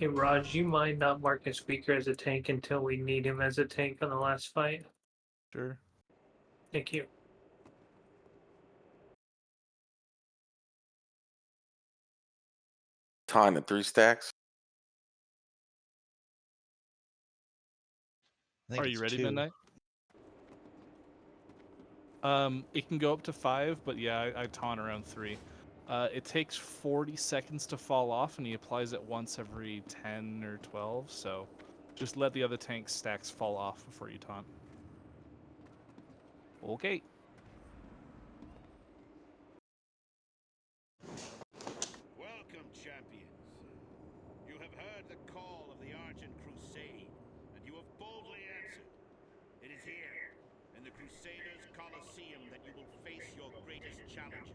Hey Raj, you mind not marking Squeaker as a tank until we need him as a tank on the last fight? Sure. Thank you. Time at 3 stacks. Are you ready, 2. Midnight? It can go up to 5, but yeah, I taunt around 3. It takes 40 seconds to fall off, and he applies it once every 10 or 12, so just let the other tank stacks fall off before you taunt. Okay. Welcome, champions. You have heard the call of the Argent Crusade, and you have boldly answered. It is here, in the Crusaders' Colosseum, that you will face your greatest challenges.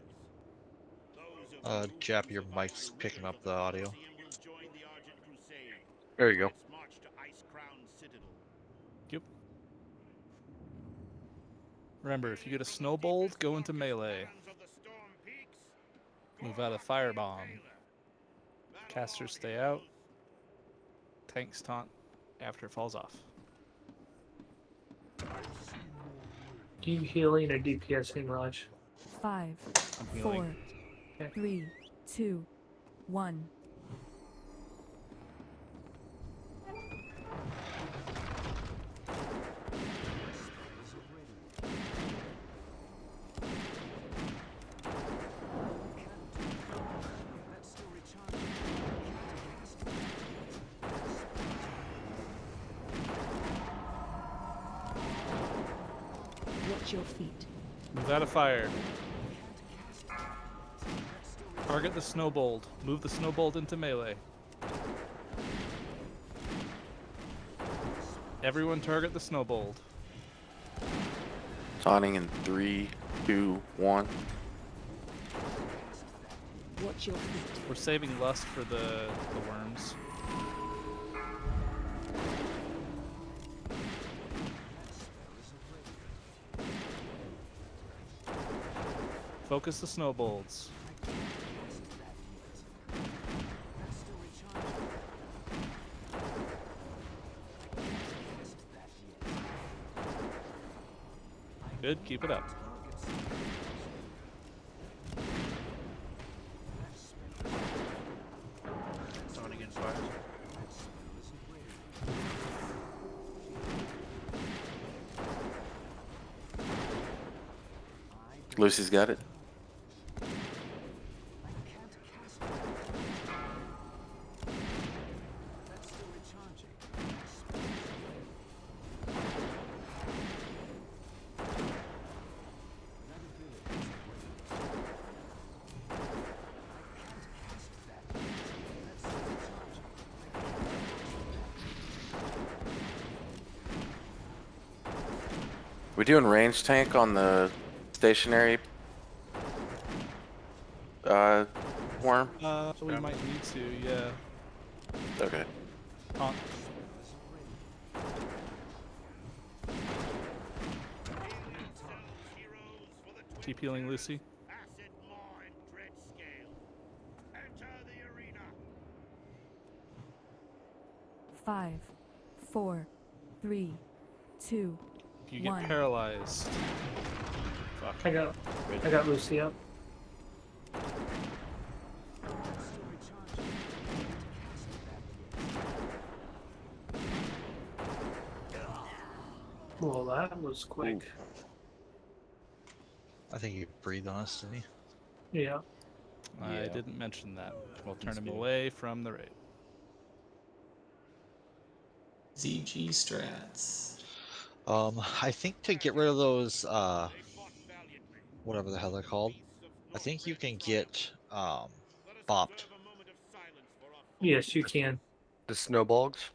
Those of you Jap, who your survive mic's the picking rigors up of the audio. Colosseum will join the Argent Crusade. There you on go. its march to Ice-Crown Citadel. Yep. Remember, if you get a snowball, go into melee. Move out of firebomb. Casters stay out. Tanks taunt after it falls off. Do you healing or DPSing, Raj? 5, I'm healing. 4, Okay. 3, 2, 1. Watch your feet. Move out of fire. Target the snowbolt. Move the snowbolt into melee. Everyone target the snowbolt. Taunting in 3, 2, 1. Watch your feet. We're saving lust for the worms. Focus the snowbolts. Good, keep it up. Taunting in 5. Lucy's got it. We doing range tank on the stationary worm? So we might need to, yeah. Okay. Taunt. Keep healing, Lucy. Acid Mine Dread Scale. Enter the arena. 5, 4, 3, 2, If you get 1. paralyzed. Fuck. I got Lucy up. Well, that was quick. I think he breathed on us, didn't he? Yeah. I Yeah. didn't mention that. We'll turn That's him good. away from the raid. ZG strats. I think to get rid of those, whatever the hell they're called, I think you can get, bopped. Yes, you can. The snowballs.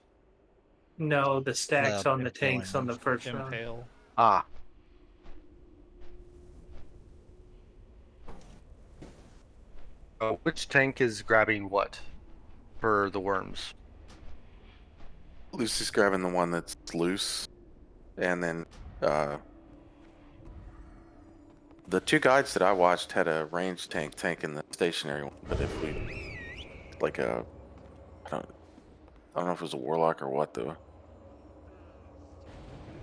No, the stacks on the impaling tanks on the them. first round. Impale. Ah. Which tank is grabbing what for the worms? Lucy's grabbing the one that's loose. And then the 2 guides that I watched had a range tank in the stationary one. But if we like I don't I don't know if it was a warlock or what though.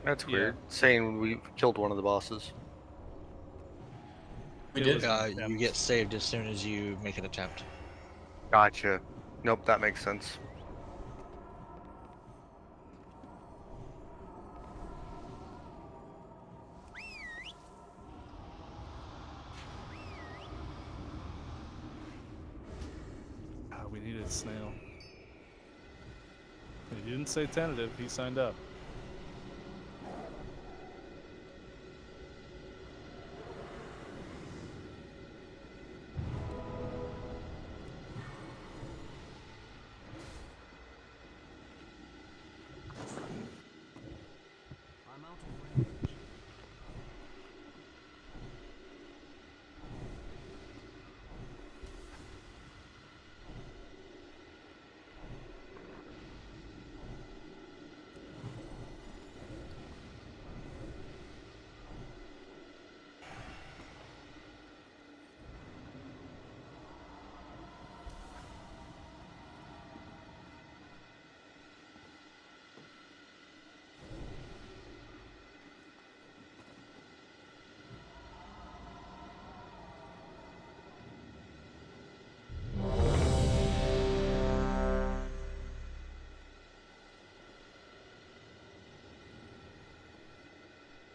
That's Yeah. weird. Saying we killed one of the bosses. We It did. was- You get saved as soon as you make an attempt. Gotcha. Nope, that makes sense. We needed Snail. He didn't say tentative, he signed up.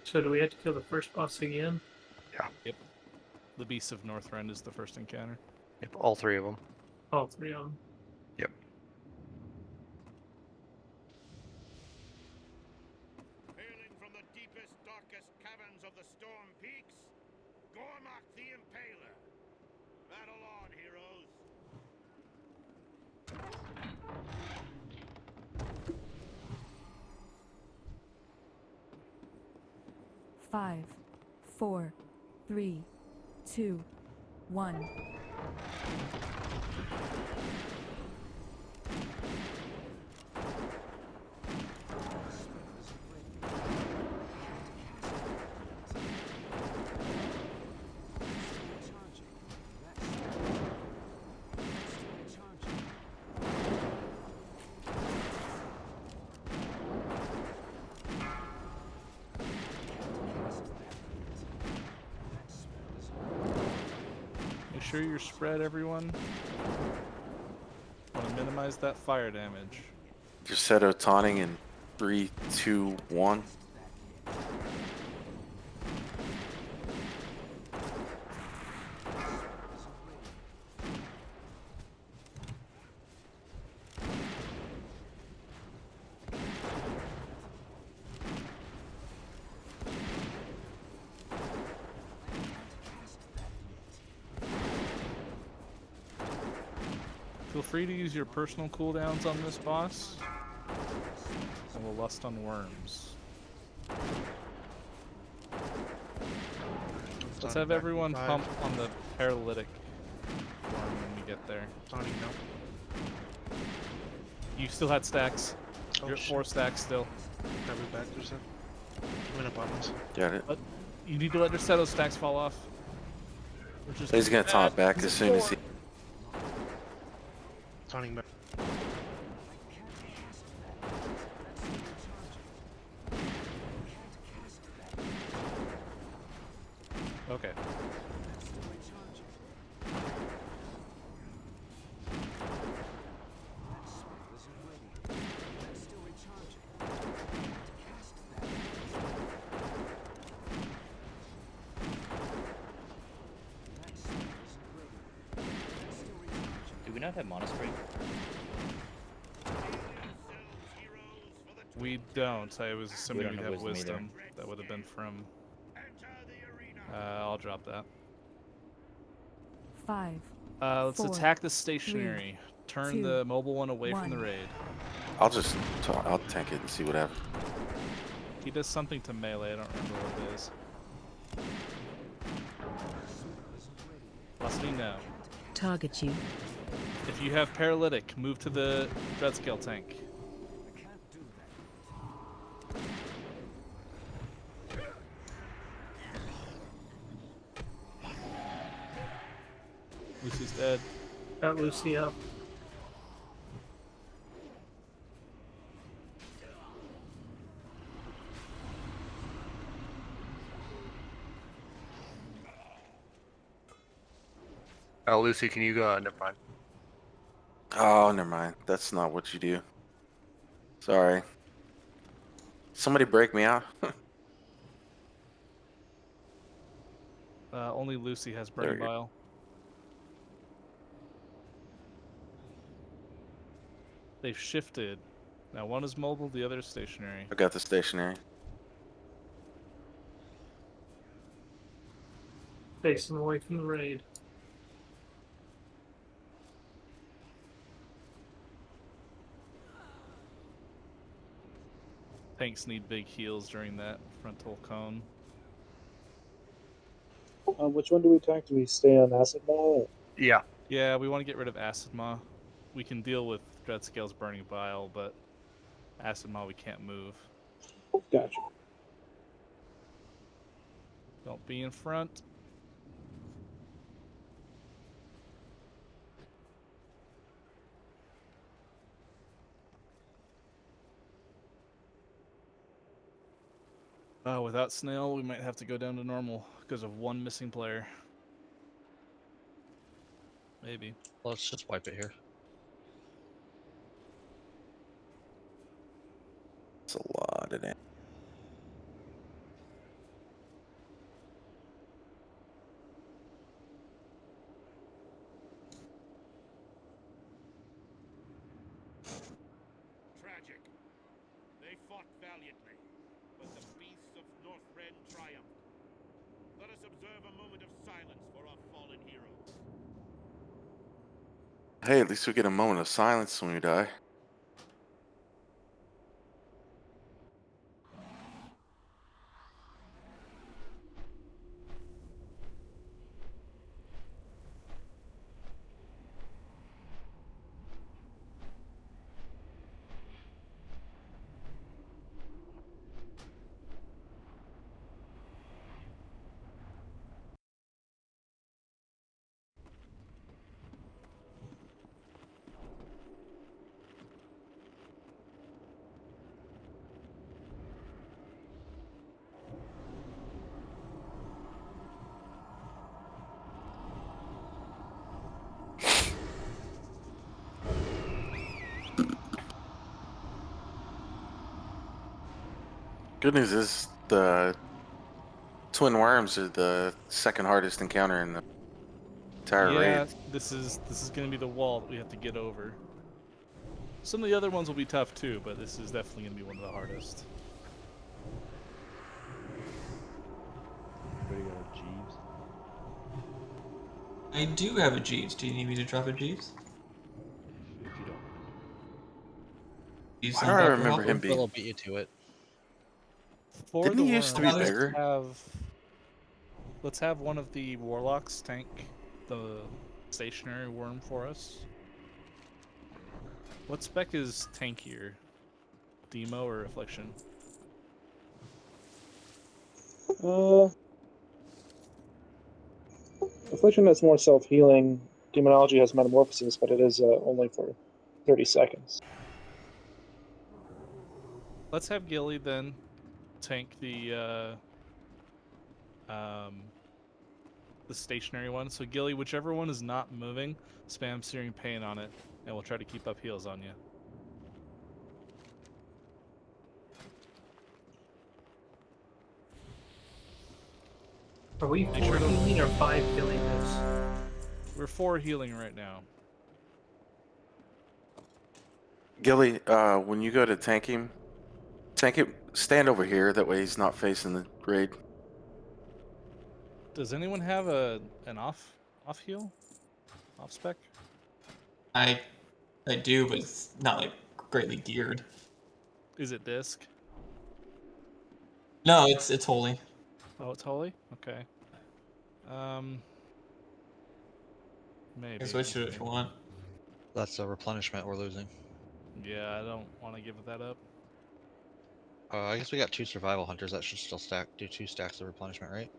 So do we have to kill the first boss again? Yep. The Beast of Northrend is the first encounter. Yep, all three of them. All three of them. Yep. Hailing from the deepest, darkest caverns of the Storm Peaks, Gormak the Impaler. Battle on, heroes. Five, 4, 3, 2, 1. Make sure you're spread, everyone. Want to minimize that fire damage. Just set a taunting in 3, 2, 1. Feel free to use your personal cooldowns on this boss. And we'll lust on worms. Let's have everyone pump on the paralytic worm when we get there. You still had stacks. You're at 4 stacks still. Got it. But you need to let Dersetto's stacks fall off. Which is He's gonna taunt back as soon as he. Okay. Do we not have Mana Spring? We don't. I was assuming don't we'd have have wisdom either. wisdom. That would have been from. I'll drop that. 5, Let's 4, attack the stationary. Turn 2, the mobile one away from the 1. raid. I'll just. I'll tank it and see what happens. He does something to melee. I don't remember what it is. Let me know. Target you. If you have paralytic, move to the dreadscale tank. Lucy's dead. Got Lucy up. Oh, Lucy, can you go? Never mind. Oh, never mind. That's not what you do. Sorry. Somebody break me out. Only Lucy has There burning we go. bile. They've shifted. Now one is mobile, the other is stationary. I got the stationary. Face them away from the raid. Tanks need big heals during that frontal cone. Which one do we attack? Do we stay on acid ball? Yeah. Yeah, we want to get rid of Acid Maw. We can deal with Dreadscale's burning bile, but Acid Maw we can't move. Gotcha. Don't be in front. Without Snail, we might have to go down to normal because of one missing player. Maybe. Let's just wipe it here. It's a lot of damage. Tragic. They fought valiantly, but the beasts of Northrend triumphed. Let us observe a moment of silence for our fallen heroes. Hey, at least we get a moment of silence when we die. Good news is the twin worms are the second hardest encounter in the entire Yeah, raid. this is gonna be the wall that we have to get over. Some of the other ones will be tough too, but this is definitely gonna be one of the hardest. I do have a Jeeves. Do you need me to drop a Jeeves? Jeeves Why do sound I proper remember him helper? being? Will beat you to it. For Didn't the he used to be worms, bigger? let's have one of the warlocks tank the stationary worm for us. What spec is tankier? Demo or Affliction? Affliction has more self-healing. Demonology has metamorphosis, but it is only for 30 seconds. Let's have Gilly then tank the stationary one. So Gilly, whichever one is not moving, spam Searing Pain on it, and we'll try to keep up heals on you. Are we Make 4 sure to- healing or 5 healing this? We're 4 healing right now. Gilly, when you go to tank him, stand over here. That way he's not facing the raid. Does anyone have an off heal? Off spec? I do, but it's not like greatly geared. Is it disc? No, it's holy. Oh, it's holy? Okay. You Maybe. can switch to it if you want. That's a replenishment we're losing. Yeah, I don't want to give that up. I guess we got 2 survival hunters that should still do 2 stacks of replenishment, right?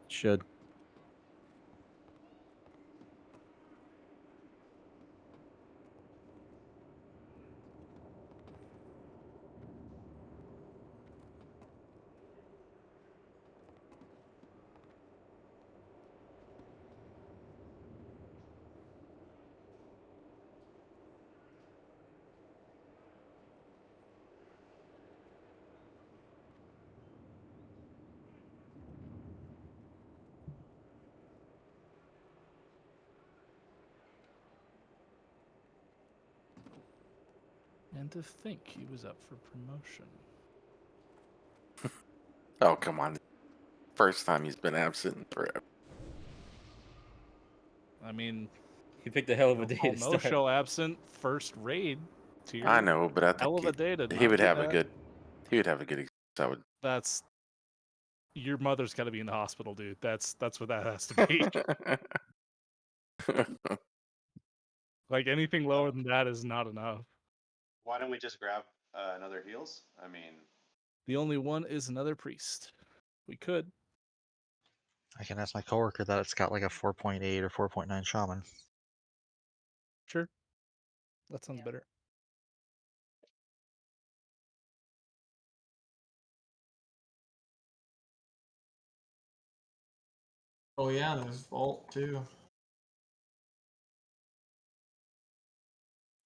Should. And to think he was up for promotion. Oh, come on. First time he's been absent in forever. I mean, He picked a hell of a day to no start. show absent, first raid tier. I know, but I Hell of a think day to he not would do have a that. good. He would have a good. I would. That's your mother's got to be in the hospital, dude. That's what that has to be. Like anything lower than that is not enough. Why don't we just grab another heals? I mean, The only one is another priest. We could. I can ask my coworker that it's got like a 4.8 or 4.9 shaman. Sure. That sounds better. Oh yeah, there's Vault too.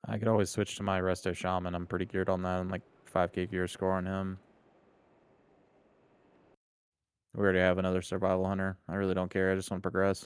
I could always switch to my Resto Shaman. I'm pretty geared on that. I'm like 5k gear score on him. We already have another Survival Hunter. I really don't care. I just want to progress.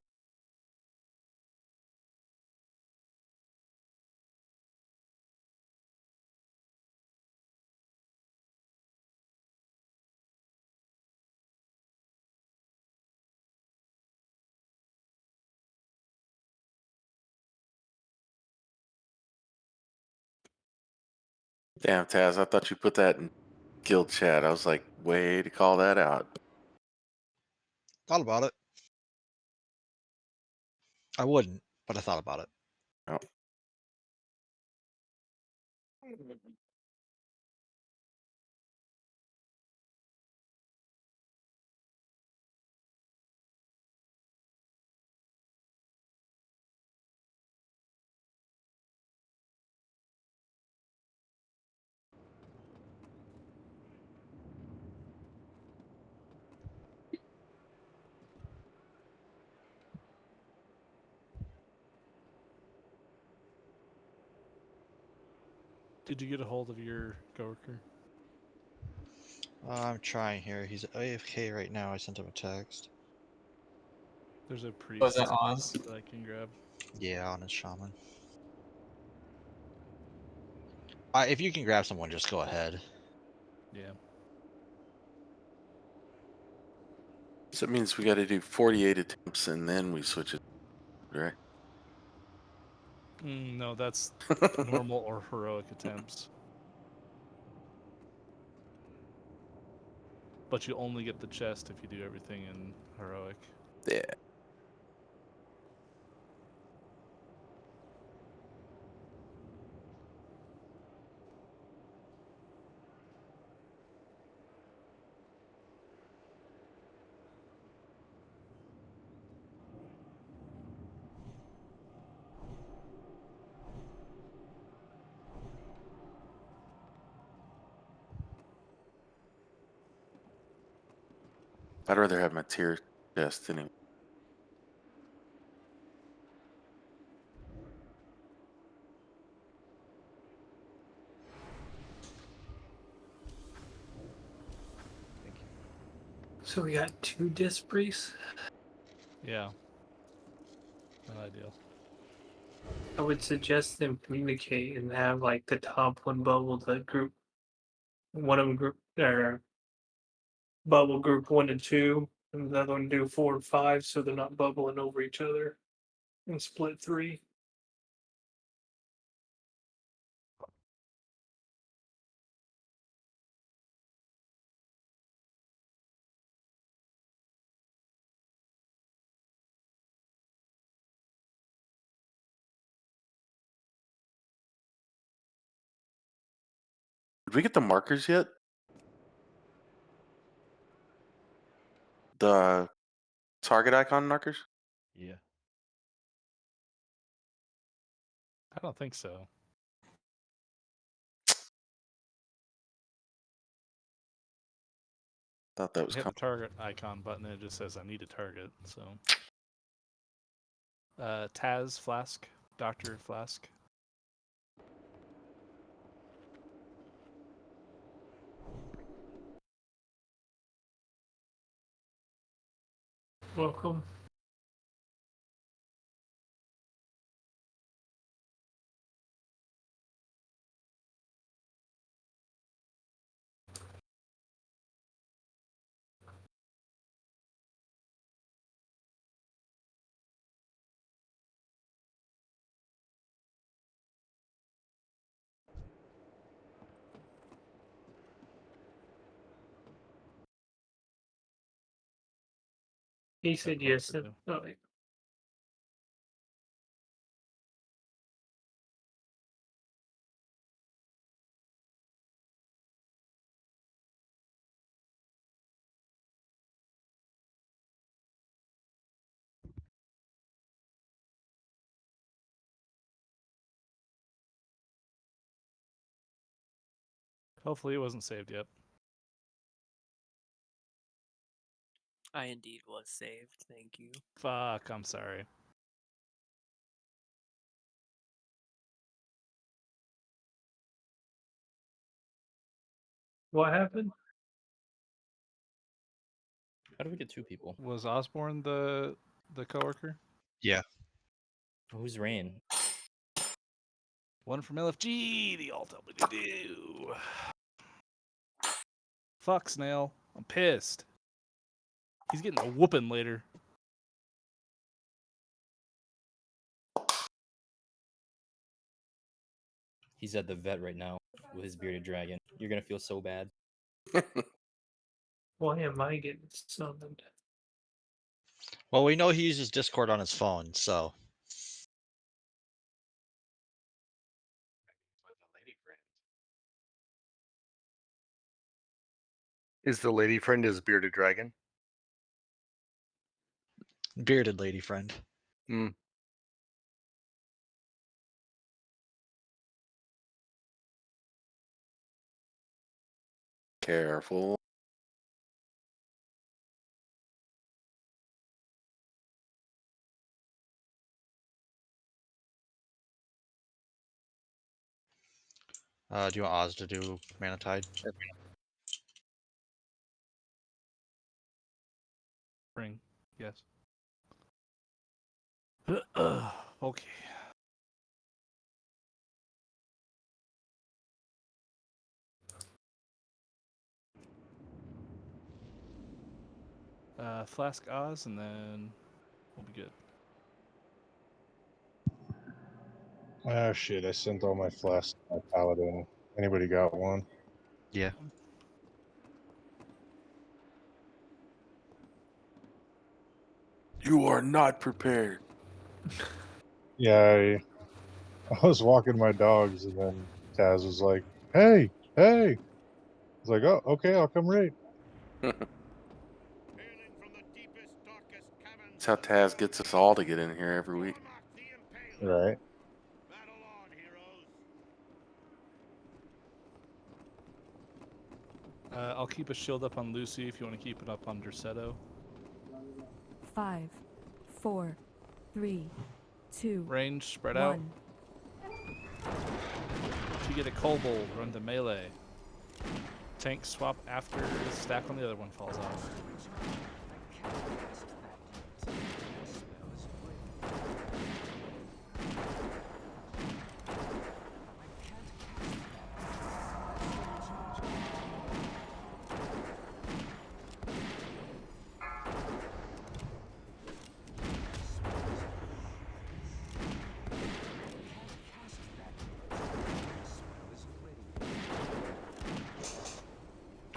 Damn, Taz, I thought you put that in guild chat. I was like, way to call that out. Thought about it. I wouldn't, but I thought about it. Oh. Did you get a hold of your coworker? I'm trying here. He's AFK right now. I sent him a text. There's a priest Was that Oz? that I can grab. Yeah, on his shaman. If you can grab someone, just go ahead. Yeah. So it means we got to do 48 attempts and then we switch it, right? No, that's normal or heroic attempts. But you only get the chest if you do everything in heroic. Yeah. I'd rather have my tier chest anyway. So we got 2 disc priests. Yeah. Not ideal. I would suggest them communicate and have like the top one bubble the group, one of them group or bubble group 1 and 2, and the other one do 4 and 5, so they're not bubbling over each other, and split 3. Did we get the markers yet? The target icon markers? Yeah. I don't think so. Thought that was Hit the coming. target icon button and it just says I need a target, so. Taz Flask, Dr. Flask. Welcome. He said yes. to do. Oh, wait. Hopefully it wasn't saved yet. I indeed was saved. Thank you. Fuck, I'm sorry. What happened? How do we get 2 people? Was Osborne the coworker? Yeah. Who's Rain? One from LFG, the alt do. Fuck, Snail. I'm pissed. He's getting a whooping later. He's at the vet right now with his bearded dragon. You're gonna feel so bad. Why am I getting summoned? Well, we know he uses Discord on his phone, so. Is the lady friend his bearded dragon? Bearded lady friend. Hmm. Careful. Do you want Oz to do Mana Tide? Ring. Yes. Okay. Flask Oz, and then we'll be good. Ah, shit, I sent all my flasks to my paladin. Anybody got one? Yeah. You are not prepared. Yeah, I was walking my dogs, and then Taz was like, hey, hey. I was like, oh, okay, I'll come right. That's how Taz gets us all to get in here every week. Right. I'll keep a shield up on Lucy if you want to keep it up on Derceto. 5, 4, 3, 2, Range, spread out. 1. If you get a kobold, run to melee. Tank swap after the stack on the other one falls off.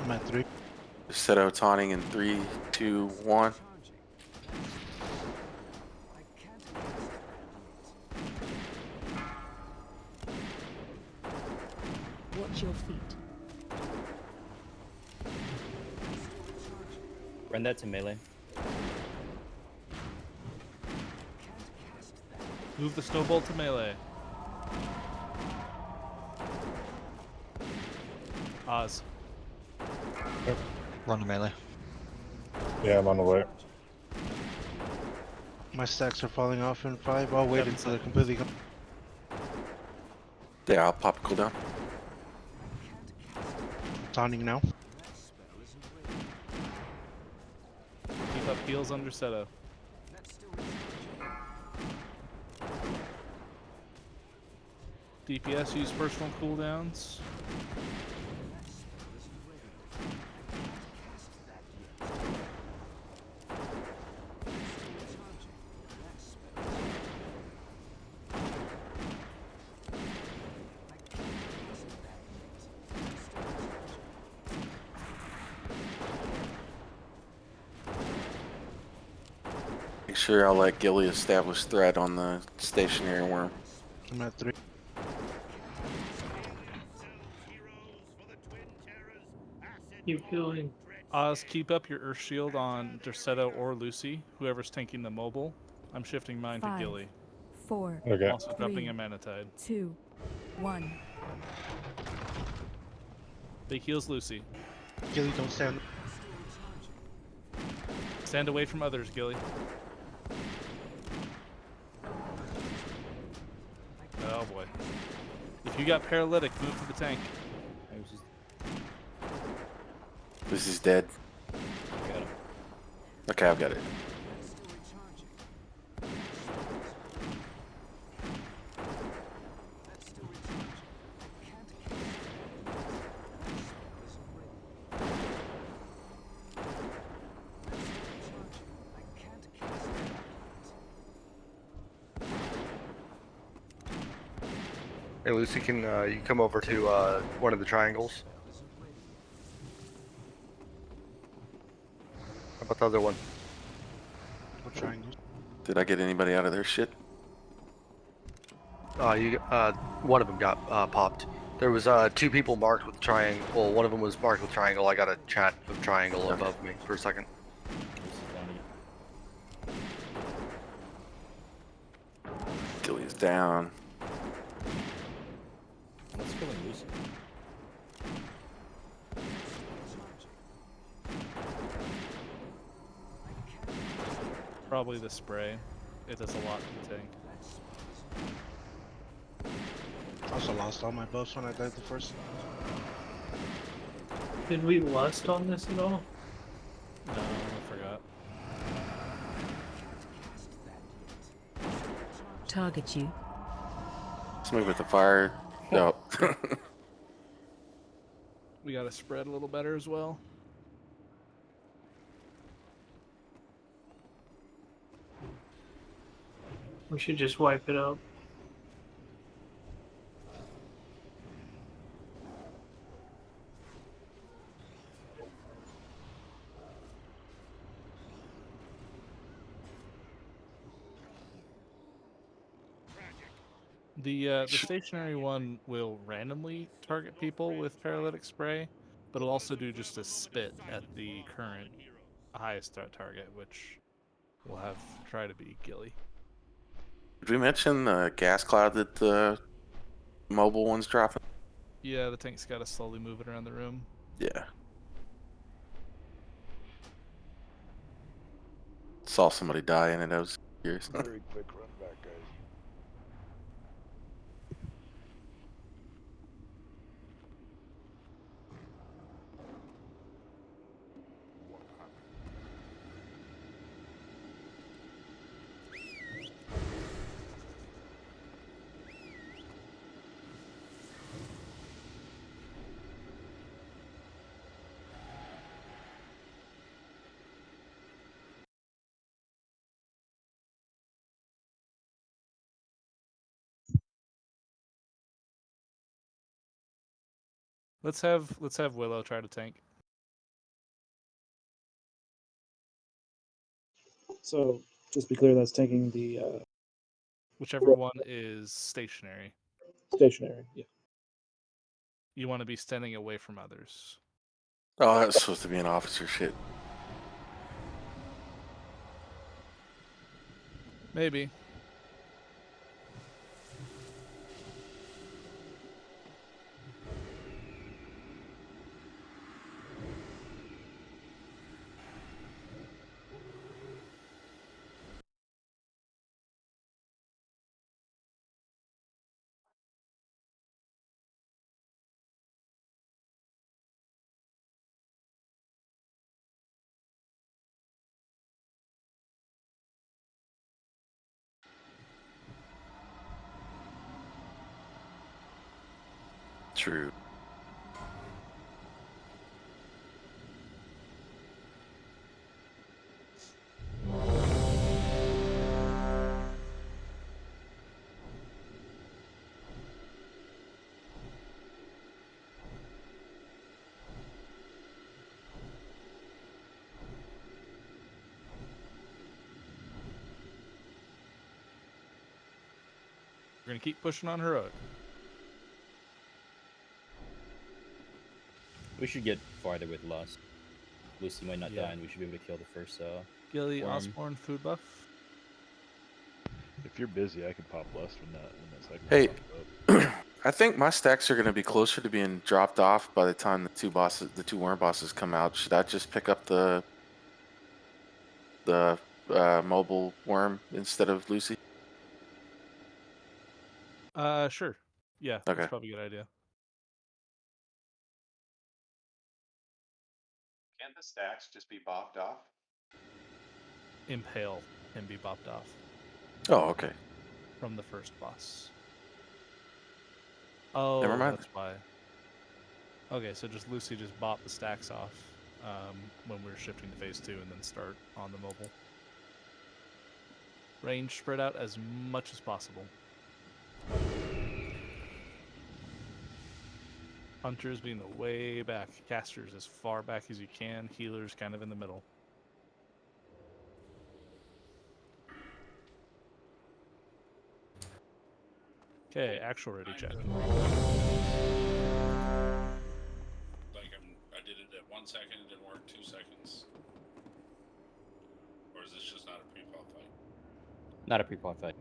I'm at 3. Seto taunting in 3, 2, 1. Watch your feet. Run that to melee. Move the snowball to melee. Oz. Yep. Run to melee. Yeah, I'm on the way. My stacks are falling off in 5. I'll wait until they're completely. Yeah, I'll pop a cooldown. Taunting now. Keep up heals under Seto. DPS use personal cooldowns. sure I'll let Gilly establish threat on the stationary worm. I'm at 3. Keep healing. Oz, keep up your Earth Shield on Derceto or Lucy, whoever's tanking the mobile. I'm shifting mine to 5, Gilly. 4, Okay. I'm also dropping 3, a Manatide. 2, 1. Big heals Lucy. Gilly, don't stand. Stand away from others, Gilly. Oh boy. If you got paralytic, move to the tank. This is dead. Got him. Okay, I've got it. Hey Lucy, can you come over to one of the triangles? How about the other one? What triangles? Did I get anybody out of their shit? One of them got popped. There was 2 people marked with triangle. Well, one of them was marked with triangle. I got a chat of triangle above me for a second. Gilly's down. What's killing Lucy? Probably the spray. It does a lot to the tank. I also lost all my buffs when I died the first. Did we lust on this at all? No, I forgot. Target you. Let's move with the fire. No. We gotta spread a little better as well. We should just wipe it up. The stationary one will randomly target people with paralytic spray, but it'll also do just a spit at the current highest threat target, which will have try to be Gilly. Did we mention the gas cloud that the mobile one's dropping? Yeah, the tank's got to slowly move it around the room. Yeah. Saw somebody die in it. I was curious. Very quick run back, guys. Let's have Willow try to tank. So just to be clear, that's taking the Whichever one is stationary. stationary. Yeah. You want to be standing away from others. Oh, that's supposed to be an officer shit. Maybe. True. We're gonna keep pushing on heroic. We should get farther with Lust. Lucy might not Yeah. die, and we should be able to kill the first. Gilly, worm. Osborne, food buff. If you're busy, I can pop Lust when that cycle Hey, pops up. I think my stacks are going to be closer to being dropped off by the time the two worm bosses come out. Should I just pick up the mobile worm instead of Lucy? Sure. Yeah, Okay. that's probably a good idea. Can't the stacks just be bopped off? Impale can be bopped off Oh, okay. from the first boss. Oh, Never mind. that's why. Okay, so just Lucy just bop the stacks off when we're shifting to phase 2 and then start on the mobile. Range spread out as much as possible. Hunters being the way back, casters as far back as you can, healers kind of in the middle. Okay, actual ready check. Like I did it at 1 second, it didn't work 2 seconds. Or is this just not a pre-qual fight? Not a pre-qual fight.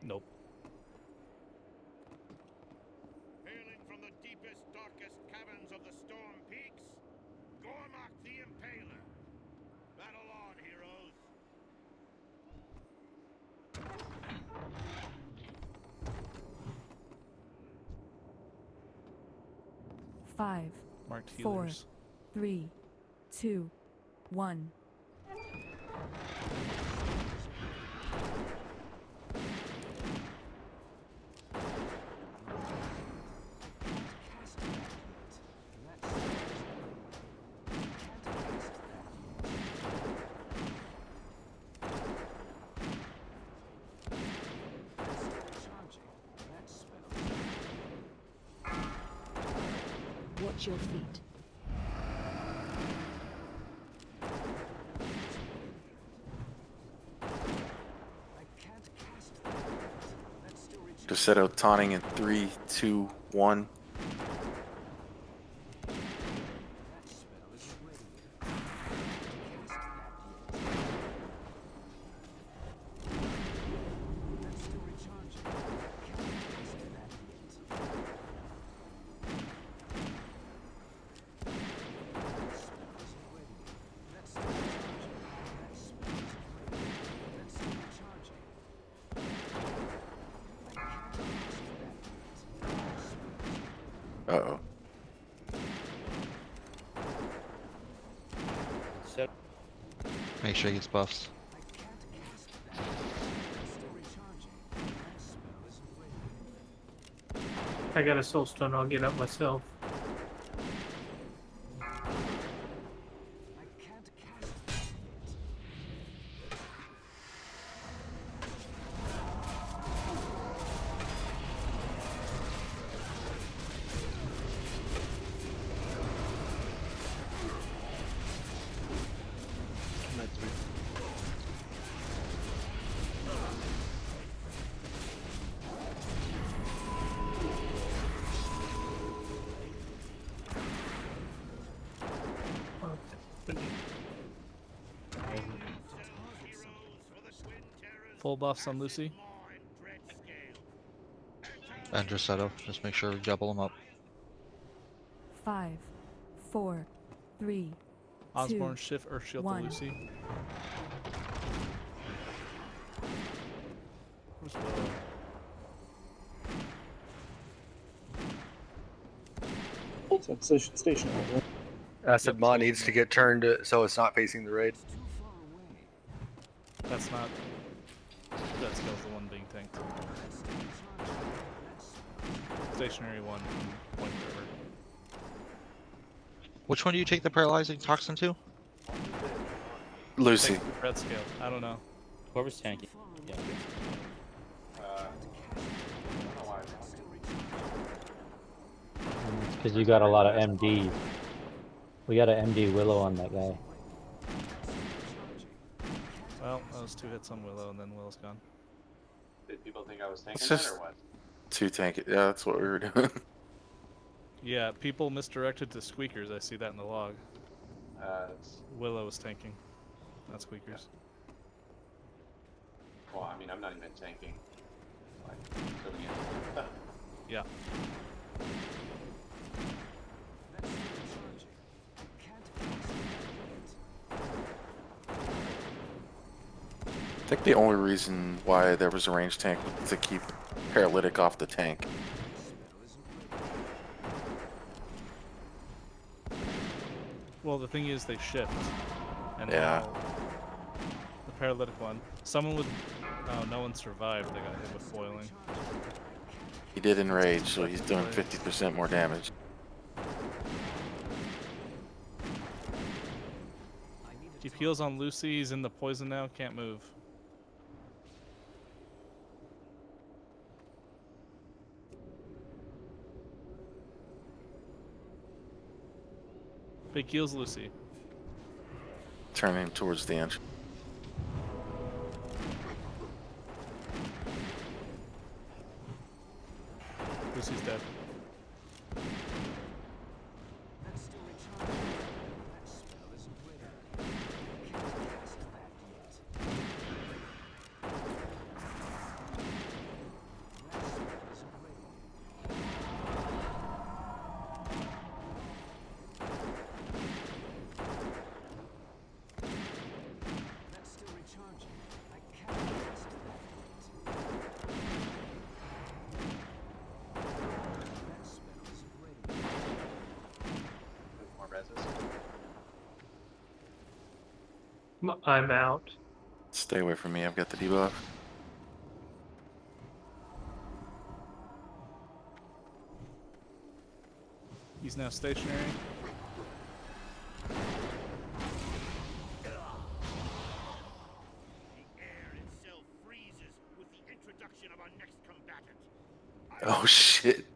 Nope. Hailing from the deepest, darkest caverns of the Storm Peaks, Gormak the Impaler. Battle on, heroes. Five, Marked 4, healers. 3, 2, 1. Watch your feet. Crusader taunting in 3, 2, 1. Uh-oh. Set. Make sure he gets buffs. I got a soul stone, I'll get up myself. Full buffs on Lucy. And Dressetto. Just make sure we double them up. 5, 4, 3, Osborne 2, shift Earth Shield to 1. Lucy. Where's Willow? So it's stationary. Right? Acid Maw needs to get turned so it's not facing the raid. That's not. That skill's the one being tanked. Stationary one, point river. Which one do you take the paralyzing toxin to? Lucy. Takes the red scale. I don't know. Whoever's tanky. Yeah. Because you got a lot of MD. We got an MD Willow on that guy. Well, that was 2 hits on Willow, and then Willow's gone. Did people think I was tanking It's that just or what? two tank. Yeah, that's what we were doing. Yeah, people misdirected to squeakers. I see that in the log. It's, Willow was tanking, not squeakers. well, I mean, I'm not even tanking. Like, filling in. Yeah. I think the only reason why there was a ranged tank was to keep paralytic off the tank. Well, the thing is, they shift, and Yeah. now the paralytic one. Someone with oh, no one survived. They got hit with boiling. He did enrage, so he's doing 50% more damage. Keep heals on Lucy. He's in the poison now. Can't move. Big heals, Lucy. Turning towards the entrance. Lucy's dead. More reses. I'm out. Stay away from me, I've got the debuff. He's now stationary. Oh shit.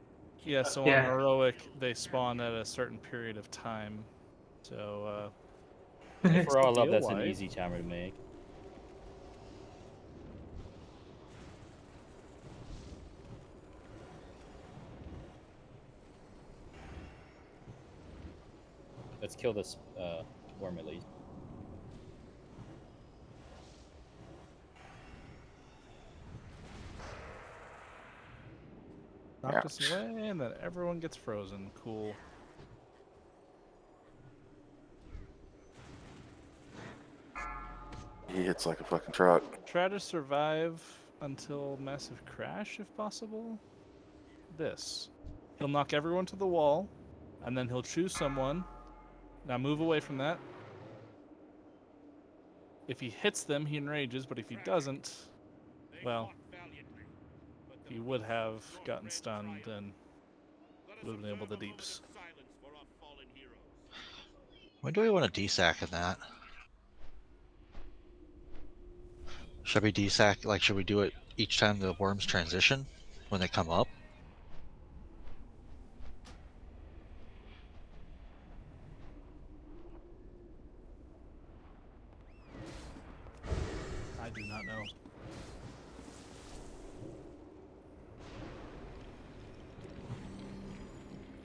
Yeah, so Yeah. on heroic, they spawn at a certain period of time. So, For all love, feel that's an why. easy timer to make. Let's kill this worm at least. Knock this away, and then everyone gets frozen. Cool. He hits like a fucking truck. Try to survive until massive crash, if possible. This. He'll knock everyone to the wall, and then he'll choose someone. Now move away from that. If he hits them, he enrages, but if he doesn't, well, he would have gotten stunned and would have been able to deeps. When do we want to desack in that? Should we desack, like, should we do it each time the worms transition when they come up? I do not know.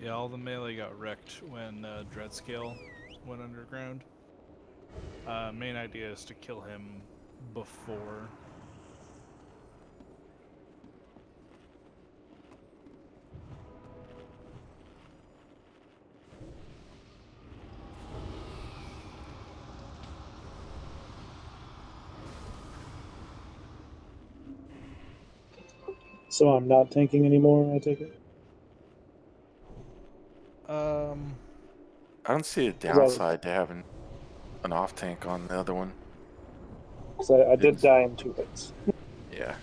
Yeah, all the melee got wrecked when Dreadscale went underground. Main idea is to kill him before. So I'm not tanking anymore, I take it? I don't see a downside to having an off tank on the other one. Because I did die in 2 hits. Yeah.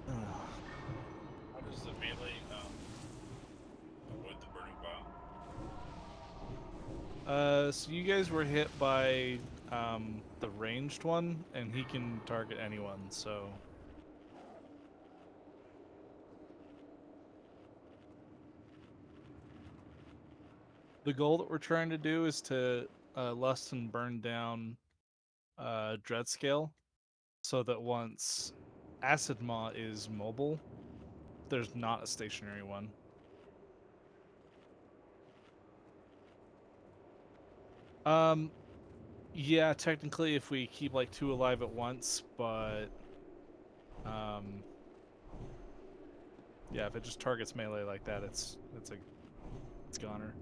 How does the melee avoid the burning bow? So you guys were hit by the ranged one, and he can target anyone, so The goal that we're trying to do is to lust and burn down Dreadscale, so that once Acid Maw is mobile, there's not a stationary one. Yeah, technically if we keep like 2 alive at once, but yeah, if it just targets melee like that, it's goner.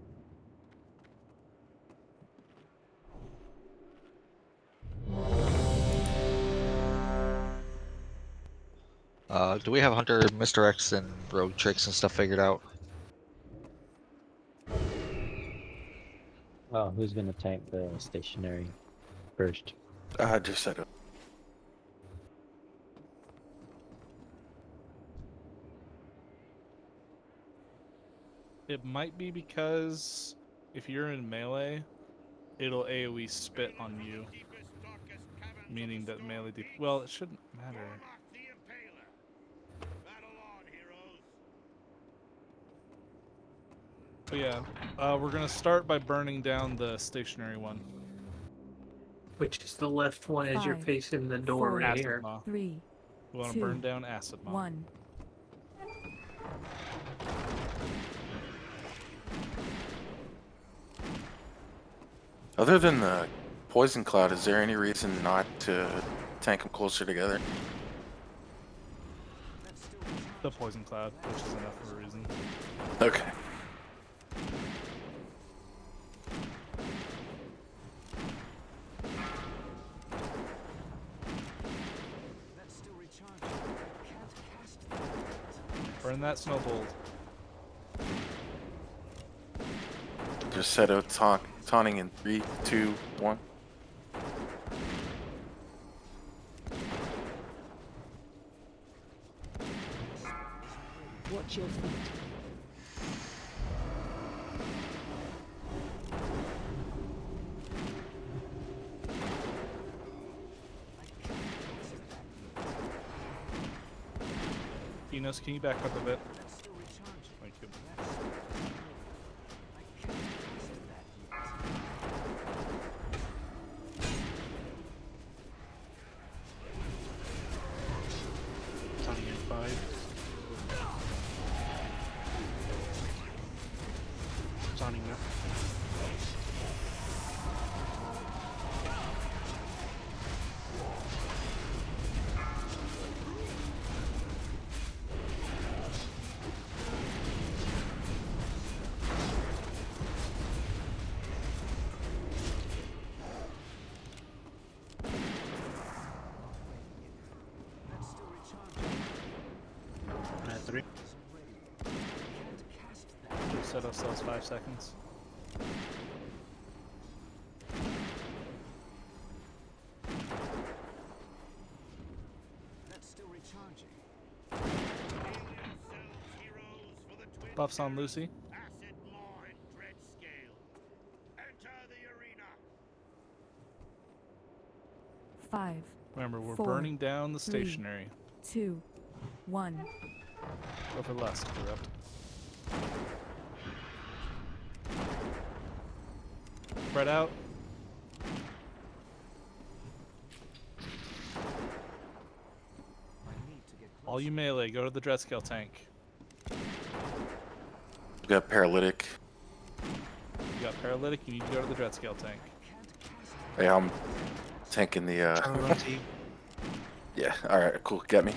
Do we have Hunter misdirects and rogue tricks and stuff figured out? Oh, who's gonna tank the stationary first? I just said it. It might be because if you're in melee, it'll AoE spit on you, meaning that melee. Well, it shouldn't matter. But yeah, we're gonna start by burning down the stationary one. Which is the left one as you're 5, facing the door 4, right Acid here. Maw. 3, We want to 2, burn down Acid Maw. 1. Other than the poison cloud, is there any reason not to tank them closer together? The poison cloud, which is enough of a reason. Okay. Burn that snowball. Just set out taunting in 3, 2, 1. Watch your feet. Enos, can you back up a bit? Thank you. Taunting in 5. Taunting now. At 3. We'll set ourselves 5 seconds. Buffs on Lucy. Acid Maw and Dreadscale. Enter the arena. 5. Remember, we're 4, burning down the 3, stationary. 2, 1. Go for lust, corrupt. Spread out. All you melee, go to the Dreadscale tank. We got paralytic. You got paralytic, you need to go to the Dreadscale tank. Hey, I'm tanking the. Yeah. All right. Cool. Get me.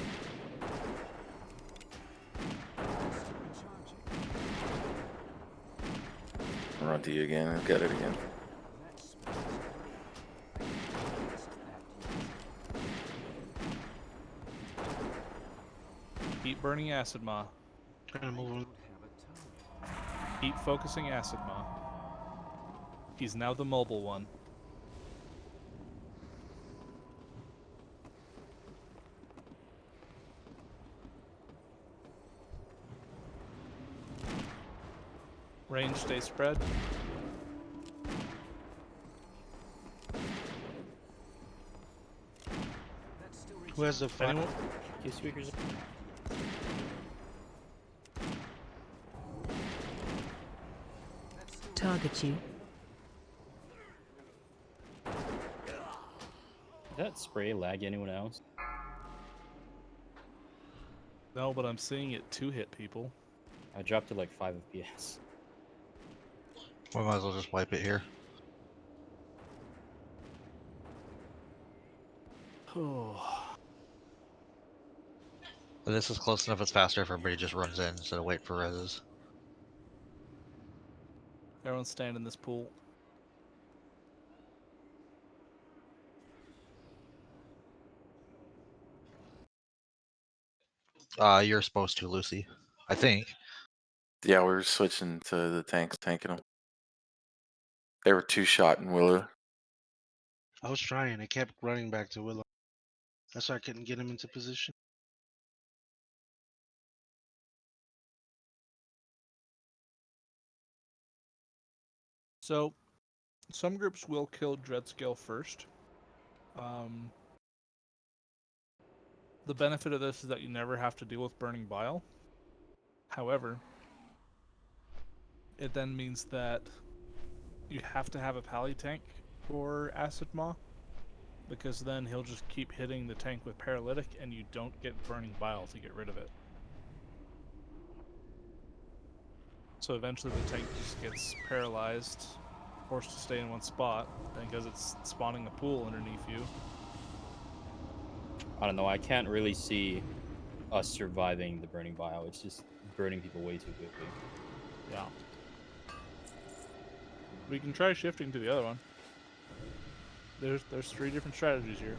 Run to you again. Get it again. Keep burning Acid Maw. Trying to move on. Keep focusing Acid Maw. He's now the mobile one. Range, stay spread. Who has the 5? Anyone? Two speakers. target you. Did that spray lag anyone else? No, but I'm seeing it 2-hit people. I dropped to like 5 FPS. We might as well just wipe it here. Oh. But this is close enough, it's faster if everybody just runs in instead of wait for reses. Everyone stand in this pool. You're supposed to, Lucy. I think. Yeah, we were switching to the tanks, tanking them. They were 2-shot in Willow. I was trying. I kept running back to Willow. That's why I couldn't get him into position. So, some groups will kill Dreadscale first. The benefit of this is that you never have to deal with Burning Bile. However, it then means that you have to have a pally tank for Acid Maw, because then he'll just keep hitting the tank with Paralytic and you don't get Burning Bile to get rid of it. So eventually the tank just gets paralyzed, forced to stay in one spot, because it's spawning a pool underneath you. I don't know, I can't really see us surviving the Burning Bile. It's just burning people way too quickly. Yeah. We can try shifting to the other one. There's 3 different strategies here.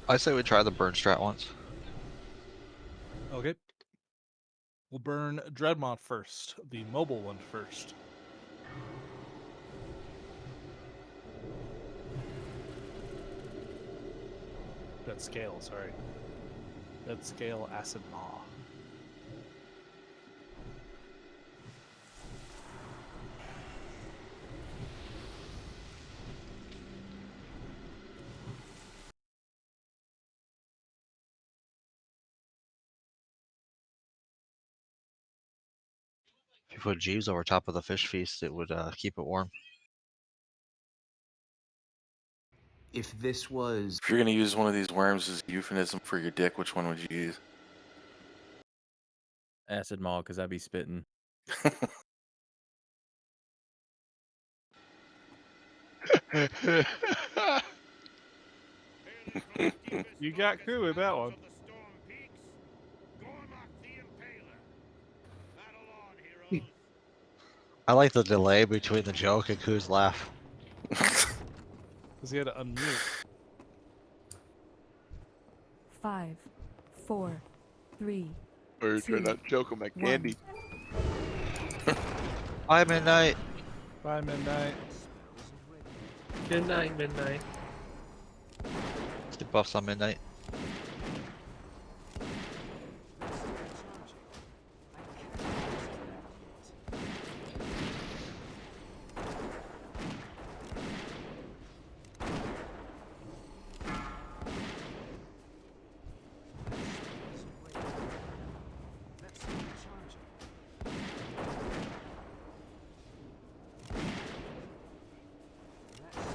I say we try the burn strat once. Okay. We'll burn Dreadmont first, the mobile one first. That scale, sorry. That scale Acid Maw. If you put Jeeves over top of the fish feast, it would keep it warm. If you're gonna use one of these worms as a euphemism for your dick, which one would you use? Acid Maw, because I'd be spitting. You got crew with that one. I like the delay between the joke and Koo's laugh. Because he had to unmute. 5, 4, 3. Or you're trying not to choke him like candy. Bye, Midnight. Bye, Midnight. Good night, Midnight. The buffs on Midnight.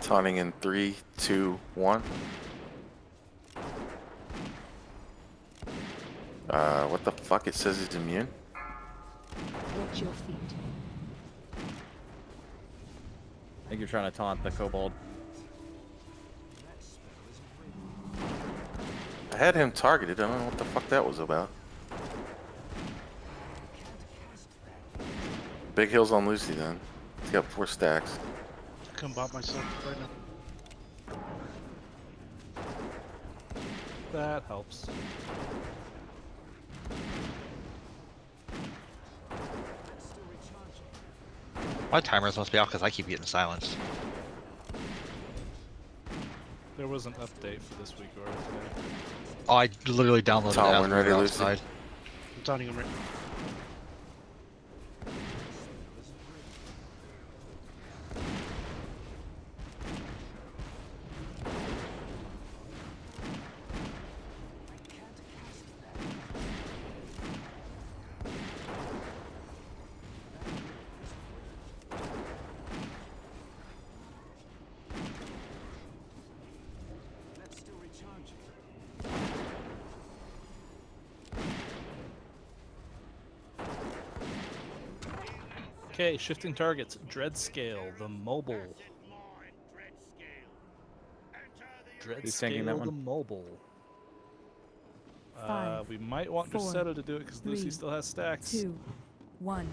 Taunting in 3, 2, 1. What the fuck? It says he's immune? Watch your feet. I think you're trying to taunt the kobold. I had him targeted. I don't know what the fuck that was about. Big heals on Lucy then. He's got 4 stacks. I can bop myself right now. That helps. My timers must be off because I keep getting silenced. There was an update for this week or today. Oh, I literally downloaded Tom, it when after ready, we were Lucy? outside. I'm taunting him right now. Okay, shifting targets. Dreadscale, the mobile. Who's tanking that Dreadscale, the one? mobile. Five, We might want 4, Crusader to do it because Lucy 3, still has stacks. 2, 1.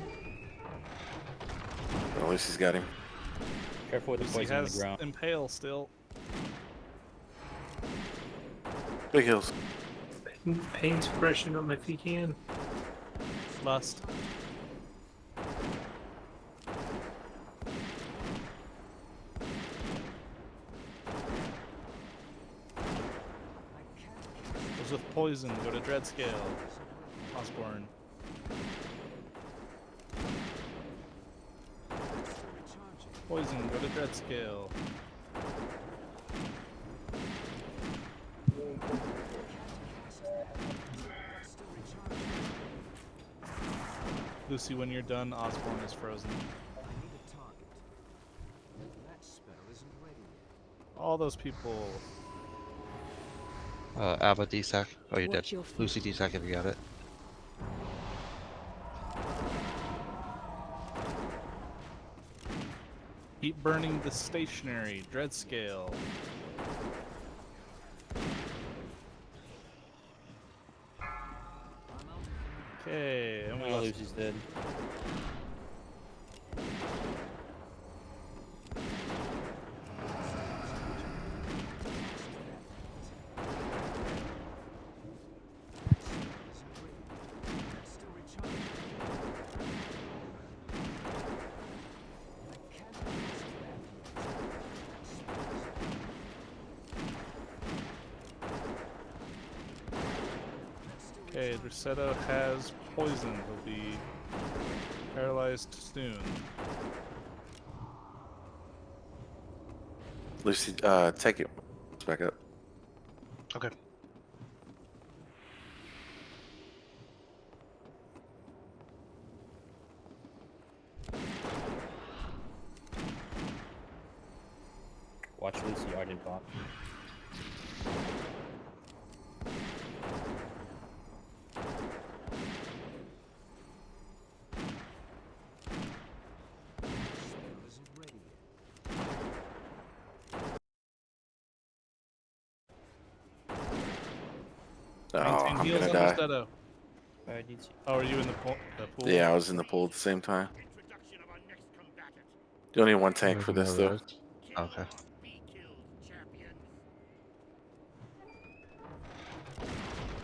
Well, at least he's got him. Careful with the Lucy poison on the has ground. Impale still. Big heals. Pain suppression him if he can. Lust. Those with poison, go to Dreadscale. Osborne. Poison, go to Dreadscale. Lucy, when you're done, Osborne is frozen. All those people. Abba DSAC. Oh, you're dead. Watch your feet. Lucy DSAC if you got it. Keep burning the stationary. Dreadscale. Okay, and we Oh, lost. Lucy's dead. Okay, Drusetto has poison. He'll be paralyzed soon. Lucy, take it. Let's back up. Okay. Watch Lucy Arden pop. Oh, Maintain I'm heals gonna on die. Drusetto. Alright, DT. Oh, are you in the pool? Yeah, I was in the pool at the same time. You only need one tank for this, though. Okay.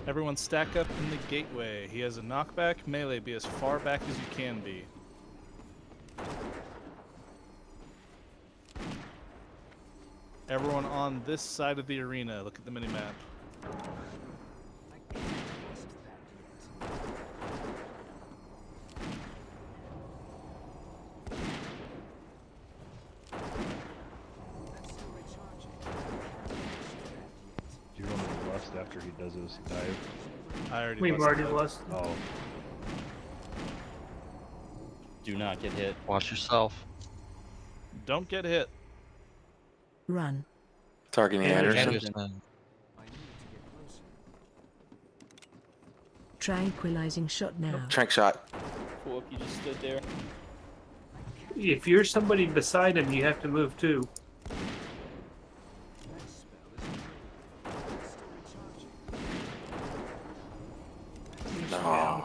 Everyone stack up in the gateway. He has a knockback. Melee, be as far back as you can be. Everyone on this side of the arena. Look at the minimap. Do you want to lust after he does his dive? I already We've busted already it. lost. Oh, Do not get hit. Watch yourself. Don't get hit. Run. Targeting Anderson. Anderson. Tranquilizing shot now. Trank shot. Cool, you just stood there. If you're somebody beside him, you have to move too. No.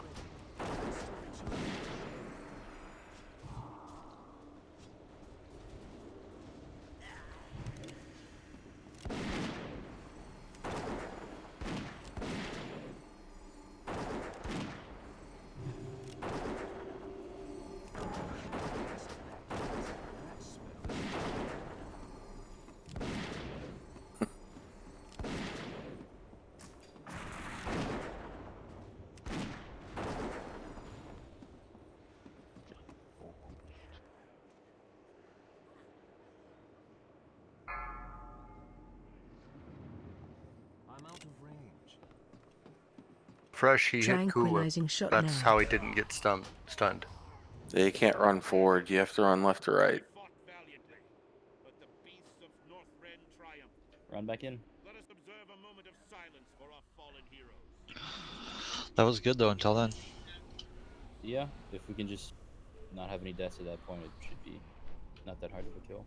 Fresh, he hit Kula. Tranquilizing shot That's now. how he didn't get stunned. Yeah, you can't run forward. You have to run left or right. Run back in. Let us observe a moment of silence for our fallen heroes. That was good though until then. Yeah, if we can just not have any deaths at that point, it should be not that hard of a kill.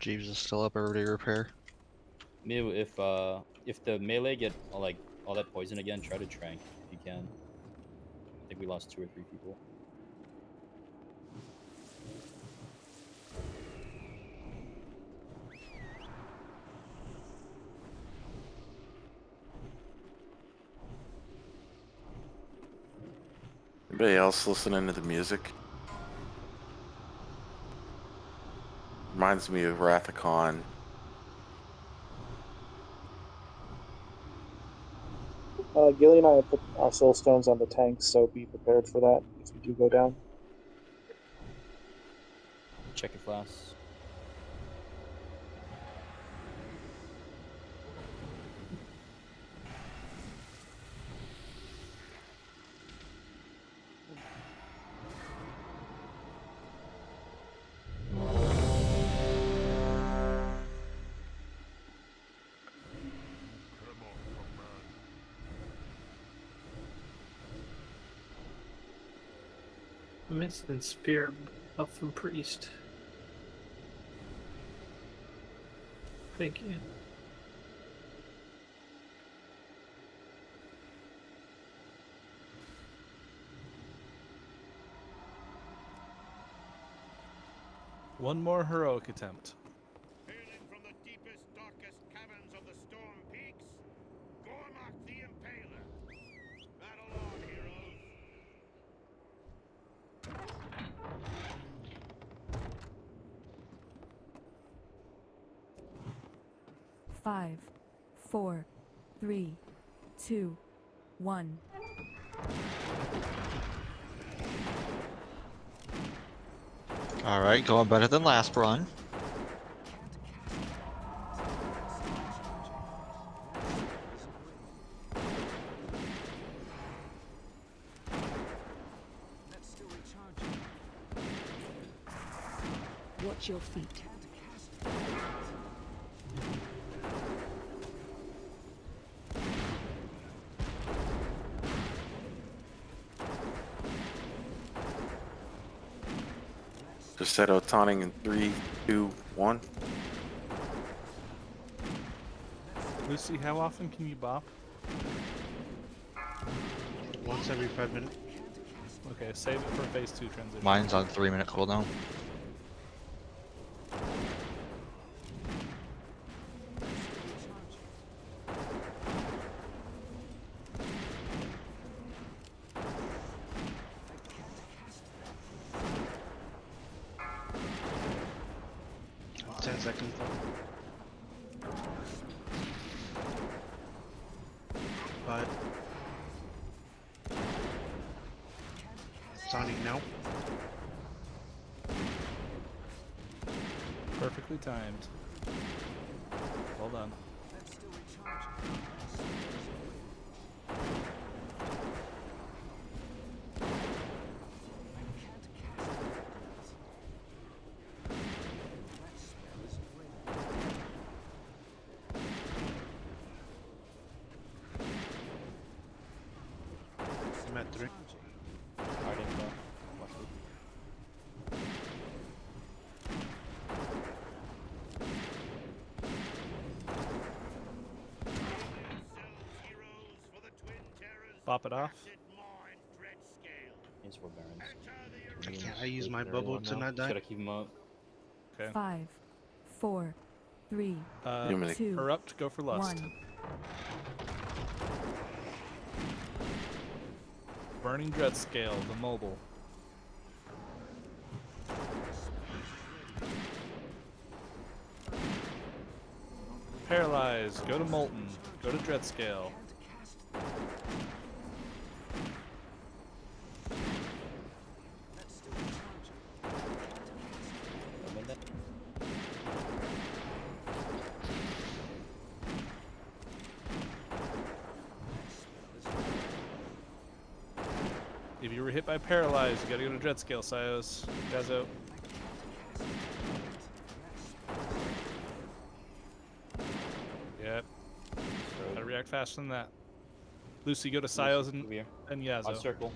Jeeves is still up. Everybody repair. Maybe if the melee get all that poison again, try to trank if you can. I think we lost 2 or 3 people. Anybody else listening to the music? Reminds me of Wrath of Khan. Gilly and I have put our soul stones on the tanks, so be prepared for that if you do go down. Check your flasks. Missing Spirit buff from Priest. Thank you. One more heroic attempt. Hailing from the deepest, darkest caverns of the Storm Peaks, Gormak the Impaler. Battle on, heroes. Five, 4, 3, 2, 1. All right, going better than last run. Watch your feet. Just set out taunting in 3, 2, 1. Lucy, how often can you bop? Once every 5 minutes. Okay, save it for phase 2 transition. Mine's on 3-minute cooldown. Seconds though. 5. Sonic now. Perfectly timed. Well done. I'm at 3. Hard info. Watch it. Bop it off. Here's 4 barons. I use my bubble to not Just die. gotta keep them up. Okay. 5, 4, 3, Humidity. 2, Erupt, go for lust. 1. Burning Dread Scale, the mobile. Paralyze, go to Molten, go to Dread Scale. If you were hit by Paralyze, you gotta go to Dread Scale, Sios. Guys out. Yep. Gotta react faster than that. Lucy, go to Lucy, Sios over here. and On Yazo. circle.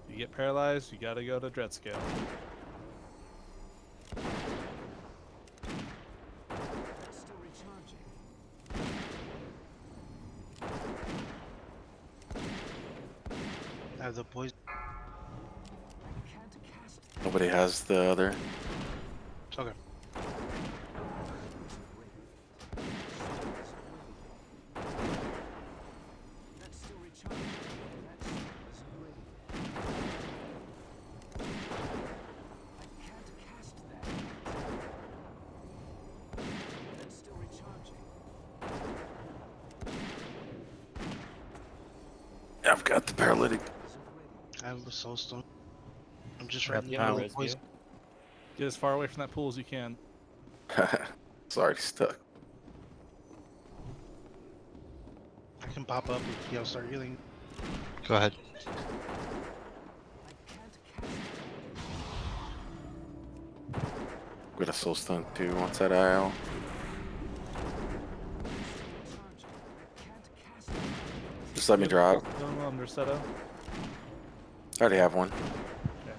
You get paralyzed, you gotta go to Dreadscale. I have the poison. Nobody has the other. Okay. I've got the paralytic. I have a soul stone. I'm just Got right in the the middle power. of poison. Get as far away from that pool as you can. It's already stuck. I can pop up if y'all start healing. Go ahead. Got a soul stone too. Once that IL. Just let me drop. Under Seto. I already have one. Okay.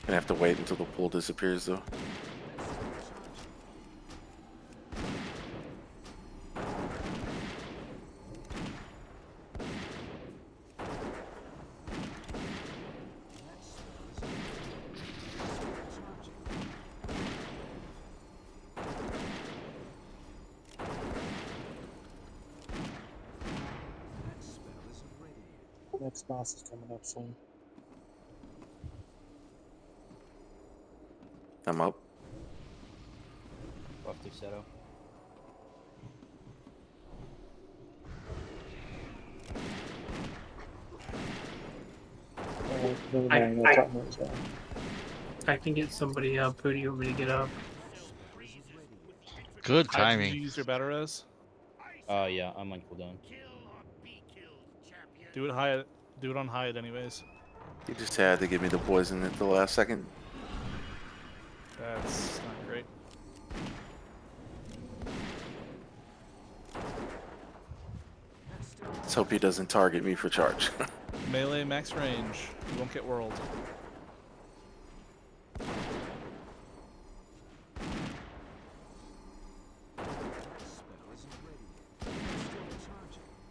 Gonna have to wait until the pool disappears though. Next boss is coming up soon. I'm up. Buff to Seto. Never mind, we'll talk more as well. I can get somebody up. Who do you want me to get up? Good Did you timing. use your battle res? Yeah, I'm on cooldown. Do it high. Do it on Hyatt anyways. You just had to give me the poison at the last second. That's not great. Let's hope he doesn't target me for charge. Melee max range. You won't get world.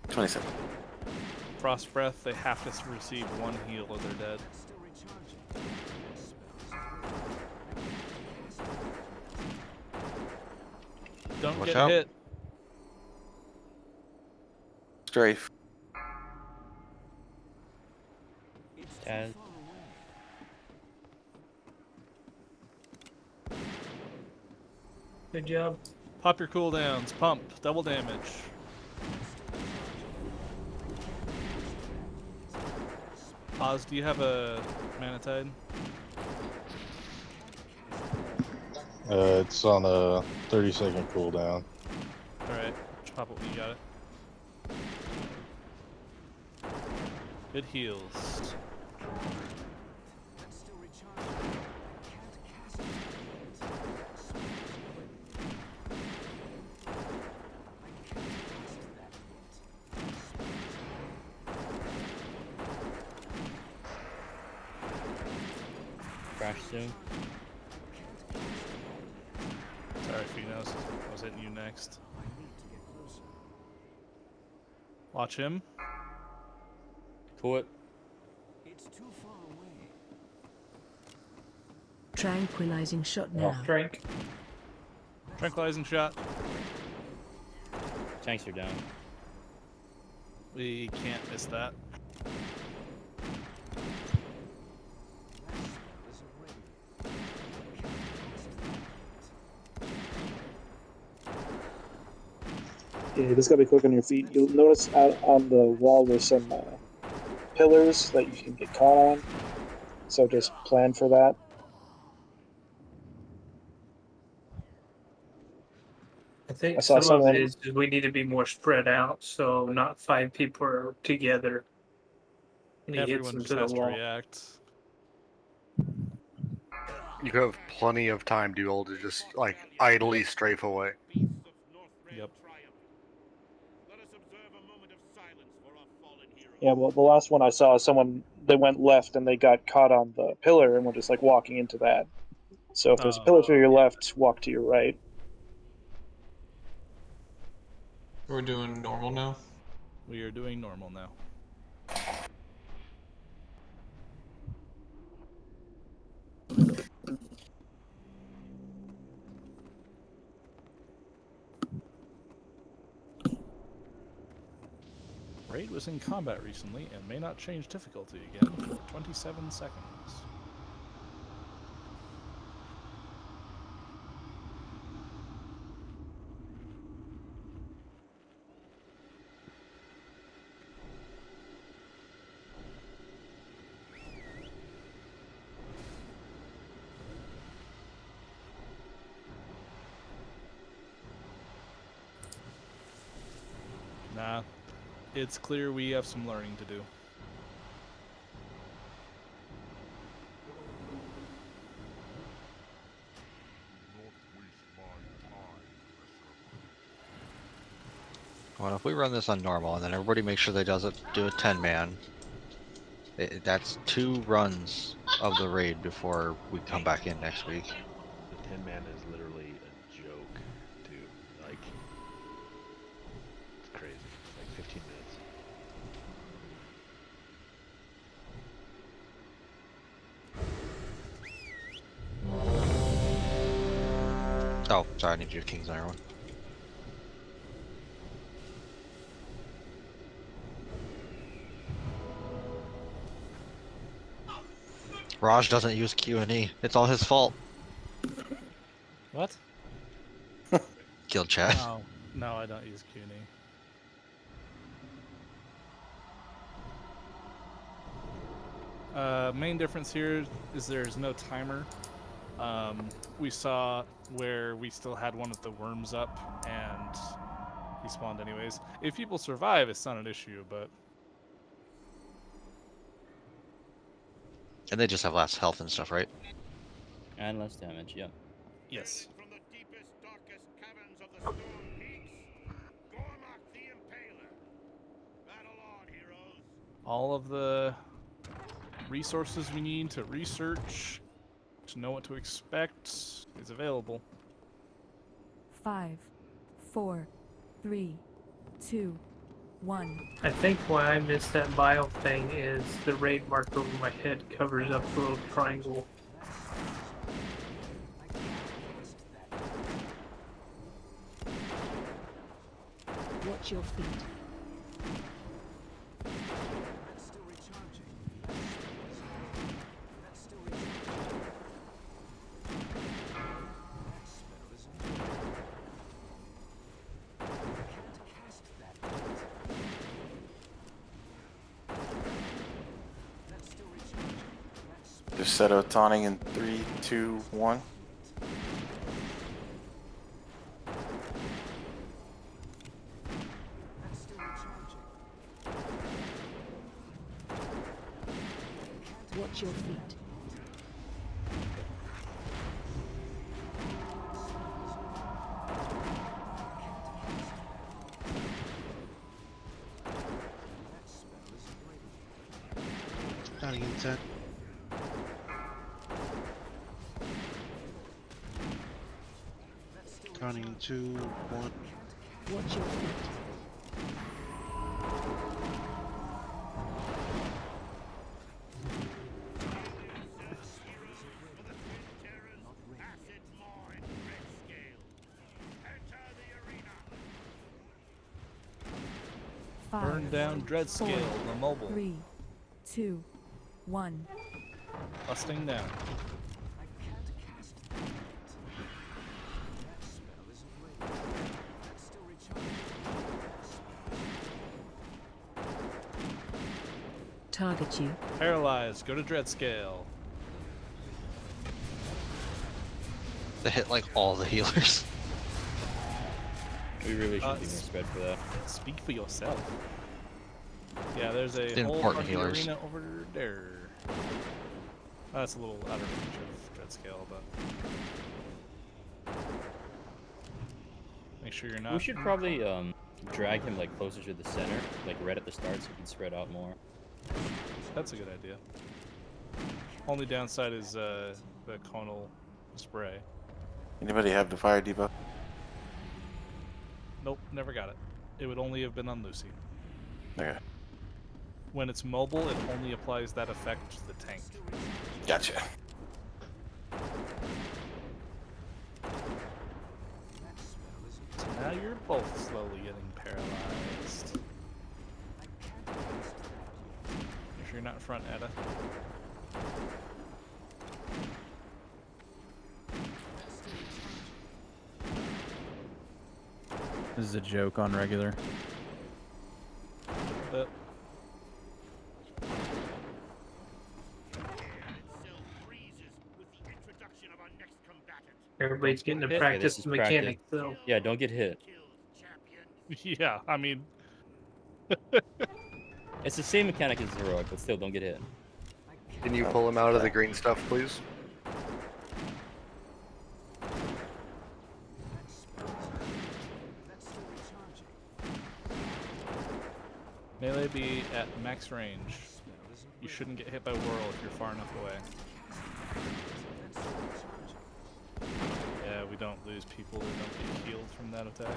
$27. Frost breath. They have to receive one heal or they're dead. Don't Watch get out. hit. Strafe. Taz. Good job. Pop your cooldowns. Pump. Double damage. Oz, do you have a mana tide? It's on a 30-second cooldown. Alright. Just pop it when you got it. Good heals. Crash soon. Sorry, Finos. I was hitting you next. Watch him. Cool it. Tranquilizing shot now. Drink. Tranquilizing shot. Tanks are down. We can't miss that. Yeah, you just gotta be quick on your feet. You'll notice out on the wall there's some pillars that you can get caught on. So just plan for that. I think I saw some of someone- it is we need to be more spread out, so not 5 people are together And he hits Everyone him just to the has to wall. react. You have plenty of time to be able to just like idly strafe away. Yep. Yeah, well, the last one I saw, someone they went left and they got caught on the pillar and were just like walking into that. So if there's a pillar to your left, walk to your right. We're doing normal now. We are doing normal now. Raid was in combat recently and may not change difficulty again for 27 seconds. Nah, it's clear we have some learning to do. Well, if we run this on normal and then everybody makes sure they do a 10-man, that's 2 runs of the raid before we come back in next week. The 10-man is literally a joke, dude. Like, it's crazy. It's like 15 minutes. Oh, sorry, I need you to King's Iron one. Raj doesn't use Q&E. It's all his fault. What? Guild chat. No, I don't use Q&E. Main difference here is there's no timer. We saw where we still had one of the worms up and he spawned anyways. If people survive, it's not an issue, but... And they just have less health and stuff, right? And less damage, yeah. Yes. All of the resources we need to research, to know what to expect, is available. 5, 4, 3, 2, 1. I think why I missed that bio thing is the raid mark over my head covers up the little triangle. Watch your feet. Just set a taunting in 3, 2, 1. Watch your feet. Counting in 10. Counting in 2, 1. Watch your feet. Burn down Dreadscale, the mobile. 3, 2, 1. Busting down. Target you. Paralyzed, go to Dreadscale. They hit like all the healers. We really should be more spread for that. Speak for yourself. Yeah, there's a The whole important part of the healers. arena over there. That's a little out of range of dread scale, but make sure you're not. We should probably drag him like closer to the center, like right at the start, so he can spread out more. That's a good idea. Only downside is the conal spray. Anybody have the fire debuff? Nope, never got it. It would only have been on Lucy. Okay. When it's mobile, it only applies that effect to the tank. Gotcha. So now you're both slowly getting paralyzed. If you're not in front, Etta. This is a joke on regular. But Everybody's getting to Yeah, practice this the is mechanics, practice. though. Yeah, don't get hit. yeah, I mean, It's the same mechanic as heroic, but still don't get hit. Can you pull him out of the green stuff, please? melee be at max range. You shouldn't get hit by whirl if you're far enough away. Yeah, we don't lose people that don't get healed from that attack.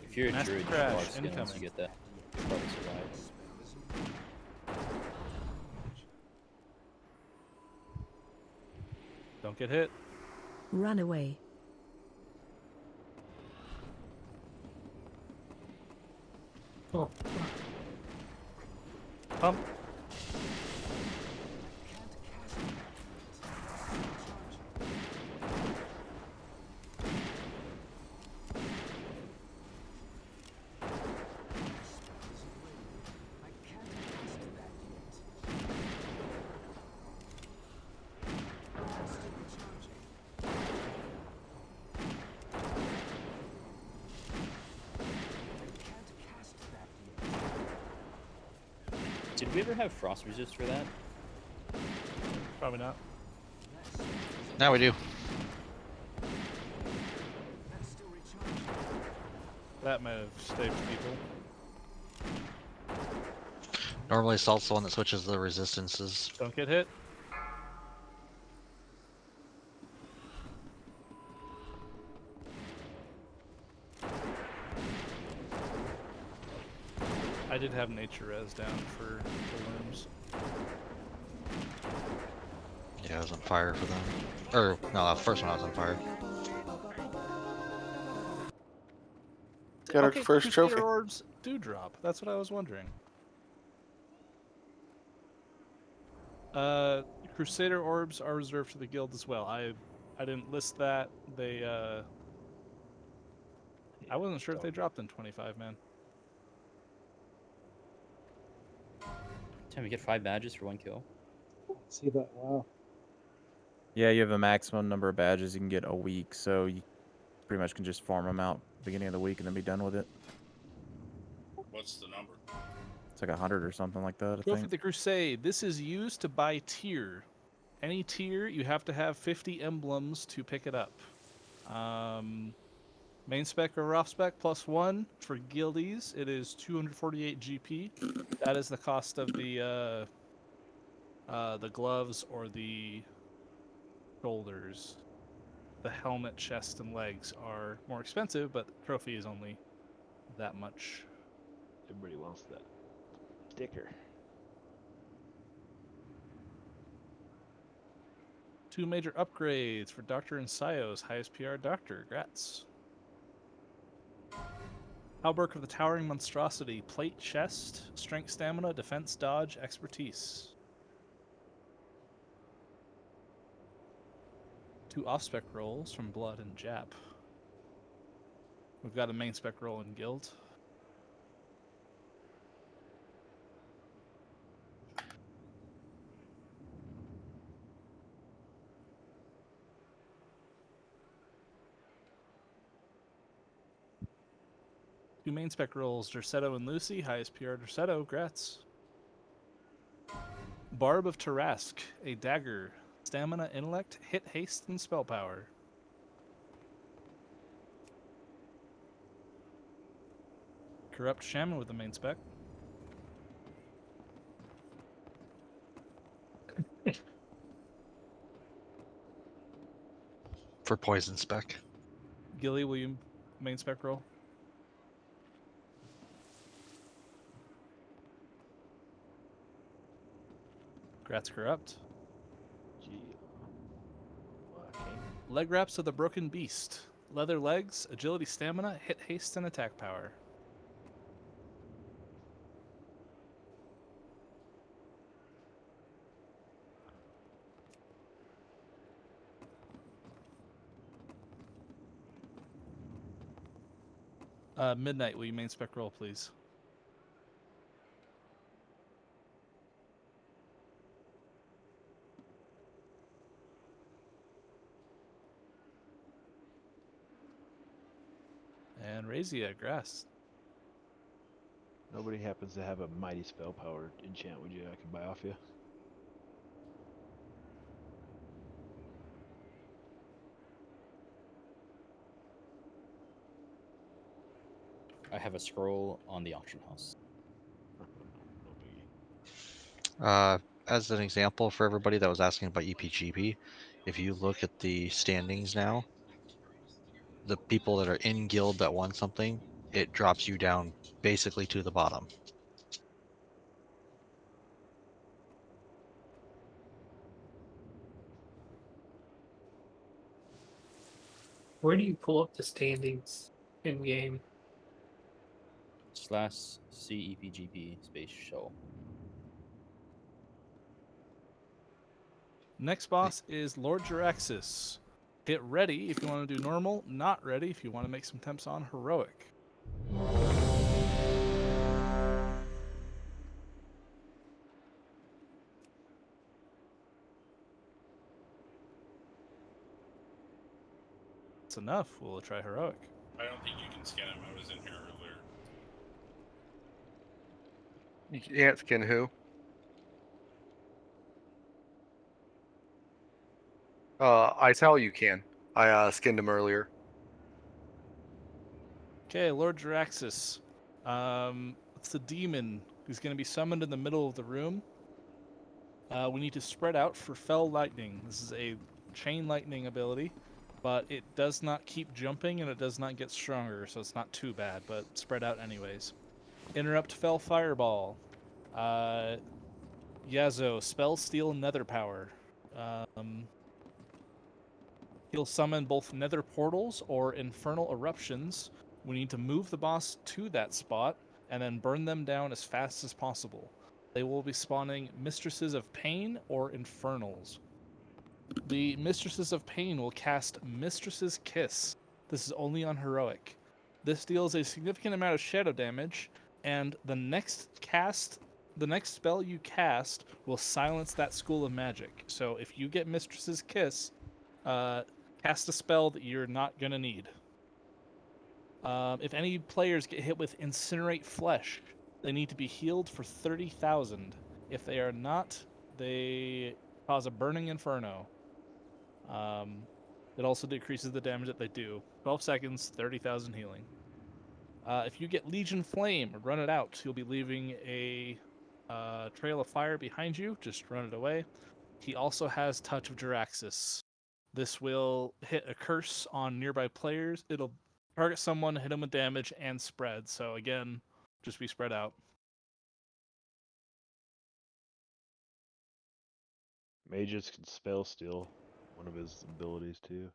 If you're a Master druid, crash, large skin, once incoming. you get that, you'll probably survive. Don't get hit. Run away. Oh, Pump. Did we ever have frost resist for that? Probably not. Now we do. That might have saved people. Normally Salt's the one that switches the resistances. Don't get hit. I did have nature res down for the worms. Yeah, I was on fire for them. Or, no, the first one I was on fire. Got our Okay, first Crusader trophy. orbs do drop. That's what I was wondering. Crusader orbs are reserved for the guild as well. I didn't list that. They I wasn't sure if they dropped in 25, man. Damn, we get 5 badges for 1 kill. See that? Wow. Yeah, you have a maximum number of badges you can get a week, so you pretty much can just farm them out beginning of the week and then be done with it. What's the number? It's like 100 or something like that, I Trophy think. the Crusade. This is used to buy tier. Any tier, you have to have 50 emblems to pick it up. Main spec or off spec +1 for guildies. It is 248 GP. That is the cost of the gloves or the shoulders. The helmet, chest, and legs are more expensive, but the trophy is only that much. Everybody wants that sticker. 2 major upgrades for Doctor and Sios, highest PR Doctor. Grats. Halberg of the Towering Monstrosity, plate, chest, strength, stamina, defense, dodge, expertise. 2 off-spec rolls from Blood and Jap. We've got a main spec roll in Guild. 2 main spec rolls, Dersetto and Lucy. Highest PR Dersetto, grats. Barb of Tarask, a dagger. Stamina, intellect, hit, haste, and spell power. Corrupt Shaman with the main spec. For poison spec. Gilly, will you main spec roll? Grats Corrupt. Leg wraps of the Broken Beast. Leather legs, agility, stamina, hit, haste, and attack power. Midnight, will you main spec roll, please? And Razia, grass. Nobody happens to have a mighty spell power enchant, would you? I can buy off you. I have a scroll on the auction house. As an example for everybody that was asking about EPGP, if you look at the standings now, the people that are in guild that won something, it drops you down basically to the bottom. Where do you pull up the standings in game? /CEPGP space show. Next boss is Lord Jaraxxus. Hit ready if you want to do normal, not ready if you want to make some temps on heroic. That's enough. We'll try heroic. I don't think you can scan him. I was in here earlier. You can't skin who? I tell you can. I skinned him earlier. Okay, Lord Jaraxxus. It's the demon who's going to be summoned in the middle of the room. We need to spread out for Fell Lightning. This is a chain lightning ability, but it does not keep jumping and it does not get stronger, so it's not too bad, but spread out anyways. Interrupt Fell Fireball. Yazo, Spell Steal Nether Power. He'll summon both Nether Portals or Infernal Eruptions. We need to move the boss to that spot and then burn them down as fast as possible. They will be spawning Mistresses of Pain or Infernals. The Mistresses of Pain will cast Mistress's Kiss. This is only on Heroic. This deals a significant amount of shadow damage, and the next spell you cast will silence that school of magic. So if you get Mistress's Kiss, cast a spell that you're not going to need. If any players get hit with Incinerate Flesh, they need to be healed for 30,000. If they are not, they cause a Burning Inferno. It also decreases the damage that they do. 12 seconds, 30,000 healing. If you get Legion Flame, run it out. You'll be leaving a trail of fire behind you. Just run it away. He also has Touch of Jaraxxus. This will hit a curse on nearby players. It'll target someone, hit them with damage, and spread. So again, just be spread out. Mages can spell steal, one of his abilities too.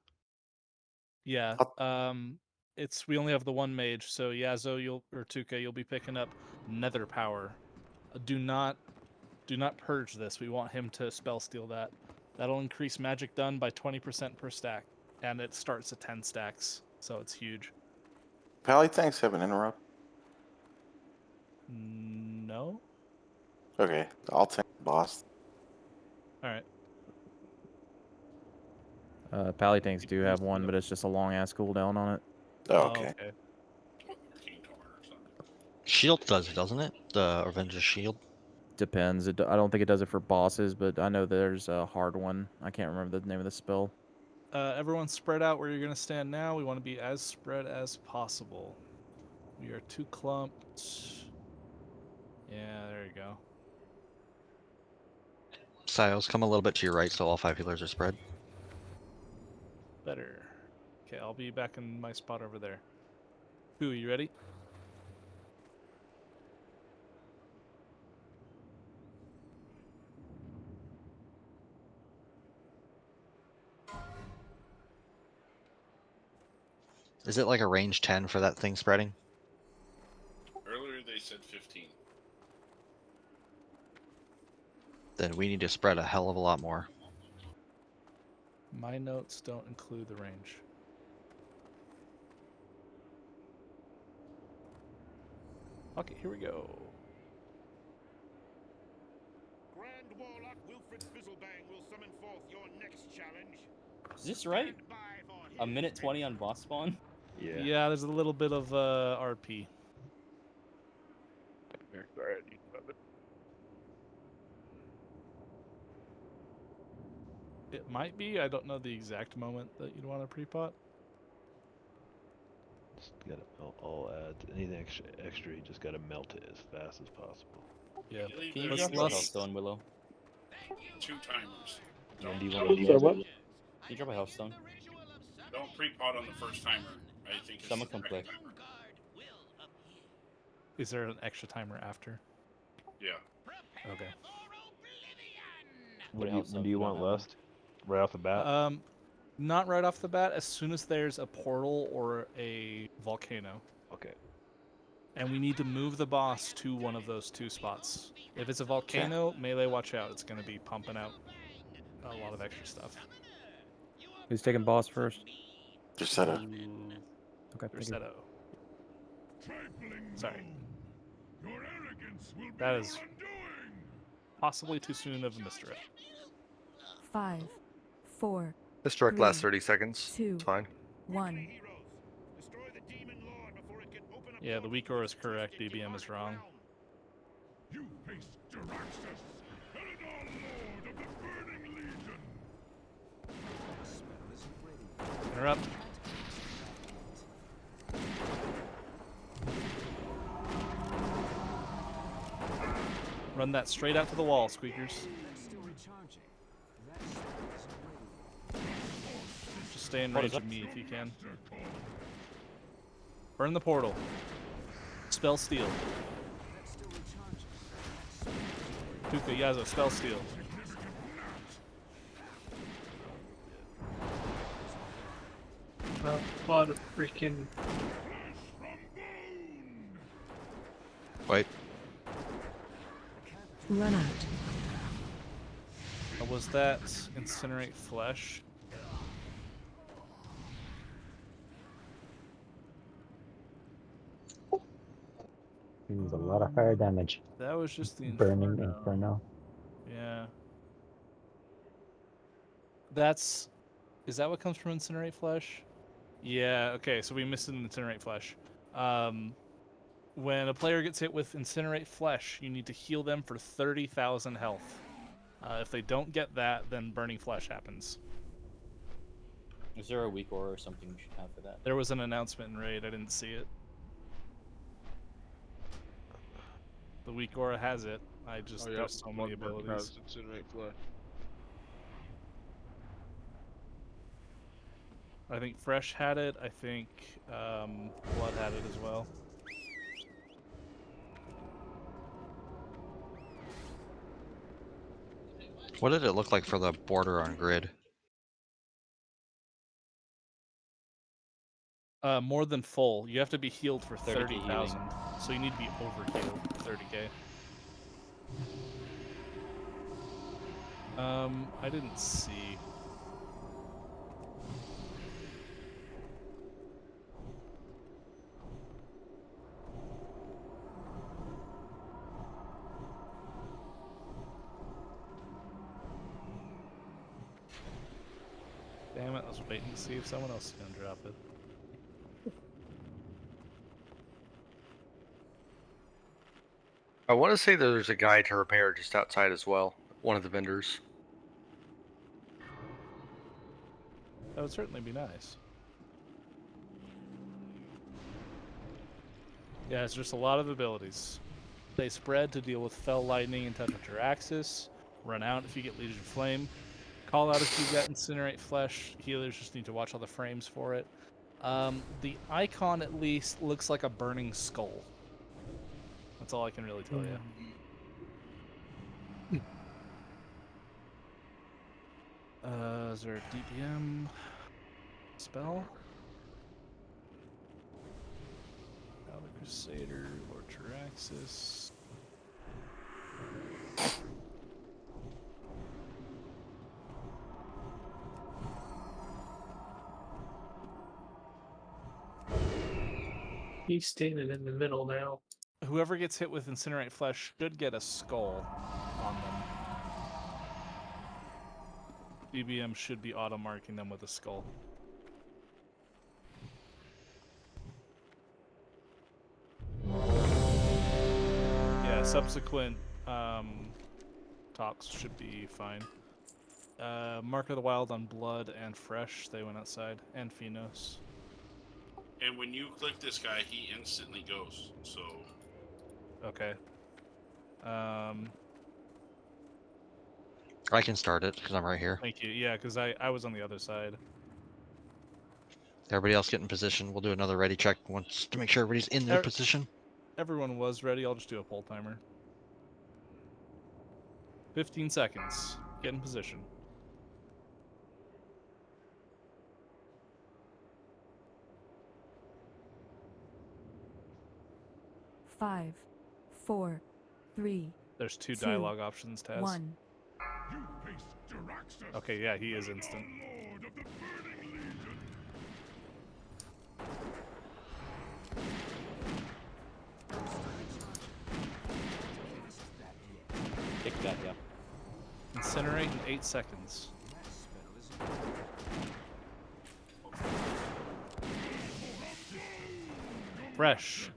Yeah. We only have the one mage, so Yazo or Tuka, you'll be picking up Nether Power. Do not purge this. We want him to spell steal that. That'll increase magic done by 20% per stack, and it starts at 10 stacks, so it's huge. Pally, thanks. Have an interrupt. No. Okay, I'll take the boss. All right. Pally tanks do have one, but it's just a long ass cooldown on it. Oh, okay. Shield does it, doesn't it? The Avenger's Shield. Depends. I don't think it does it for bosses, but I know there's a hard one. I can't remember the name of the spell. Everyone spread out where you're going to stand now. We want to be as spread as possible. We are too clumped. Yeah, there you go. Siles, come a little bit to your right so all 5 healers are spread. Better. Okay, I'll be back in my spot over there. Who, are you ready? Is it like a range 10 for that thing spreading? Earlier they said 15. Then we need to spread a hell of a lot more. My notes don't include the range. Okay, here we go. Grand Warlock Wilfred Fizzlebang will summon forth your next challenge. Is this right? A minute 20 on boss spawn? Yeah, there's a little bit of RP. Sorry, I need weapon. It might be. I don't know the exact moment that you'd want to pre-pot. Just gotta melt all ads. Anything extra, you just gotta melt it as fast as possible. Yeah. Can you Let's drop a less- Healthstone, Willow? 2 timers. And do you Sorry, want what? Can you drop a Healthstone? Don't pre-pot on the first timer. I think it's Someone the come second click. timer. Is there an extra timer after? Yeah. Okay. What When else do you if you want don't have lust? Right off the bat? Not right off the bat. As soon as there's a portal or a volcano. Okay. And we need to move the boss to one of those 2 spots. If it's a volcano, melee, watch out. It's going to be pumping out a lot of extra stuff. Who's taking boss first? Crusader. Okay, thank you. Crusader. Sorry. That is possibly too soon of a misdirect. 5, 4, Misdirect lasts 3, 30 seconds. 2, It's fine. 1. Yeah, the weak ore is correct. BBM is wrong. You face Jaraxxus, Eladon Lord of the Burning Legion. Interrupt. Run that straight out to the wall, Squeakers. Just stay in What is range of that? me if you can. Burn the portal. Spell steal. Puka, Yazo, spell steal. A lot of freaking. Wait. Run out. Was that incinerate flesh? He's a lot of fire damage. That was just the Burning Inferno. Inferno. Yeah. That's... Is that what comes from incinerate flesh? Yeah, okay, so we missed an incinerate flesh. When a player gets hit with incinerate flesh, you need to heal them for 30,000 health. If they don't get that, then burning flesh happens. Is there a weak ore or something we should have for that? There was an announcement in Raid, I didn't see it. The weak aura has it. I just, there's so many abilities. Has incinerate flesh. I think Fresh had it. I think Blood had it as well. What did it look like for the border on grid? More than full. You have to be healed for 30K 30,000. healing. So you need to be over healed 30k. I didn't see. Damn it, I was waiting to see if someone else is gonna drop it. I want to say there's a guy to repair just outside as well. One of the vendors. That would certainly be nice. Yeah, it's just a lot of abilities. They spread to deal with Fell Lightning and touch with your Axis. Run out if you get Legion Flame. Call out if you get Incinerate Flesh. Healers just need to watch all the frames for it. The icon at least looks like a burning skull. That's all I can really tell you. Is there a DPM spell? The Crusader, Lord Jaraxxus. He's standing in the middle now. Whoever gets hit with Incinerate Flesh should get a skull on them. DBM should be auto-marking them with a skull. Yeah, subsequent talks should be fine. Mark of the Wild on Blood and Fresh, they went outside, and Phenos. And when you click this guy, he instantly goes. So. Okay. I can start it because I'm right here. Thank you. Yeah, because I was on the other side. Everybody else get in position. We'll do another ready check once to make sure everybody's in their position. Everyone was ready. I'll just do a poll timer. 15 seconds. Get in position. Five, 4, 3. There's two 2, dialogue options, Taz. 1. Okay, yeah, he is instant. Kick that, yeah. Incinerate in 8 seconds. Fresh.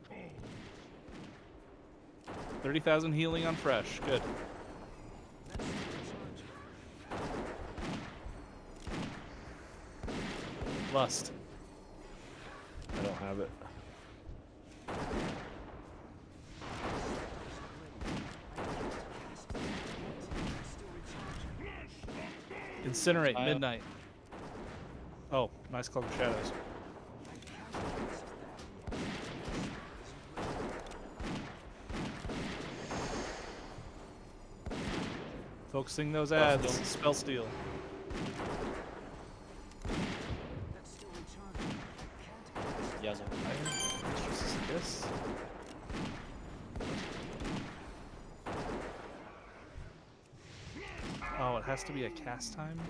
30,000 healing on Fresh. Good. Lust. I don't have it. Incinerate, midnight. Oh, nice Cloak of Shadows. Focusing those ads. Spell steal. Yes. Yes. Oh, it has to be a cast time?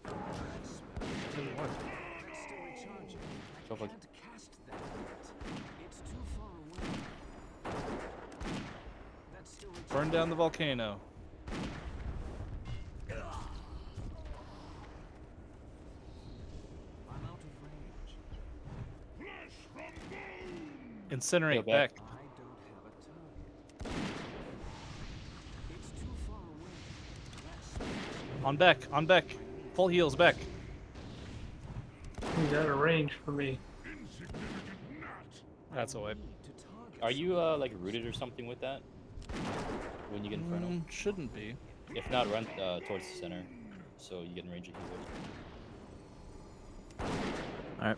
That didn't work. Go for it. Burn down the volcano. Incinerate, Beck. On Beck, on Beck. Full heals, Beck. He's out of range for me. That's a wipe. Are you like rooted or something with that? When you get Inferno? Shouldn't be. If not, run towards the center, so you get in range of healers. Alright.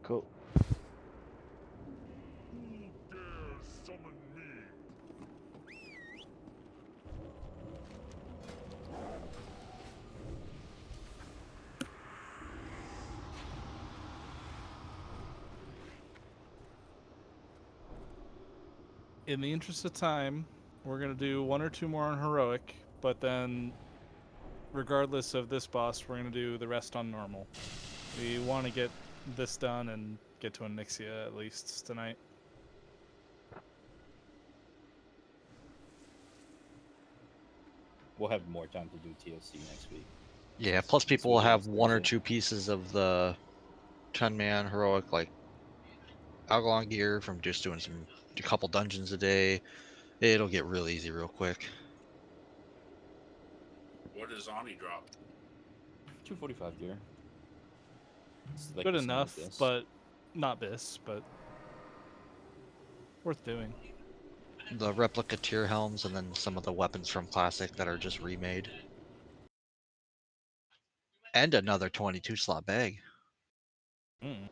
Cool. In the interest of time, we're gonna do 1 or 2 more on heroic, but then, regardless of this boss, we're gonna do the rest on normal. We want to get this done and get to Onyxia at least tonight. We'll have more time to do TOC next week. Yeah, plus people will weekend have is 1 or Thursday. 2 pieces of the 10-man heroic, like Algalon gear from just doing a couple dungeons a day. It'll get real easy real quick. What does Ani drop? 245 gear. It's like Good the same as enough, this. but not this, but worth doing. The replica tier helms and then some of the weapons from Classic that are just remade. And another 22 slot bag. Mm.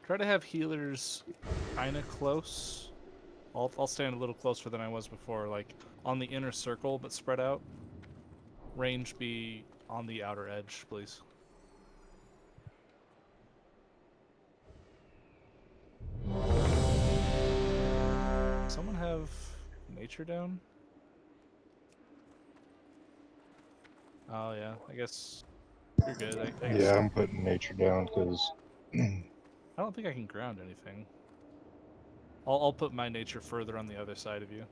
Try to have healers kind of close. I'll stand a little closer than I was before, like on the inner circle, but spread out. Range be on the outer edge, please. Someone have nature down? Oh yeah, I guess you're good. I guess Yeah, I'm putting nature down because I don't think I can ground anything. I'll put my nature further on the other side of you.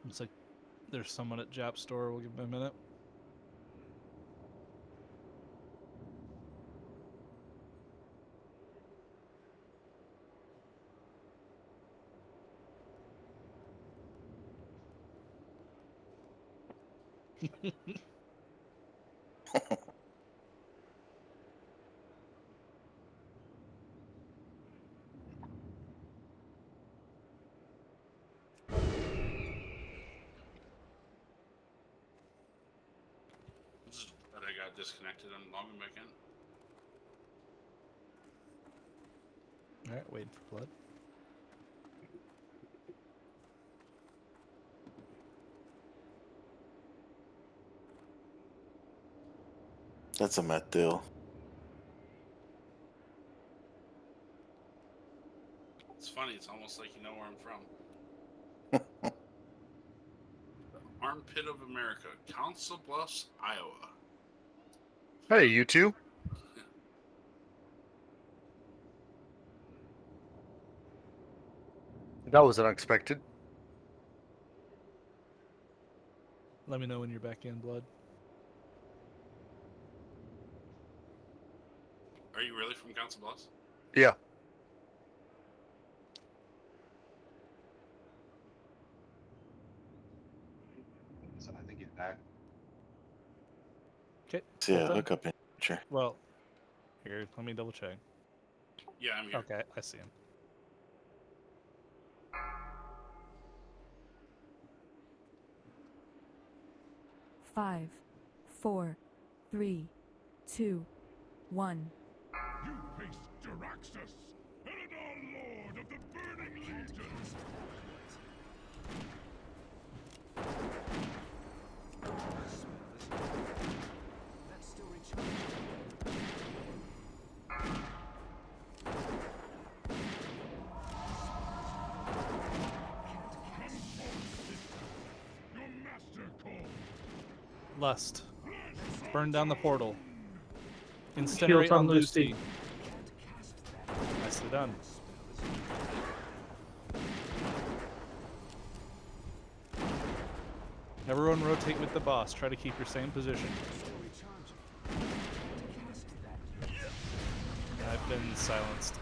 Looks like there's someone at Jap store. We'll give him a minute. But I got disconnected. I'm logging back in. Alright, waiting for blood. That's a met deal. It's funny. It's almost like you know where I'm from. Armpit of America, Council Bluffs, Iowa. Hey, you two. That was unexpected. Let me know when you're back in, blood. Are you really from Council Bluffs? Yeah. So I think he's back. Okay. Yeah, look up in nature. Well, here, let me double check. Yeah, I'm here. Okay, I see him. Five, 4, 3, 2, 1. You face Jaraxxus, Eladar Lord of the Burning Legions! That's still Your master calls. Lust. Burn down the portal. Shields Incinerate on on Lucy. Lucy. Nicely done. Everyone rotate with the boss. Try to keep your same position. I've been silenced.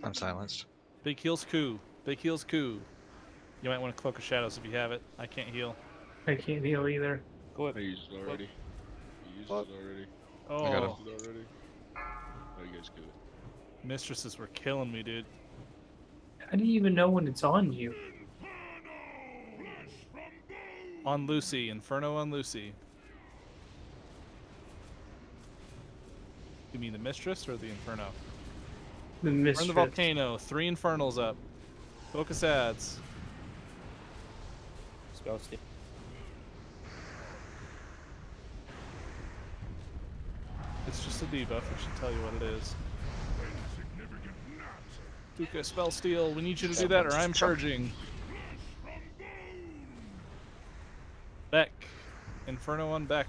I'm silenced. Big heals coup. Big heals coup. You might want to Cloak of Shadows if you have it. I can't heal. I can't heal either. Go ahead. I used it already. I used it already. Oh, I got him. Used it already. Oh, you guys kill it. Mistresses were killing me, dude. How do you even know when it's on you? On Lucy. Inferno on Lucy. You mean the Mistress or the Inferno? The Burn mistress. the volcano. 3 Infernals up. Focus ads. Spell steal. It's just a debuff. It should tell you what it is. Duca, spell steal. We need you to do that or I'm purging. Beck. Inferno on Beck.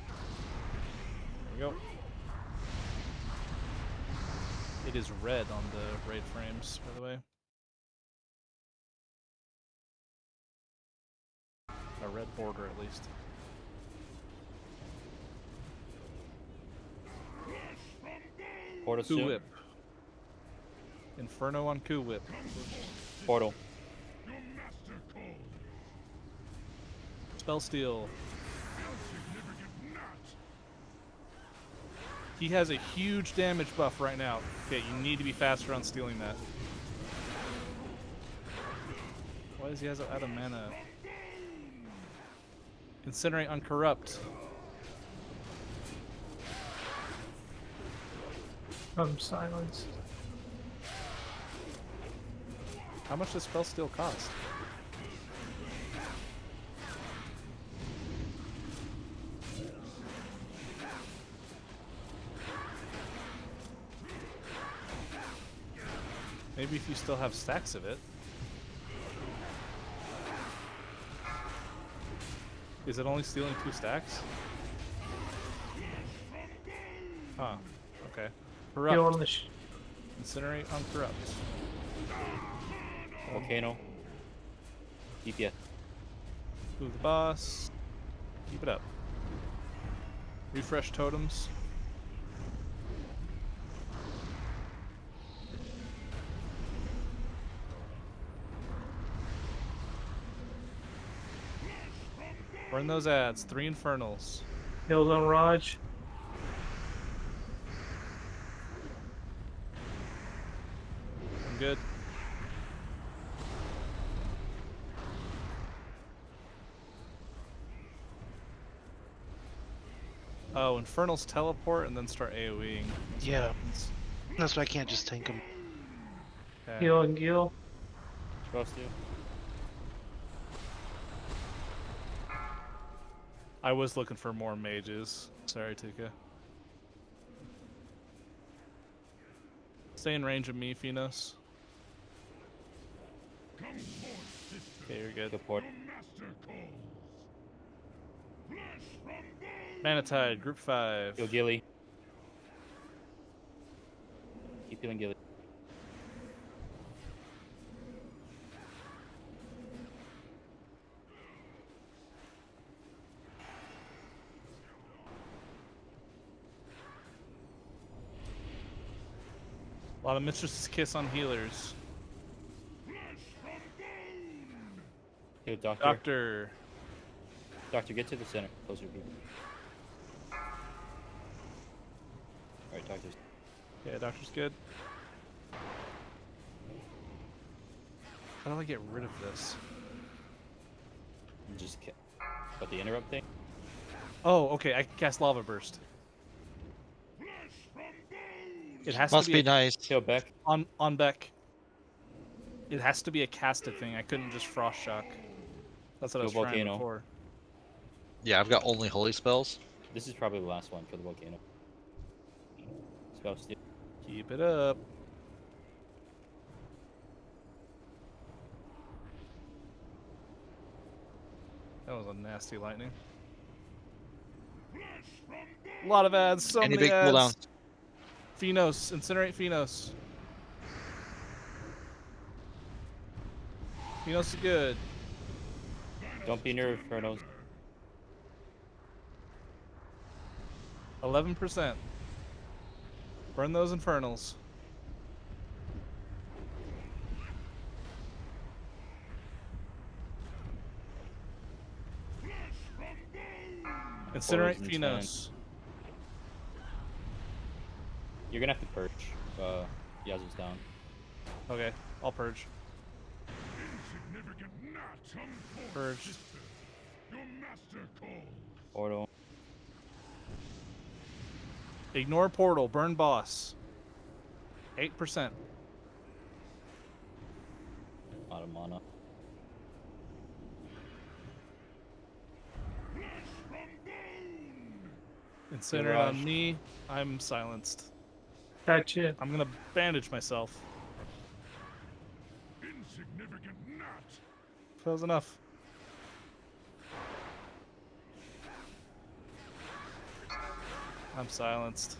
There we go. It is red on the raid frames, by the way. A red border, at least. Portal Coup soon. Whip. Inferno on Coup Whip. Portal. Spell steal. He has a huge damage buff right now. Okay, you need to be faster on stealing that. Why does he have out of mana? Incinerate on Corrupt. I'm silenced. How much does spell steal cost? Maybe if you still have stacks of it. Is it only stealing 2 stacks? Huh. Okay. Corrupt. Heal on the Incinerate on Corrupt. Volcano. DPS. Move the boss. Keep it up. Refresh totems. Burn those ads. 3 Infernals. Heals on Raj. I'm good. Oh, Infernals teleport and then start AoEing. That's what Yeah. happens. That's why I can't just tank him. Okay. Heal on Gil. Spell steal. I was looking for more mages. Sorry, Tuka. Stay in range of me, Phenos. Okay, you're good. Good port. Manatide, group 5. Kill Gilly. Keep killing Gilly. A lot of Mistress's Kiss on healers. Kill Doctor. Doctor. Doctor, get to the center. Closer to people. Alright, Doctor's. Yeah, Doctor's good. How do I get rid of this? Just what, the interrupt thing? Oh, okay, I can cast Lava Burst. It has Must to be be nice. Kill Beck. on Beck. It has to be a casted thing. I couldn't just Frost Shock. That's what I was Kill trying Volcano. before. Yeah, I've got only holy spells. This is probably the last one for the volcano. Spell steal. Keep it up. That was a nasty lightning. A lot of ads. So Any many big ads. cooldowns? Phenos. Incinerate Phenos. Phenos is good. Don't be near Infernos. 11%. Burn those infernals. Incinerate Poison's Phenos. You're gonna have to purge. Yazu's down. Okay, I'll purge. Purge. Portal. Ignore portal. Burn boss. 8%. Out of mana. Incinerate on me. I'm silenced. Gotcha. I'm gonna bandage myself. That was enough. I'm silenced.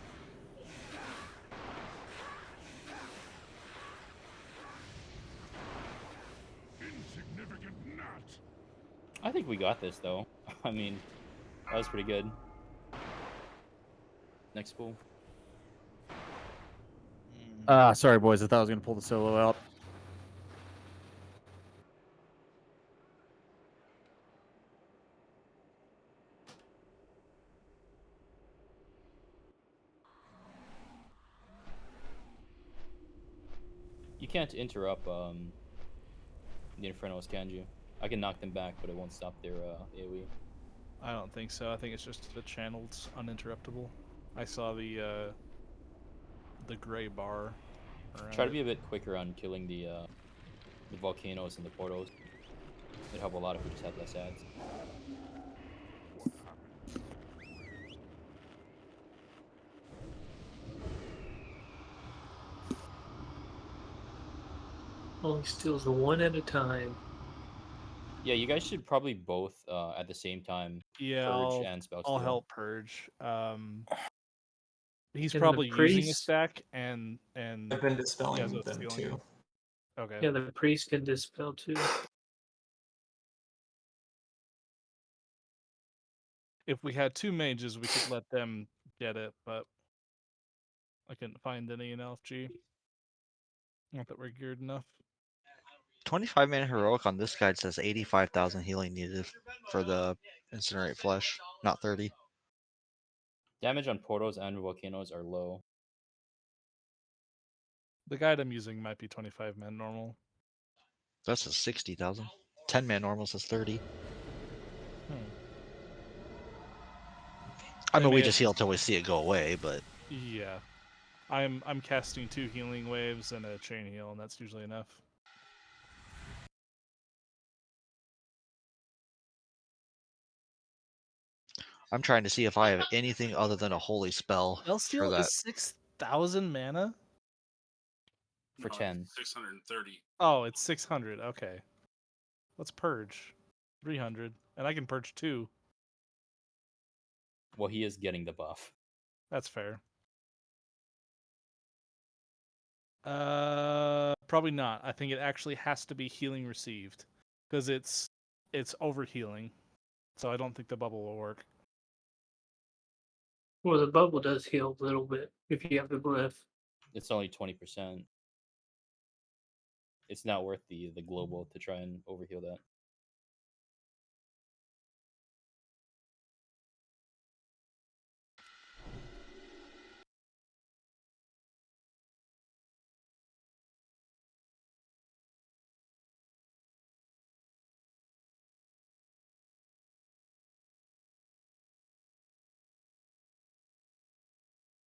I think we got this though. I mean, that was pretty good. Next pool. Sorry, boys. I thought I was gonna pull the solo out. You can't interrupt the Infernos, can you? I can knock them back, but it won't stop their AoE. I don't think so. I think it's just the channeled uninterruptible. I saw the gray bar. Try to be a bit quicker on killing the volcanoes and the portals. It'd help a lot if we just had less ads. Only steals one at a time. Yeah, you guys should probably both at the same time Yeah, purge and spell I'll steal. help purge. He's And the probably using a priest- stack and I've been dispelling Yazo's them stealing too. it. Okay. Yeah, the priest can dispel too. If we had two mages, we could let them get it, but I couldn't find any in LFG. Not that we're geared enough. 25-man heroic on this guide says 85,000 healing needed for the incinerate flesh, not 30. Damage on portals and volcanoes are low. The guide I'm using might be 25 man normal. That says 60,000. 10-man normal says 30. I mean, we just heal till we see it go away, but Yeah. I'm casting 2 healing waves and a chain heal, and that's usually enough. I'm trying to see if I have anything other than a holy spell for Spellsteal that. is 6,000 mana? For 10. 630. Oh, it's 600. Okay. Let's purge. 300. And I can purge 2. Well, he is getting the buff. That's fair. Probably not. I think it actually has to be healing received, because it's over healing. So I don't think the bubble will work. Well, the bubble does heal a little bit if you have the glyph. It's only 20%. It's not worth the global to try and overheal that.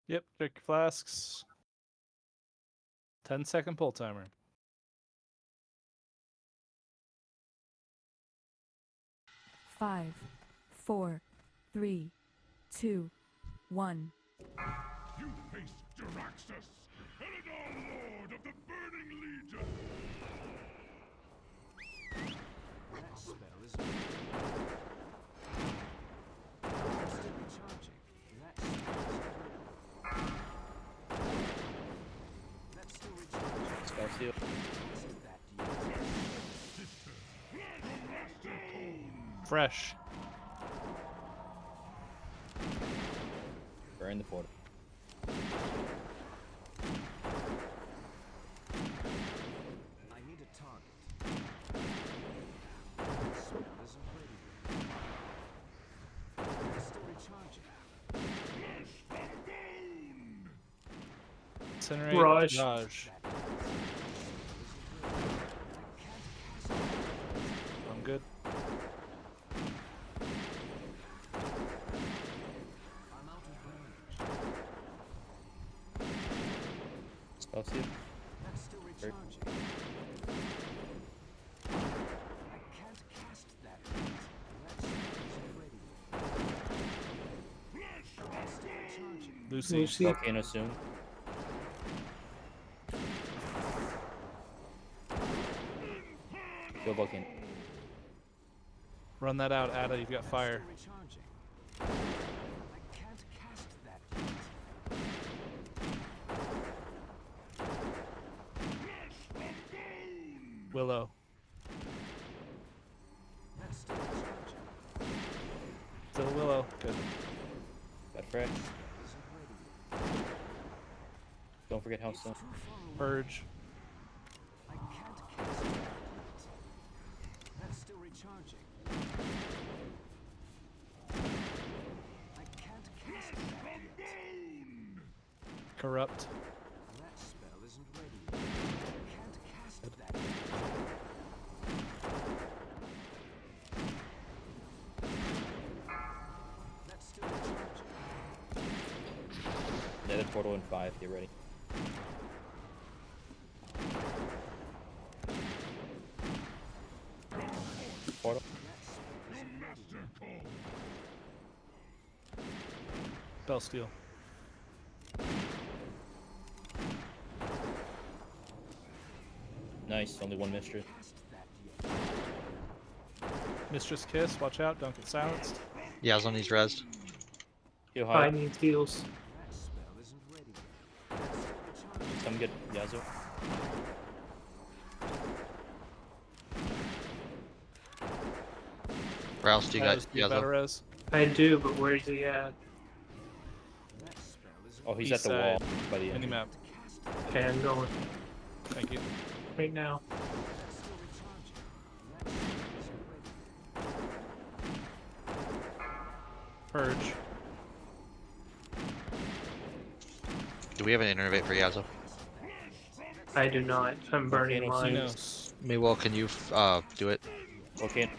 Yep, check your flasks. 10-second pull timer. Five, 4, 3, 2, 1. You face Jaraxxus, Eridon Lord of the Burning Legion! That spell is still recharging. That's still recharging. Spell steal. Fresh. Burn the portal. Incinerate Raj. Raj. I'm good. Spell seal. Bird. Lucy. Volcano soon. Go volcano. Run that out, Ada. You've got fire. Willow. Still Willow. Good. Got Frex. Don't forget Healthstone. Purge. Corrupt. Nether portal in 5. Get ready. Portal. Spell steal. Nice. Only one mistress. Mistress Kiss. Watch out. Don't get silenced. Yazo needs res. Heal I high. need heals. Come get Yasuo. Rouse, do you got Res, do you better Yazo? res? I do, but where's he at? Oh, he's East at the wall side. by the Mini end. map. Okay, I'm going Thank you. right now. Purge. Do we have an innervate for Yazo? I do not. I'm burning Volcano mine. Phenos. Maywell, can you do it? Okay.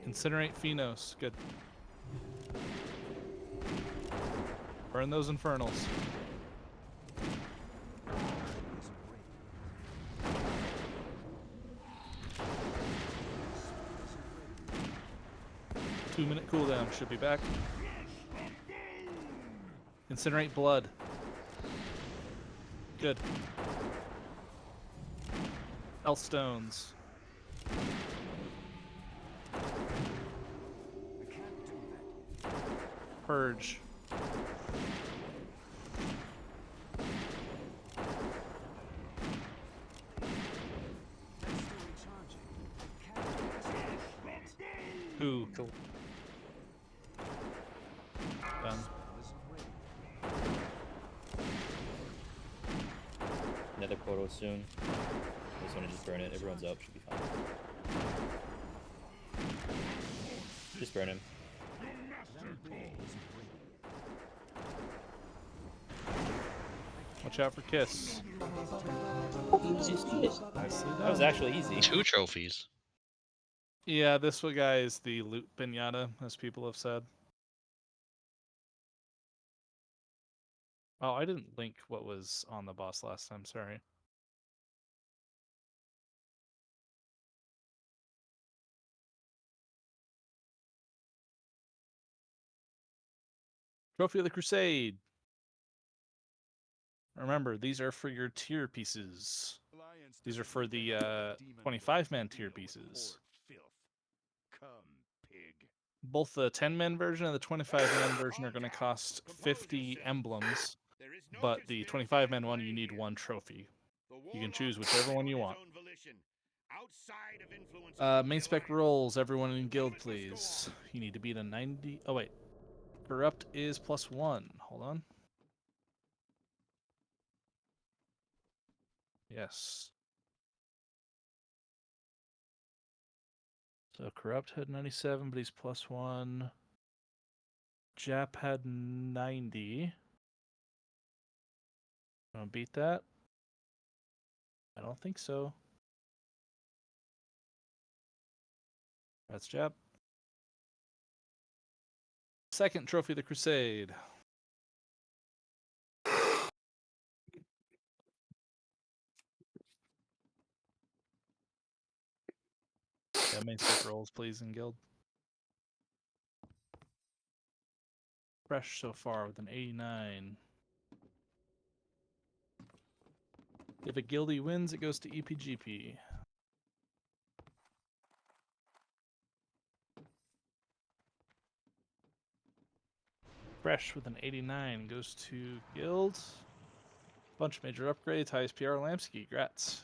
Incinerate Phenos. Good. Burn those infernals. Two-minute cooldown. Should be back. Incinerate blood. Good. Hellstones. Purge. Who? Cool. Done. Nether portal soon. I just want to just burn it. Everyone's up. Should be fine. Just burn him. Watch out for Kiss. Nicely That was done. actually easy. 2 trophies. Yeah, this guy is the loot pinata, as people have said. Oh, I didn't link what was on the boss last time, sorry. Trophy of the Crusade. Remember, these are for your tier pieces. These are for the 25-man tier pieces. Both the 10-man version and the 25-man version are going to cost 50 emblems, but the 25-man one, you need 1 trophy. You can choose whichever one you want. Main spec rolls, everyone in guild, please. You need to beat a 90... Oh, wait. Corrupt is +1. Hold on. Yes. So Corrupt had 97, but he's +1. Jap had 90. Gonna beat that? I don't think so. That's Jab. Second trophy of the Crusade. Yeah, main spec rolls, please, in guild. Fresh so far with an 89. If a guildie wins, it goes to EPGP. Fresh with an 89 goes to guild. Bunch of major upgrades, highest PR Lamsky, grats.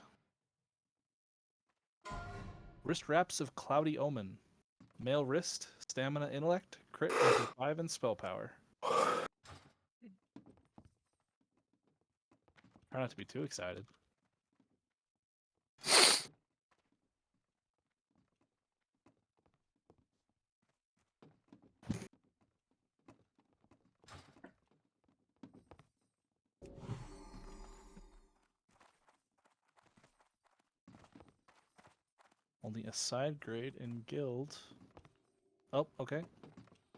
Wrist wraps of Cloudy Omen. Male wrist, stamina, intellect, crit, 5, and spell power. Try not to be too excited. Only a side grade in guild. Oh, okay.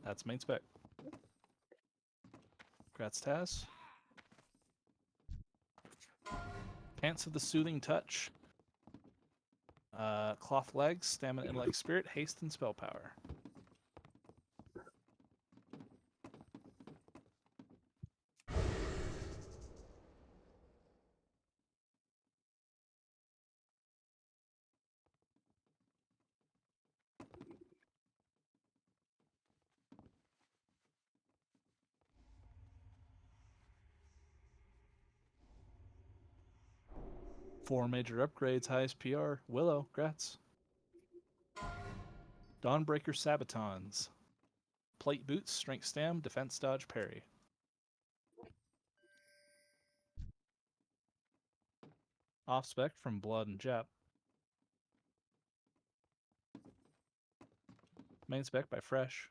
That's main spec. Grats Taz. Pants of the Soothing Touch. Cloth legs, stamina, intellect, spirit, haste, and spell power. Four major upgrades, highest PR. Willow, grats. Dawnbreaker Sabatons. Plate boots, strength stam, defense dodge, parry. Off spec from Blood and Jap. Main spec by Fresh.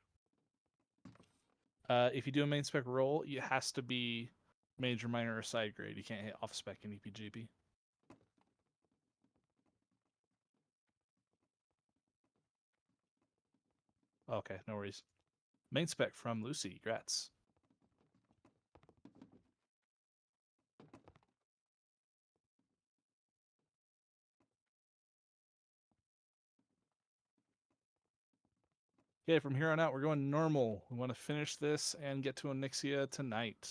If you do a main spec roll, it has to be major, minor, or side grade. You can't hit off spec in EPGP. Okay, no worries. Main spec from Lucy, grats. Okay, from here on out, we're going normal. We want to finish this and get to Onyxia tonight.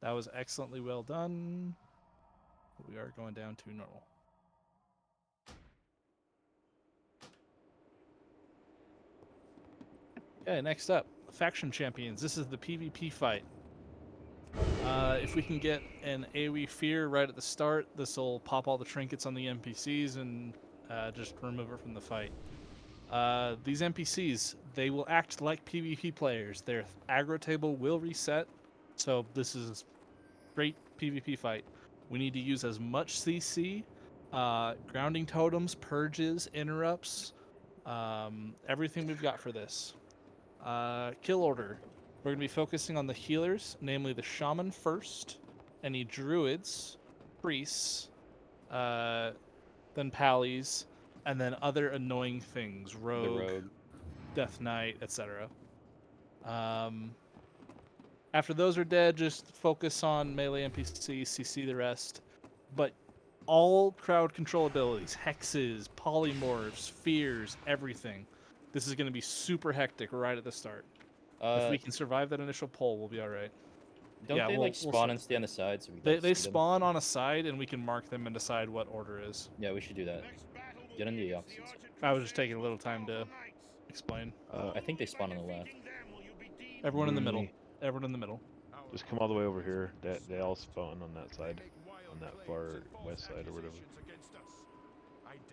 That was excellently well done. We are going down to normal. Okay, next up, Faction Champions. This is the PvP fight. If we can get an AoE Fear right at the start, this will pop all the trinkets on the NPCs and just remove it from the fight. These NPCs, they will act like PvP players. Their aggro table will reset, so this is a great PvP fight. We need to use as much CC, grounding totems, purges, interrupts, everything we've got for this. Kill order. We're going to be focusing on the healers, namely the shaman first, any druids, priests, then pallies, and then other annoying things, rogue. Death Knight, etc. After those are dead, just focus on melee NPCs, CC the rest. But all crowd control abilities, hexes, polymorphs, fears, everything. This is going to be super hectic right at the start. If we can survive that initial pull, we'll be all right. Don't they like spawn and stay on the side so we They see them? spawn on a side and we can mark them and decide what order is. Yeah, we should do that. Get on the opposite side. I was just taking a little time to explain. I think they spawn on the left. Everyone in the middle. Everyone in the middle. Just come all the way over here. They all spawn on that side, on that far west side or whatever.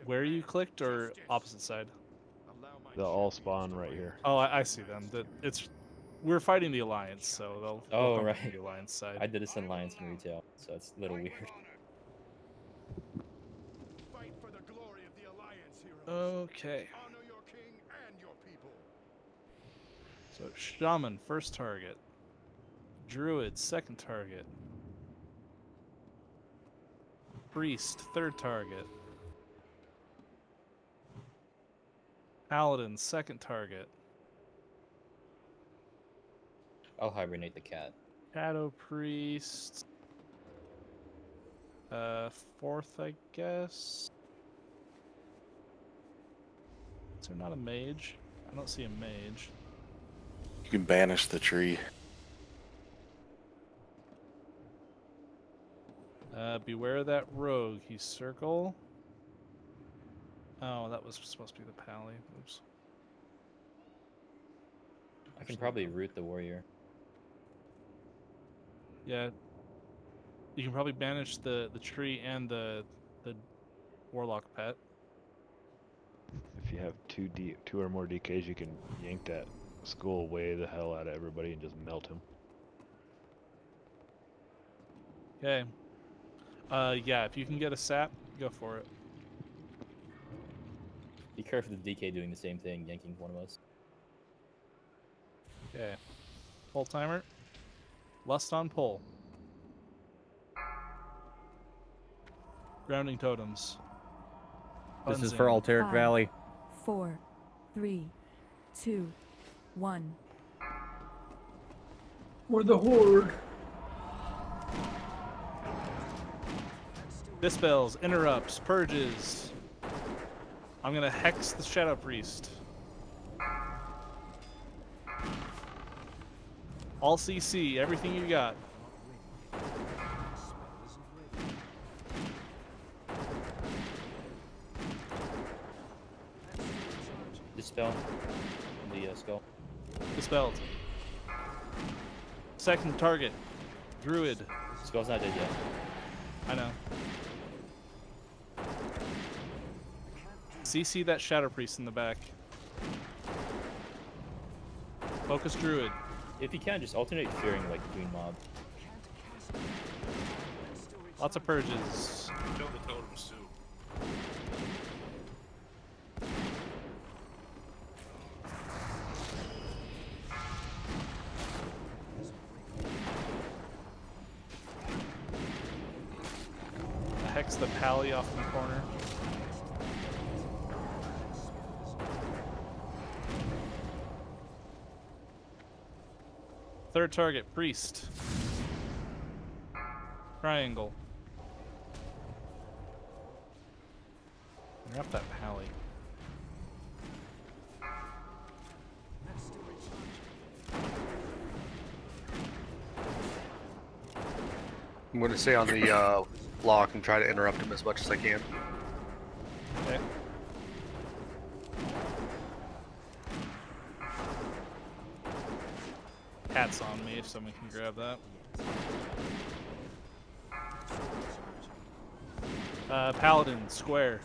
Where you clicked or opposite side? They'll all spawn right here. Oh, I see them. We're fighting the Alliance, so they'll come right. from the Alliance side. I did this in Alliance and retail, so it's a little weird. Okay. So Shaman, first target. Druid, second target. Priest, third target. Paladin, second target. I'll hibernate the cat. Shadow Priest. Fourth, I guess. Is there not a mage? I don't see a mage. You can banish the tree. Beware of that rogue. He's circle. Oh, that was supposed to be the pally. Oops. I can probably root the warrior. Yeah. You can probably banish the tree and the warlock pet. If you have two or more DKs, you can yank that skull way the hell out of everybody and just melt him. Okay. Yeah, if you can get a sap, go for it. Be careful of the DK doing the same thing, yanking one of us. Okay. Pull timer. Lust on pull. Grounding totems. This is for Cleansing. Alteric 5, Valley. 4, 3, 2, 1. We're the horde. Dispels, interrupts, purges. I'm gonna hex the Shadow Priest. All CC, everything you got. Dispel the skull. Dispelled. Second target. Druid. Skull's not dead yet. I know. CC that Shadow Priest in the back. Focus Druid. If you can, just alternate fearing like between mob. Lots of purges. Kill the totems too. Hex the pally off in the corner. Third target, Priest. Triangle. Interrupt that pally. I'm going to stay on the block and try to interrupt him as much as I can. Okay. Cat's on me if someone can grab that. Paladin, square.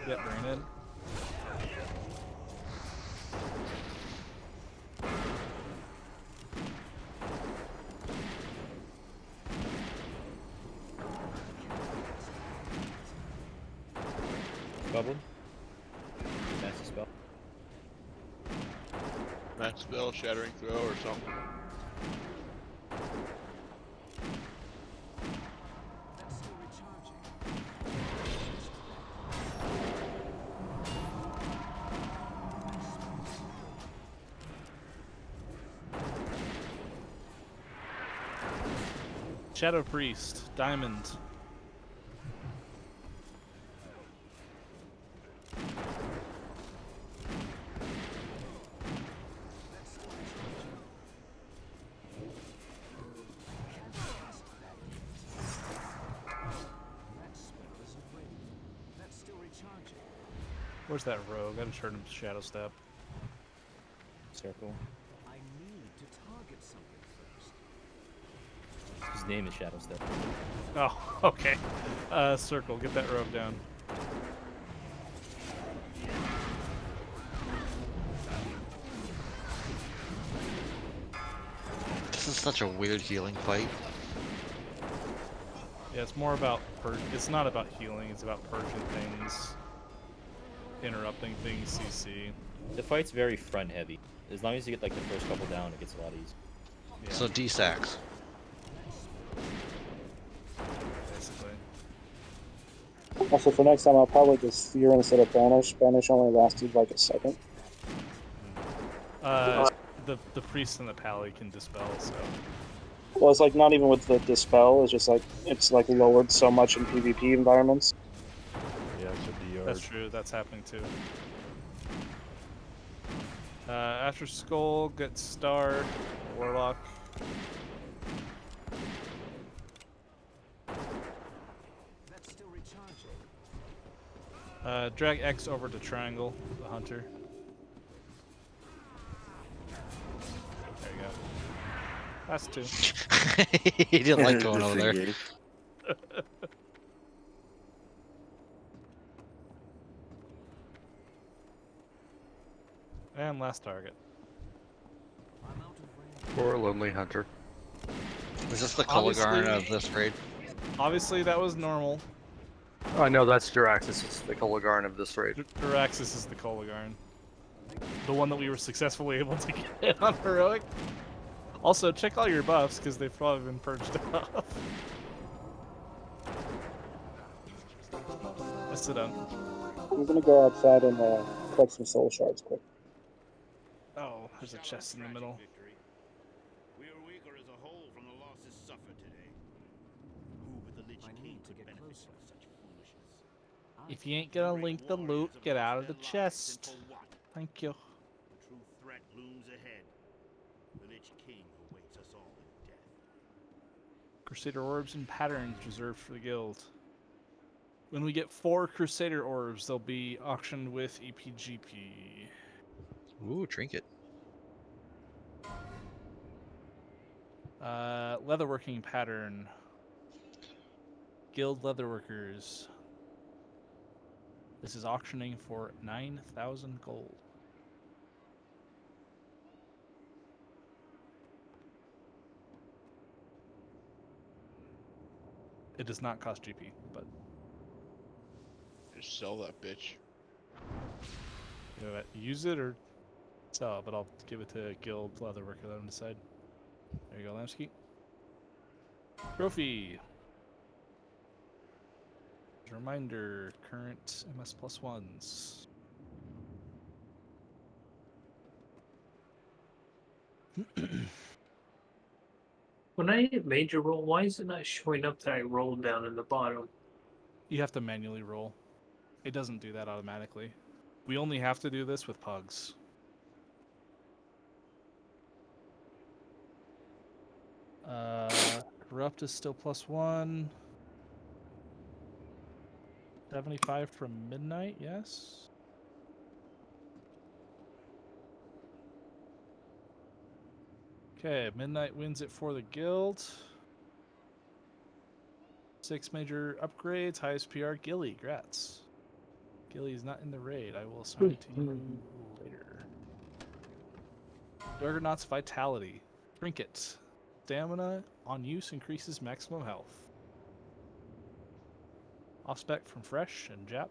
Yep, bring it in. Bubbled. Nasty spell. Max spell, shattering throw, or something. Shadow Priest, diamond. Where's that rogue? I just heard him shadow step. Circle. I need to target something first. His name is Shadow Step. Oh, okay. Circle, get that rogue down. This is such a weird healing fight. Yeah, it's more about it's not about healing, it's about purging things, interrupting things, CC. The fight's very front heavy. As long as you get like the first couple down, it gets a lot easier. Yeah, So D-sacks. basically. Also, for next time, I'll probably just fear instead of banish. Banish only lasted like a second. The priest and the pally can dispel, so. Well, it's like not even with the dispel. It's just like it's like lowered so much in PvP environments. Yeah, it's a DR. That's true. That's happening too. After Skull, get Star, Warlock. Drag X over to Triangle, the Hunter. There you go. That's two. He didn't like going over there. Disengage. And last target. Or Lonely Hunter. Is this the Kulagarn of this raid? Obviously, that was normal. I know that's Jiraxis. It's the Kulagarn of this raid. Jiraxis is the Kulagarn. The one that we were successfully able to get on Heroic. Also, check all your buffs, because they've probably been purged off. Let's sit down. I'm gonna go outside and collect some soul shards quick. Oh, there's a chest in the middle. We are weaker as a whole from the losses suffered today. Who but the Lich King could benefit from such foolishness? If you ain't gonna link the loot, get out of the chest. Thank you. The true threat looms ahead. The Lich King awaits us all in death. Crusader orbs and patterns reserved for the guild. When we get 4 Crusader orbs, they'll be auctioned with EPGP. Ooh, trinket. Leatherworking pattern. Guild leatherworkers. This is auctioning for 9,000 gold. It does not cost GP, but Just sell that bitch. you know what, use it or sell it, but I'll give it to Guild Leatherworker, let them decide. There you go, Lamsky. Trophy. Reminder, current MS plus ones. When I hit major roll, why is it not showing up that I rolled down in the bottom? You have to manually roll. It doesn't do that automatically. We only have to do this with pugs. Corrupt is still +1. 75 from midnight, yes. Okay, midnight wins it for the guild. 6 major upgrades, highest PR, Gilly, grats. Gilly is not in the raid. I will assign it to you later. Juggernaut's Vitality. Trinket. Stamina on use increases maximum health. Off spec from Fresh and Jap.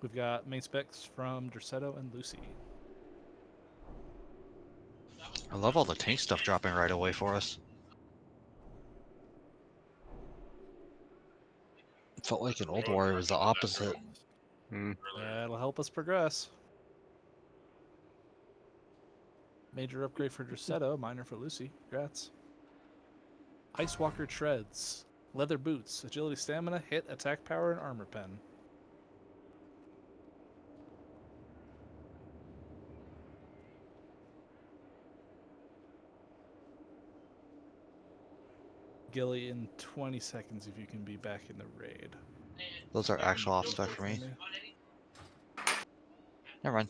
We've got main specs from Dersetto and Lucy. I love all the tank stuff dropping right away for us. It felt like in Old War it was the opposite. That'll help us progress. Major upgrade for Dersetto, minor for Lucy. Congrats. Ice Walker Treads. Leather boots. Agility, stamina, hit, attack power, and armor pen. Gilly in 20 seconds if you can be back in the raid. Those are actual off spec for me. Never mind.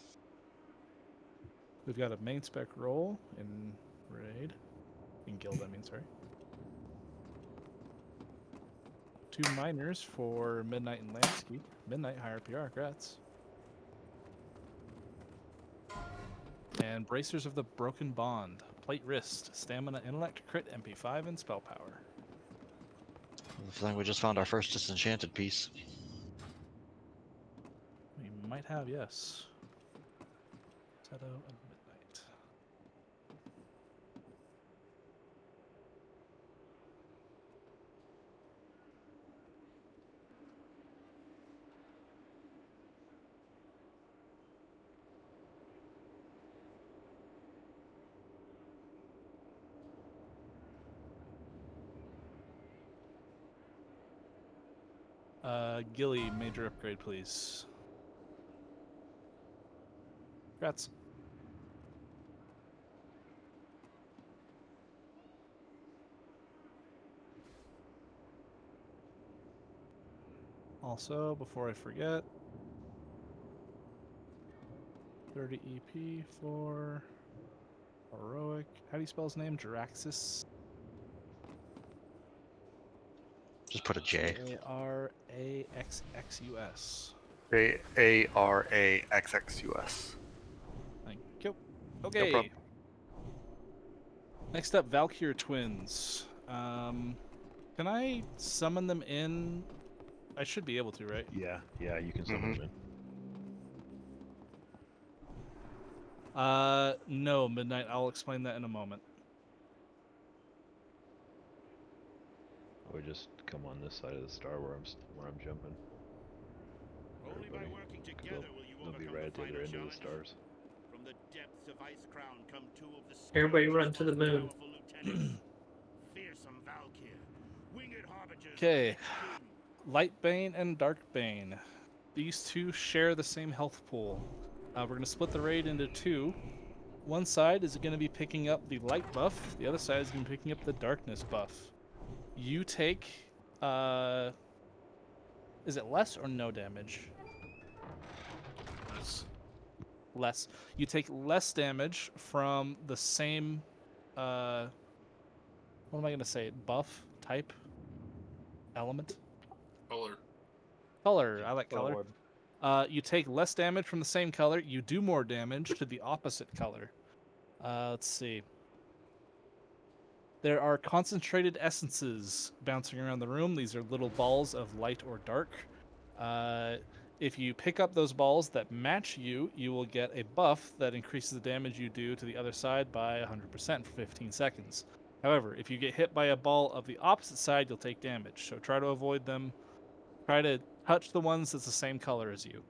We've got a main spec roll in raid. In guild, I mean, sorry. 2 minors for Midnight and Lansky. Midnight, higher PR, congrats. And Bracers of the Broken Bond. Plate Wrist, Stamina, Intellect, Crit, MP5, and Spell Power. I feel like we just found our first disenchanted piece. We might have, yes. Shadow and Midnight. Gilly, major upgrade, please. Congrats. Also, before I forget, 30 EP for Heroic. How do you spell his name? Jaraxxus? Just put a J. Jaraxxus. Araxxus. Thank you. No Okay. problem. Next up, Valkyr twins. Can I summon them in? I should be able to, right? Yeah, you can summon them in. No, Midnight. I'll explain that in a moment. Or just come on this side of the star where I'm jumping. Only by Everybody. working 'Cause together will you they'll be overcome right at the the other final end of the challenge. stars. From the depths of Ice Crown come two of the Everybody stoutest, run to the most moon. powerful lieutenants. Fearsome Valkyr, winged harbingers of the Okay. Lich King. Lightbane and Darkbane. These two share the same health pool. We're going to split the raid into two. One side is going to be picking up the light buff. The other side is going to be picking up the darkness buff. You take... is it less or no damage? Less. You take less damage from the same... what am I going to say? Buff? Type? Element? Color. I like color. orb. You take less damage from the same color. You do more damage to the opposite color. Let's see. There are concentrated essences bouncing around the room. These are little balls of light or dark. If you pick up those balls that match you, you will get a buff that increases the damage you do to the other side by 100% for 15 seconds. However, if you get hit by a ball of the opposite side, you'll take damage. So try to avoid them. Try to touch the ones that's the same color as you.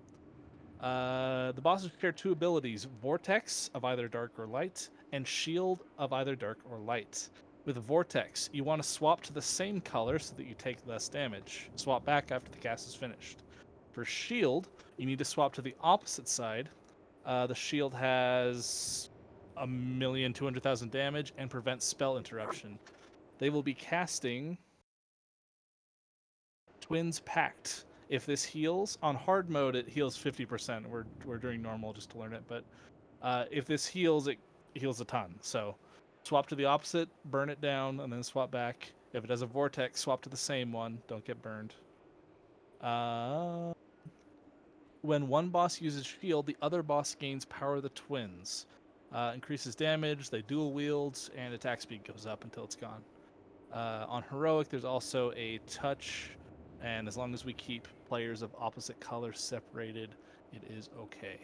The bosses share two abilities, Vortex of either dark or light, and Shield of either dark or light. With Vortex, you want to swap to the same color so that you take less damage. Swap back after the cast is finished. For Shield, you need to swap to the opposite side. The Shield has 1,200,000 damage and prevents spell interruption. They will be casting Twins Pact. If this heals, on hard mode it heals 50%. We're doing normal just to learn it, but if this heals, it heals a ton. So swap to the opposite, burn it down, and then swap back. If it has a vortex, swap to the same one. Don't get burned. When one boss uses shield, the other boss gains power of the twins. Increases damage, they dual wields, and attack speed goes up until it's gone. On heroic, there's also a touch, and as long as we keep players of opposite colors separated, it is okay.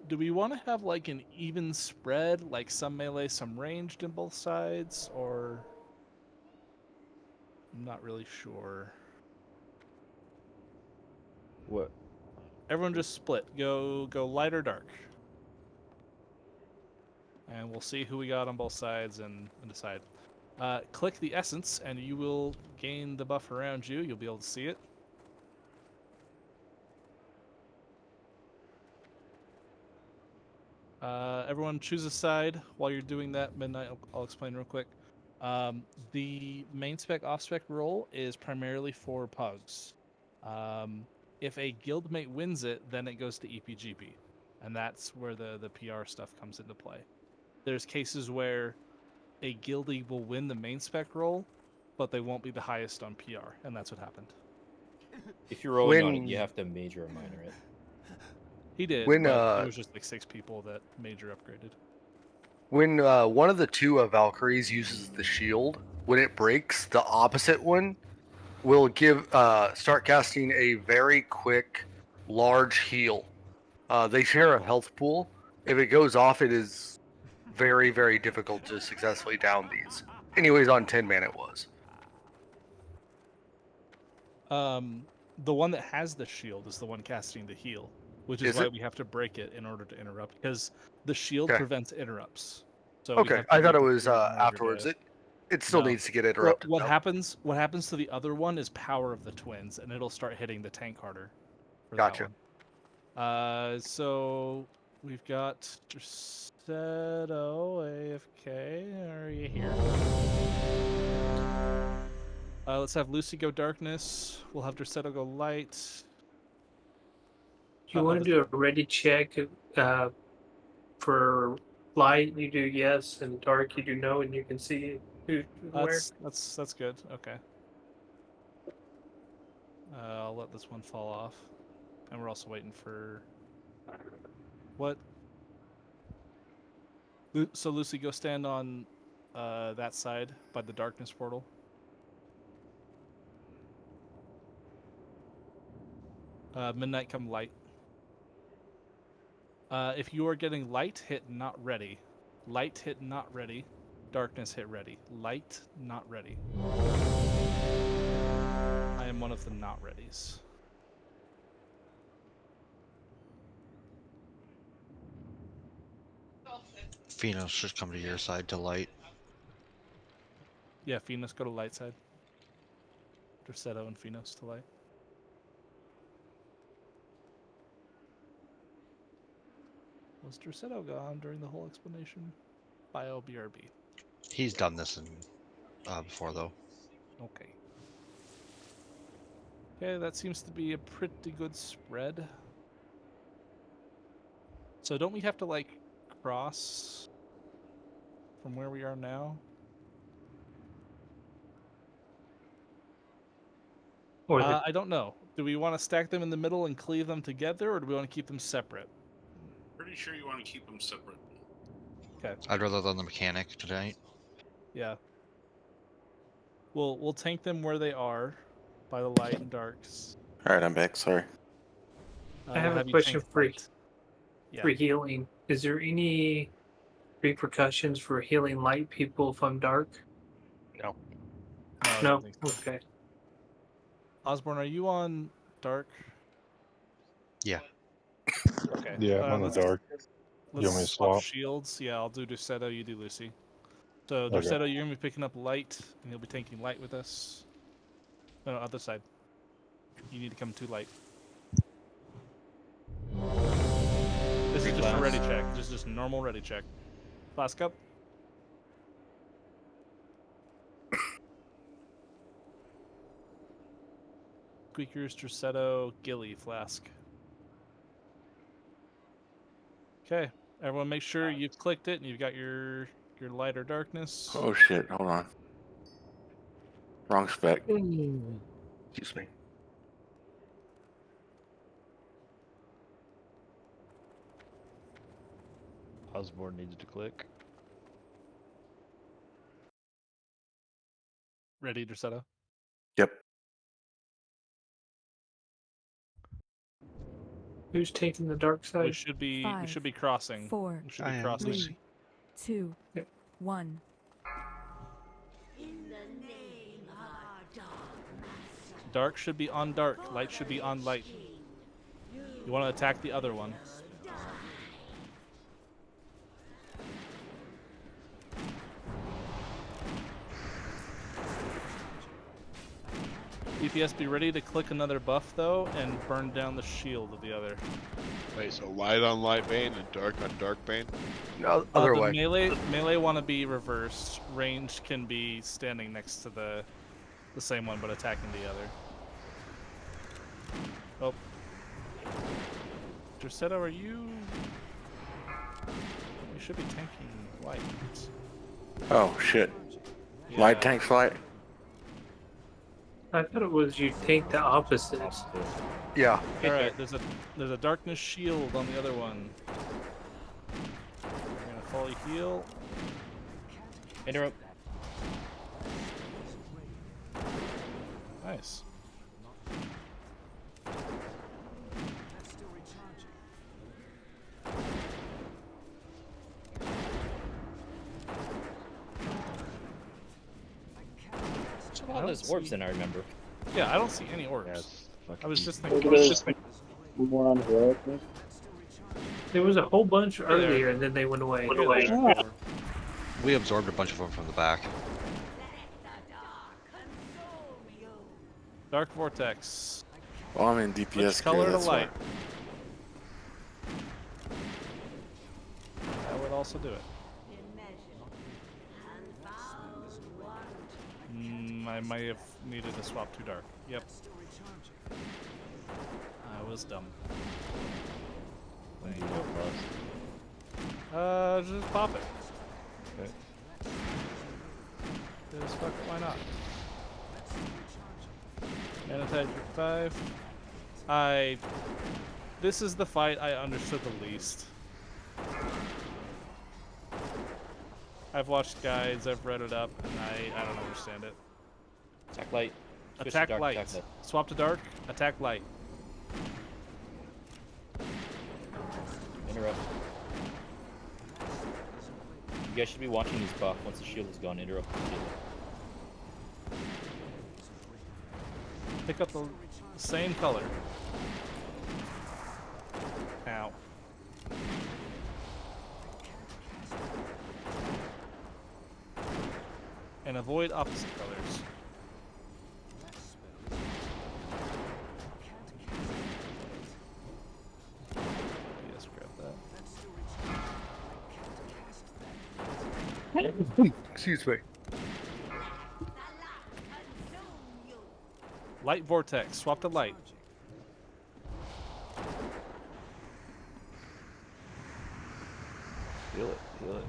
Do we want to have like an even spread, like some melee, some ranged in both sides, or I'm not really sure. What? Everyone just split. Go light or dark. And we'll see who we got on both sides and decide. Click the essence and you will gain the buff around you. You'll be able to see it. Everyone choose a side. While you're doing that, Midnight, I'll explain real quick. The main spec off spec role is primarily for pugs. If a guildmate wins it, then it goes to EPGP, and that's where the PR stuff comes into play. There's cases where a guildie will win the main spec role, but they won't be the highest on PR, and that's what happened. If you're rolling on it, you have to major or minor it. He did, When, but it was just like 6 people that major upgraded. When one of the two Valkyries uses the shield, when it breaks, the opposite one will start casting a very quick, large heal. They share a health pool. If it goes off, it is very, very difficult to successfully down these. Anyways, on 10 man it was. The one that has the shield is the one casting the heal, which is why we have to break it in order to interrupt, because the shield prevents interrupts. So okay, I thought it was afterwards. It still No. needs to get interrupted. What though. happens? What happens to the other one is power of the twins, and it'll start hitting the tank harder. For Gotcha. That one. So we've got Crusader, AFK. Are you here? Let's have Lucy go darkness. We'll have Dersetto go light. You want to do a ready check for light? You do yes, and dark you do no, and you can see who where. That's good. Okay. I'll let this one fall off, and we're also waiting for what? So Lucy, go stand on that side by the darkness portal. Midnight, come light. If you are getting light, hit not ready. Light, hit not ready. Darkness, hit ready. Light, not ready. I am one of the not readies. Phoenix should come to your side to light. Yeah, Phoenix, go to light side. Dersetto and Phoenix to light. Was Dersetto gone during the whole explanation? Bio BRB. He's done this before though. Okay. Okay, that seems to be a pretty good spread. So don't we have to like cross from where we are now? Or I don't know. Do we want to stack them in the middle and cleave them together, or do we want to keep them separate? Pretty sure you want to keep them separate. Okay. I'd rather than the mechanic tonight. Yeah. We'll tank them where they are, by the light and darks. All right, I'm back. Sorry. I have a you question tank for light. Yeah. for healing. Is there any repercussions for healing light people if I'm dark? No. I No. don't think so. Okay. Osborne, are you on dark? Yeah. Okay. Yeah, I'm on the dark. You want me to Let's swap swap? shields. Yeah, I'll do Dersetto, you do Lucy. So Okay. Dersetto, you're gonna be picking up light, and you'll be taking light with us. No, other side. You need to come to light. This is just a ready check. Just normal ready check. Flask up. Squeakers, Dersetto, Gilly, Flask. Okay, everyone, make sure you've clicked it and you've got your light or darkness. Oh shit! Hold on. Wrong spec. Excuse me. Osborne needs to click. Ready, Dersetto? Yep. Who's taking the dark side? We should be crossing. 4, We should be crossing. 3, 2, 1. Dark should be on dark. Light should be on light. You want to attack the other one. DPS, be ready to click another buff though and burn down the shield of the other. Wait, so light on light bane and dark on dark bane? No, other the way. Melee want to be reversed. Ranged can be standing next to the same one but attacking the other. Oh. Dersetto, are you? You should be tanking light. Oh shit! Yeah. Light tanks light. I thought it was you take the opposites. Yeah. All right, there's a darkness shield on the other one. We're gonna fully heal. Interrupt. Nice. Oh, there's orbs in, I remember. Yeah, I don't see any orbs. Yes. I was just Maybe thinking. there's more on heroic. Maybe? There was a whole bunch earlier, and then they went away. We absorbed a bunch of them from the back. Dark Vortex. Well, I'm in DPS Which color gear, to that's why. light? That would also do it. I might have needed to swap to dark. Yep. I was dumb. When do you want bust? Just pop it. Okay. Just fuck it, why not? Mana tag for 5. This is the fight I understood the least. I've watched guides, I've read it up, and I don't understand it. Attack light. Switch to Attack dark, light. attack light. Swap to dark. Attack light. Interrupt. You guys should be watching his buff. Once the shield is gone, interrupt the shield. Pick up the same color. Ow. And avoid opposite colors. Yes, grab that. Excuse me. Light Vortex. Swap to light. Feel it, feel it.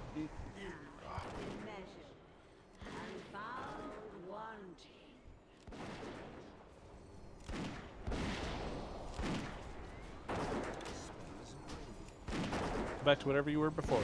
Back to whatever you were before.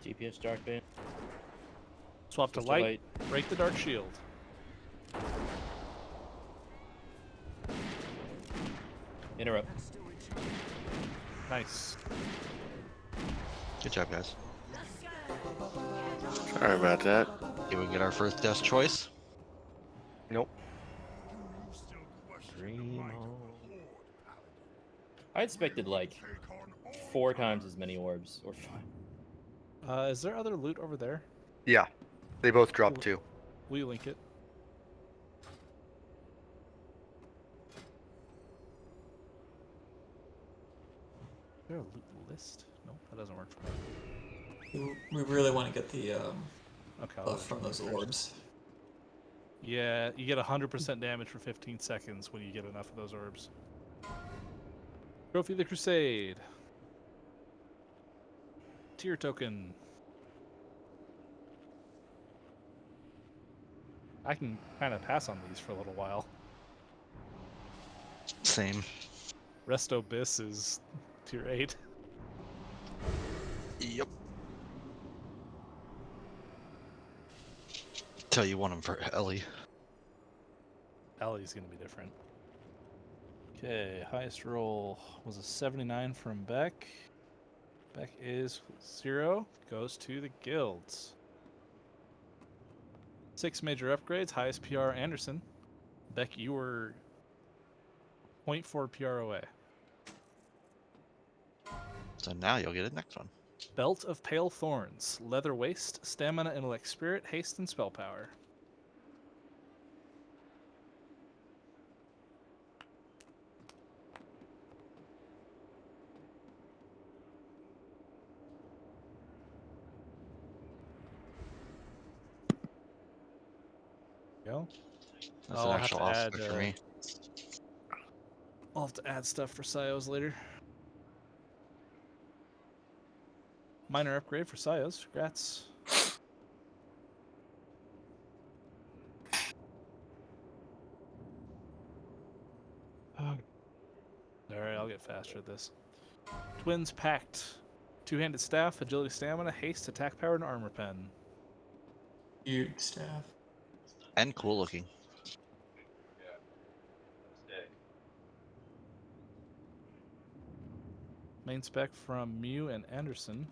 DPS dark bane. Swap to Switch to light. light. Break the dark shield. Interrupt. Nice. Good job, guys. Sorry about that. Did we get our first desk choice? Nope. Dream on. I expected like 4 times as many orbs, or 5. Is there other loot over there? Yeah, they both dropped 2. Will you link it? Is there a loot list? Nope, that doesn't work for me. We really want to get the Okay, buff from those orbs. Yeah, you get 100% damage for 15 seconds when you get enough of those orbs. Trophy of the Crusade. Tier token. I can kind of pass on these for a little while. Same. Resto Bis is tier 8. Yep. Tell you want them for Ellie. Ellie's gonna be different. Okay, highest roll was a 79 from Beck. Beck is 0. Goes to the guilds. 6 major upgrades. Highest PR Anderson. Beck, you were 0.4 PR away. So now you'll get the next one. Belt of Pale Thorns. Leather Waist. Stamina, Intellect, Spirit, Haste, and Spell Power. Go. That's an actual off for me. I'll have to add stuff for Sios later. Minor upgrade for Sios. Congrats. Alright, I'll get faster at this. Twins Pact. Two-handed staff, agility, stamina, haste, attack power, and armor pen. Huge staff. And cool looking. Main spec from Mew and Anderson.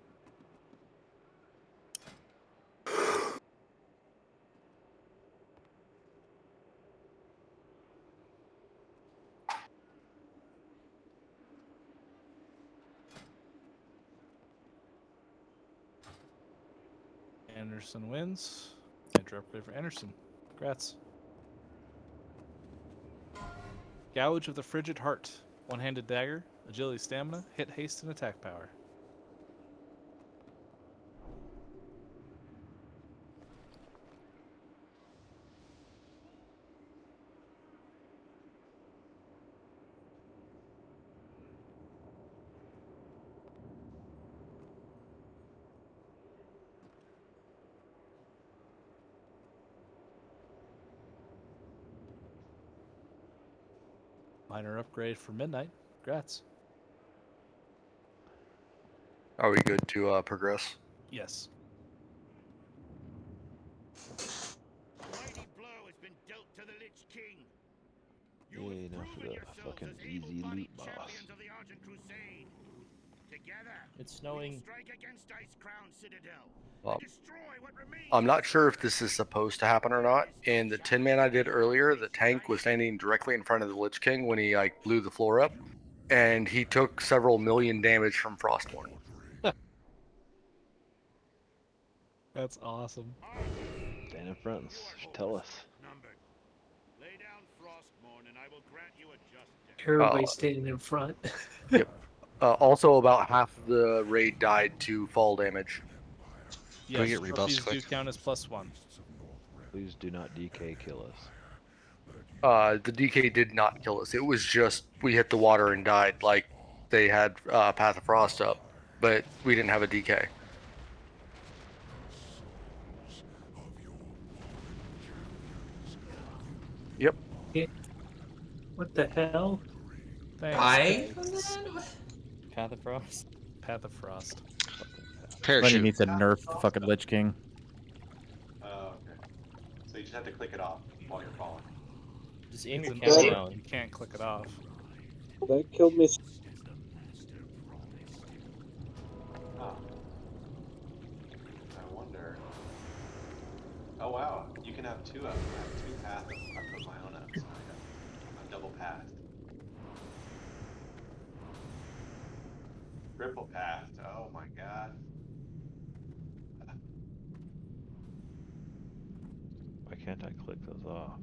Anderson wins. Enter upgrade for Anderson. Congrats. Gouge of the Frigid Heart. One-handed dagger, agility, stamina, hit, haste, and attack power. Minor upgrade for Midnight. Congrats. Are we good to progress? Yes. Mighty blow has been dealt to the Lich King. Yay, now for that fucking easy loot boss. Champions of the Argent Crusade. Together, It's we will snowing. strike against Ice Crown Citadel. I'm not sure if this is supposed to happen or not. In the 10-man I did earlier, the tank was standing directly in front of the Lich King when he like blew the floor up, and he took several million damage from Frostborn. That's awesome. Stand in front and tell us. Lay down Frostmourne and I will grant you a just death. Everybody standing in front. Yep. Also, about half of the raid died to fall damage. Yes, get rebuffs trophies quick? do count as +1. Please do not DK kill us. The DK did not kill us. It was just we hit the water and died. Like they had Path of Frost up, but we didn't have a DK. Yep. What the hell? Thanks. Path of Frost. Path of Frost. Lenny Parachute. needs to nerf the fucking Lich King. Oh, okay. So you just have to click it off while you're falling. Just aim your It's camera an order. down. You can't click it off. That killed me. Oh. I wonder. Oh wow, you can have two of them. I have two paths. I put my own up, so I'm double path. Triple path. Oh my god. Why can't I click those off?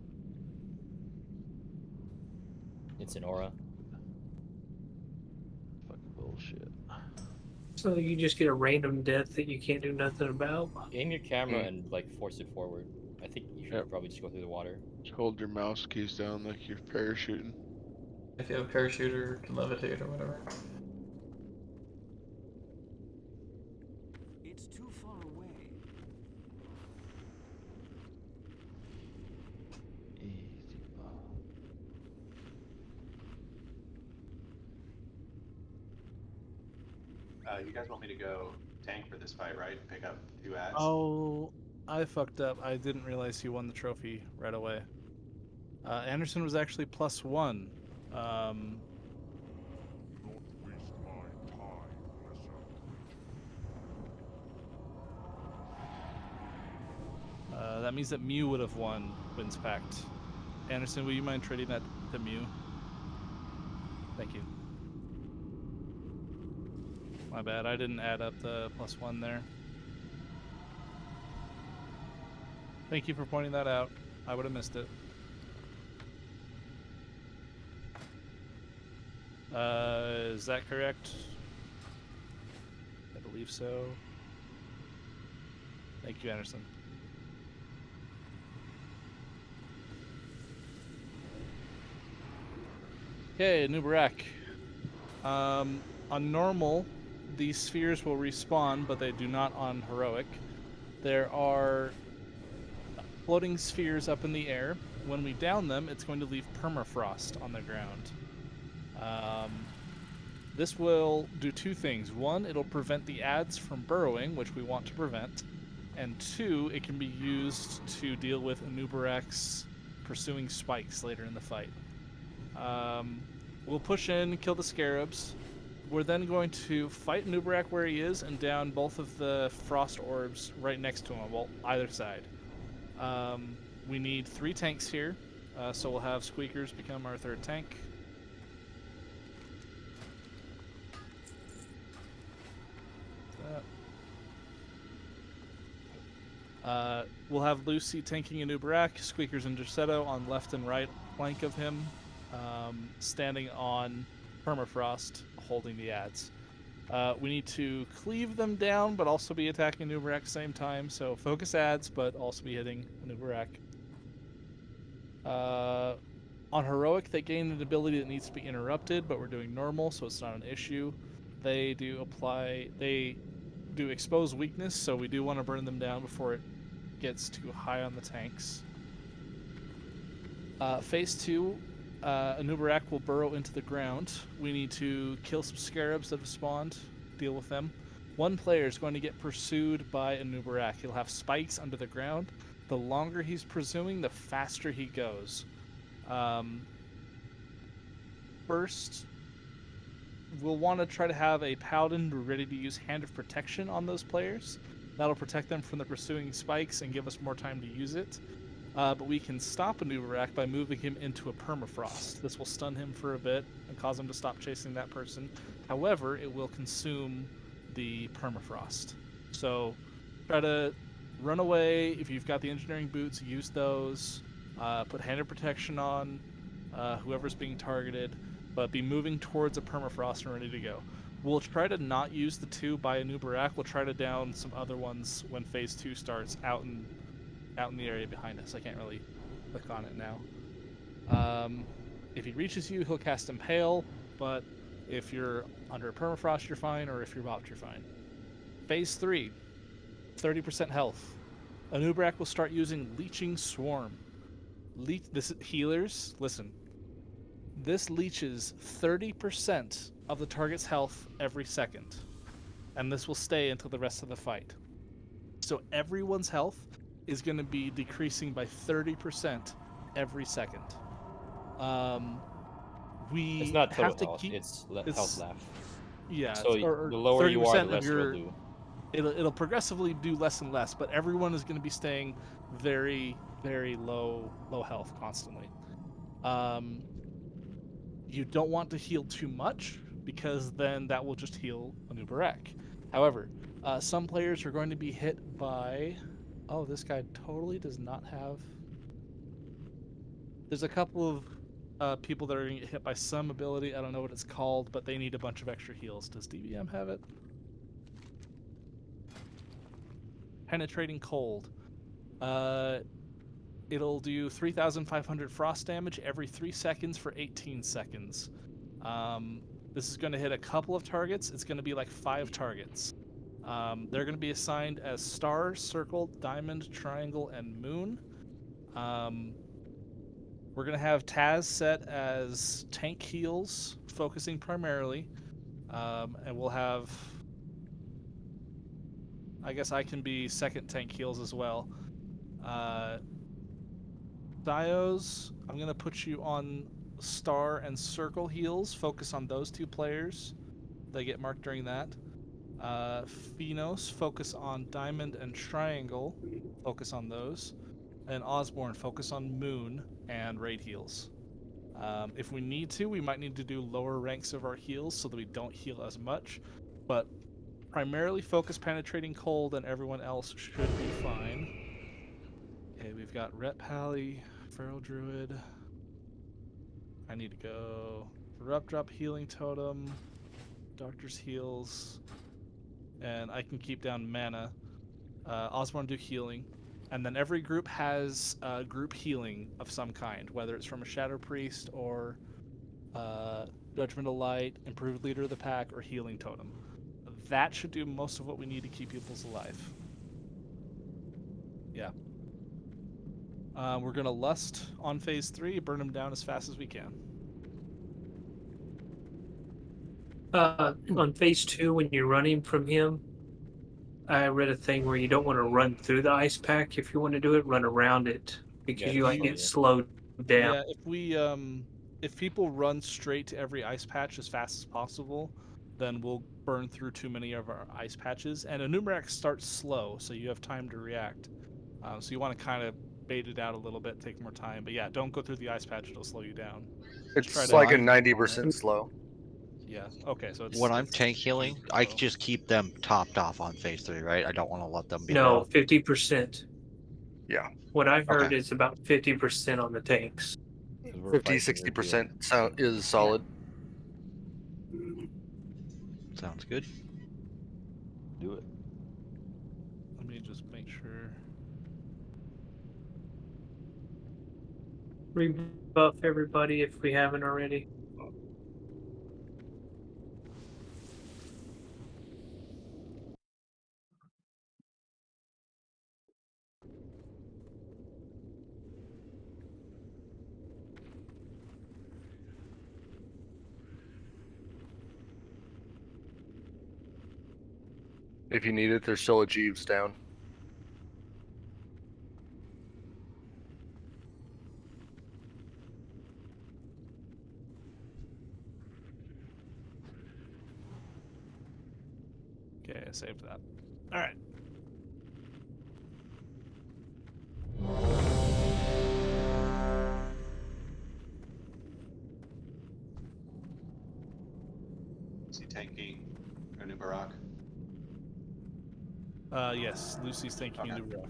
It's an aura. Fucking bullshit. So you just get a random death that you can't do nothing about? Aim your camera and like force it forward. I think you should probably just go through the water. Just hold your mouse keys down like you're parachuting. If you have a parachute or can levitate or whatever. It's too far away. Easy ball. You guys want me to go tank for this fight, right? Pick up 2 ads? Oh, I fucked up. I didn't realize he won the trophy right away. Anderson was actually +1. That means that Mew would have won Wins Pact. Anderson, will you mind trading that to Mew? Thank you. My bad, I didn't add up the +1 there. Thank you for pointing that out. I would have missed it. Is that correct? I believe so. Thank you, Anderson. Okay, new Barak. On normal, these spheres will respawn, but they do not on heroic. There are floating spheres up in the air. When we down them, it's going to leave permafrost on the ground. This will do 2 things. 1, it'll prevent the ads from burrowing, which we want to prevent. And 2, it can be used to deal with Anubarak's pursuing spikes later in the fight. We'll push in, kill the scarabs. We're then going to fight Anubarak where he is and down both of the frost orbs right next to him, well, either side. We need 3 tanks here, so we'll have Squeakers become our 3rd tank. We'll have Lucy tanking a Nubarak, Squeakers and Dersetto on left and right flank of him, standing on Permafrost, holding the ads. We need to cleave them down, but also be attacking Nubarak at the same time. So focus ads, but also be hitting Nubarak. On Heroic, they gain an ability that needs to be interrupted, but we're doing normal, so it's not an issue. They do expose weakness, so we do want to burn them down before it gets too high on the tanks. Phase 2, a Nubarak will burrow into the ground. We need to kill some scarabs that have spawned, deal with them. One player is going to get pursued by a Nubarak. He'll have spikes under the ground. The longer he's pursuing, the faster he goes. First, we'll want to try to have a Paladin ready to use Hand of Protection on those players. That'll protect them from the pursuing spikes and give us more time to use it. But we can stop a Nubarak by moving him into a Permafrost. This will stun him for a bit and cause him to stop chasing that person. However, it will consume the Permafrost. So try to run away. If you've got the engineering boots, use those. Put Hand of Protection on whoever's being targeted, but be moving towards a Permafrost and ready to go. We'll try to not use the 2 by a Nubarak. We'll try to down some other ones when phase 2 starts out in the area behind us. I can't really click on it now. If he reaches you, he'll cast Impale, but if you're under a Permafrost, you're fine, or if you're bopped, you're fine. Phase 3, 30% health. A Nubarak will start using Leeching Swarm. Healers, listen. This leeches 30% of the target's health every second, and this will stay until the rest of the fight. So everyone's health is going to be decreasing by 30% every second. It's not total health, it's health left. Yeah, so or the lower you are, the less your, you'll do. It'll progressively do less and less, but everyone is going to be staying very, very low health constantly. You don't want to heal too much, because then that will just heal a Nubarak. However, some players are going to be hit by... Oh, this guy totally does not have... There's a couple of people that are going to get hit by some ability. I don't know what it's called, but they need a bunch of extra heals. Does DBM have it? Penetrating Cold. It'll do 3,500 frost damage every 3 seconds for 18 seconds. This is going to hit a couple of targets. It's going to be like 5 targets. They're going to be assigned as star, circle, diamond, triangle, and moon. We're going to have Taz set as tank heals, focusing primarily. And we'll have... I guess I can be second tank heals as well. Dios, I'm going to put you on star and circle heals. Focus on those 2 players. They get marked during that. Phenos, focus on diamond and triangle. Focus on those. And Osborne, focus on moon and raid heals. If we need to, we might need to do lower ranks of our heals so that we don't heal as much. But primarily focus penetrating cold, and everyone else should be fine. Okay, we've got Ret Pally, Feral Druid. I need to go Corrupt Drop Healing Totem, Doctor's Heals, and I can keep down mana. Osborne do healing. And then every group has group healing of some kind, whether it's from a Shadow Priest or Judgmental Light, Improved Leader of the Pack, or Healing Totem. That should do most of what we need to keep peoples alive. Yeah. We're going to Lust on phase 3, burn them down as fast as we can. On phase 2, when you're running from him, I read a thing where you don't want to run through the ice pack. If you want to do it, run around it, because you like get slowed down. Yeah, if people run straight to every ice patch as fast as possible, then we'll burn through too many of our ice patches. And a Nubarak starts slow, so you have time to react. So you want to kind of bait it out a little bit, take more time. But yeah, don't go through the ice patch; it'll slow you down. It's like a 90% slow. Yeah. Okay. So it's when I'm tank healing, I just keep them topped off on phase 3, right? I don't want to let them be. No, 50%. Yeah. What I've heard Okay. is about 50% on the tanks. 'Cause we're 50, fighting your 60% field. is solid. Sounds good. Do it. Let me just make sure. Rebuff everybody if we haven't already. If you need it, there's still a Jeeves down. Okay, I saved that. All right. Is he tanking a new Barak? Yes, Lucy's tanking a new rock.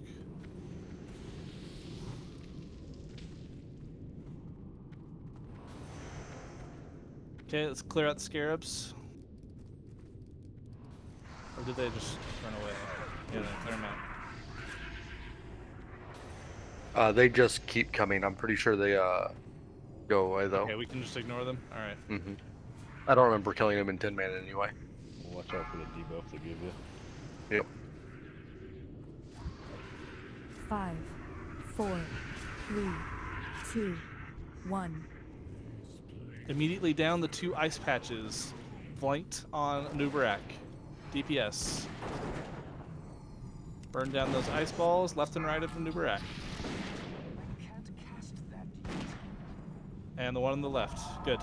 Okay, let's clear out the scarabs. Or did they just run away? Yeah, they clear them out. They just keep coming. I'm pretty sure they go away though. Okay, we can just ignore them. All right. Mm-hmm. I don't remember killing them in 10 man anyway. Watch out for the debuff they give you. Yep. 5, 4, 3, 2, 1. Immediately down the 2 ice patches, flanked on Nubarak. DPS. Burn down those ice balls left and right of Nubarak. And the one on the left. Good.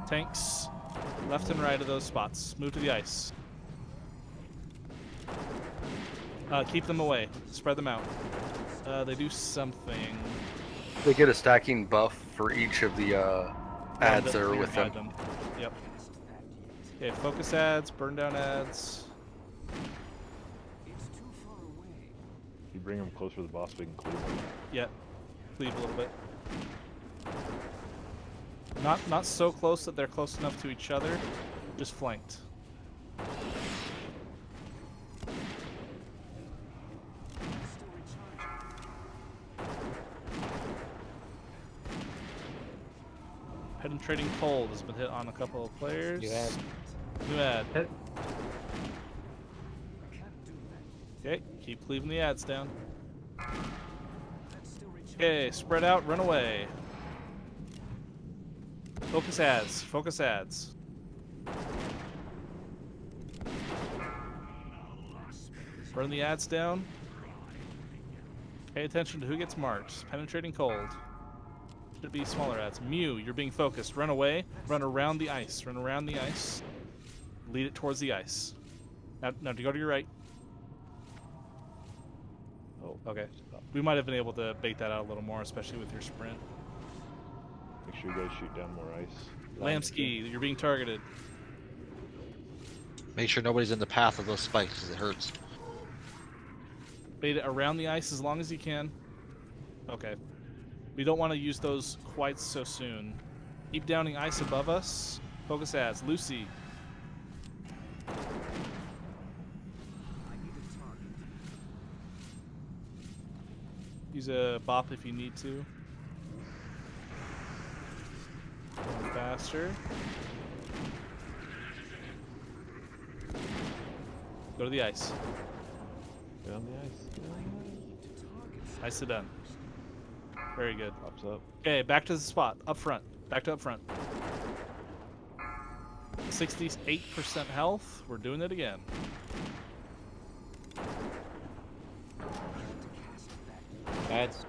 Tanks left and right of those spots. Move to the ice. Keep them away. Spread them out. They do something. They get a stacking buff for each of the ads that are with them. Yep. Okay, focus ads, burn down ads. If you bring them closer to the boss, we can cleave them. Yep. Cleave a little bit. Not so close that they're close enough to each other, just flanked. Penetrating cold has been hit on a couple of players. New ad. Okay, keep cleaving the ads down. Okay, spread out, run away. Focus ads, focus ads. Burn the ads down. Pay attention to who gets marked. Penetrating cold. Should be smaller ads. Mew, you're being focused. Run away. Run around the ice. Run around the ice. Lead it towards the ice. Now to go to your right. Oh, okay. We might have been able to bait that out a little more, especially with your sprint. Make sure you guys shoot down more ice. Lamsky, you're being targeted. Make sure nobody's in the path of those spikes because it hurts. Bait it around the ice as long as you can. Okay. We don't want to use those quite so soon. Keep downing ice above us. Focus ads. Lucy. Use a bop if you need to. Going faster. Go to the ice. Get on the ice. Ice it done. Very good. Pops up. Okay, back to the spot. Up front. Back to up front. 68% health. We're doing it again. Ads.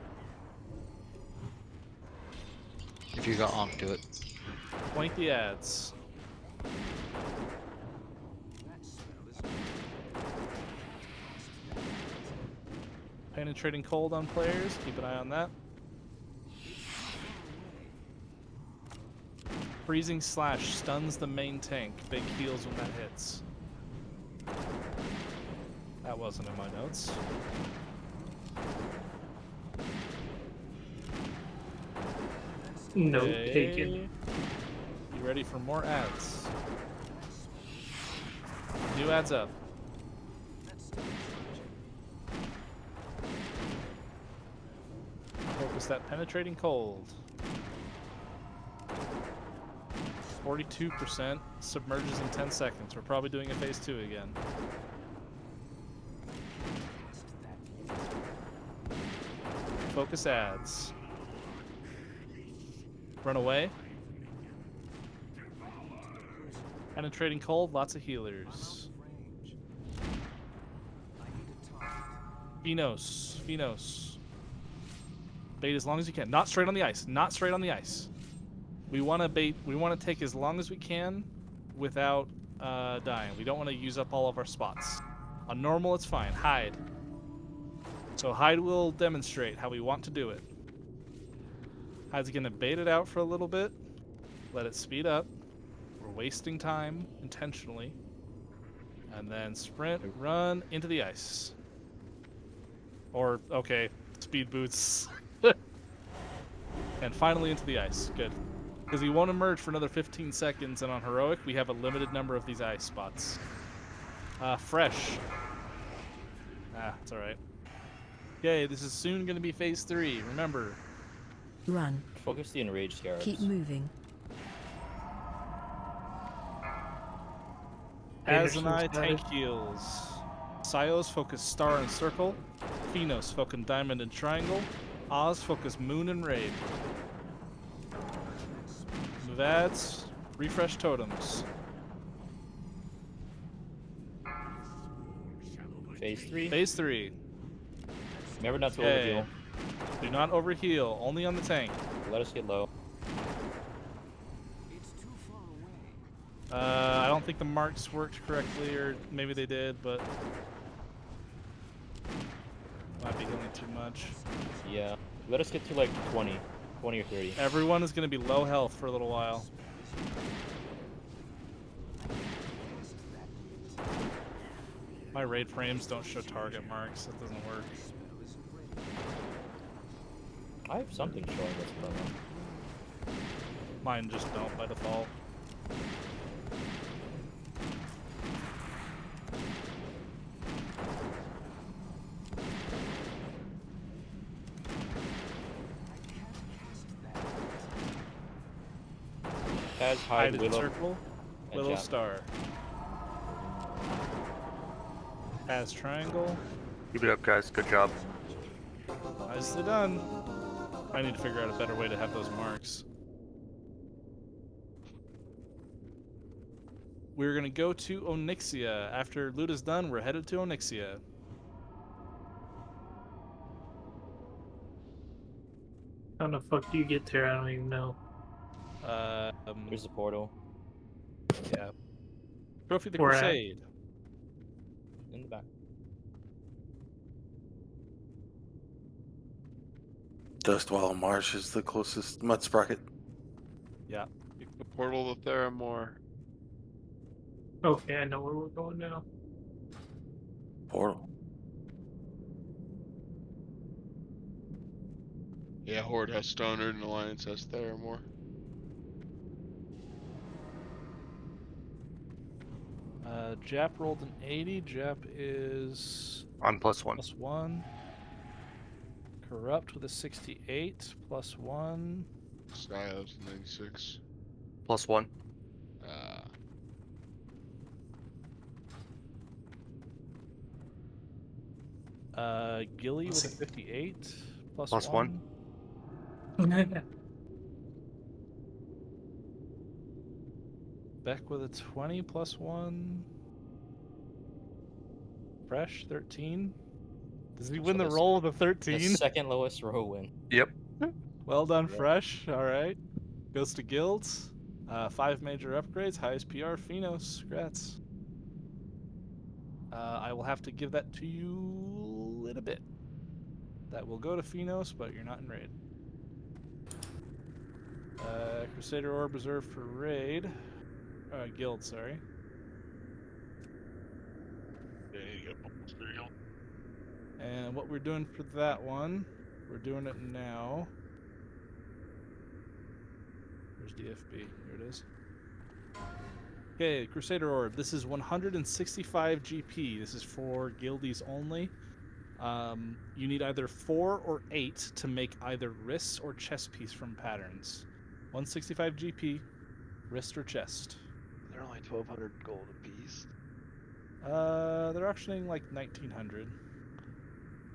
If you got onk, do it. Point the ads. Penetrating cold on players. Keep an eye on that. Freezing slash stuns the main tank. Big heals when that hits. That wasn't in my notes. Note taken. Okay. You ready for more ads? New ads up. Focus that penetrating cold. 42% submerges in 10 seconds. We're probably doing a phase 2 again. Focus ads. Run away. Penetrating cold, lots of healers. Phenos. Bait as long as you can. Not straight on the ice. Not straight on the ice. We want to bait. We want to take as long as we can without dying. We don't want to use up all of our spots. On normal, it's fine. Hide. So hide will demonstrate how we want to do it. Hide's gonna bait it out for a little bit. Let it speed up. We're wasting time intentionally. And then sprint, run into the ice. Or, okay, speed boots. And finally into the ice. Good. Because he won't emerge for another 15 seconds, and on Heroic, we have a limited number of these ice spots. Fresh. It's alright. Okay, this is soon going to be phase 3. Remember. Run. Focus the enraged scarabs. Keep moving. Azanai tank heals. Sios focus star and circle. Phenos focus diamond and triangle. Oz focus moon and raid. Move ads. Refresh totems. Phase 3. Phase 3. Remember not to Okay. overheal. Do not overheal. Only on the tank. Let us get low. I don't think the marks worked correctly, or maybe they did, but might be healing too much. Yeah. Let us get to like 20 or 30. Everyone is going to be low health for a little while. My raid frames don't show target marks. That doesn't work. I have something showing this promo. Mine just don't by default. As Hide hide in Willow. circle. and Willow Jap. star. As triangle. Keep it up, guys. Good job. Nicely done. I need to figure out a better way to have those marks. We're going to go to Onyxia. After loot is done, we're headed to Onyxia. How the fuck do you get there? I don't even know. There's the portal. Yeah. Trophy the Where at? Crusade. In the back. Dustwall Marsh is the closest mud sprocket. Yeah. The portal to Theramore. Okay, I know where we're going now. Portal. Yeah, Horde has Stoner and Alliance has Theramore. Jap rolled an 80. Jap is... I'm +1. +1. Corrupt with a 68. +1. Styles 96. +1. Gilly with a 58. +1. Beck with a 20. +1. Fresh 13. Does he win the roll with a 13? The second lowest row win. Yep. Well done, Fresh. All right. Goes to guilds. 5 major upgrades. Highest PR. Phenos. Congrats. I will have to give that to you in a bit. That will go to Phenos, but you're not in raid. Crusader Orb reserved for raid. Guild, sorry. Yeah, you get material. And what we're doing for that one, we're doing it now. Where's DFB? Here it is. Okay, Crusader Orb. This is 165 GP. This is for guildies only. You need either 4 or 8 to make either wrist or chest piece from patterns. 165 GP, wrist or chest. They're only 1,200 gold apiece. They're auctioning like 1,900.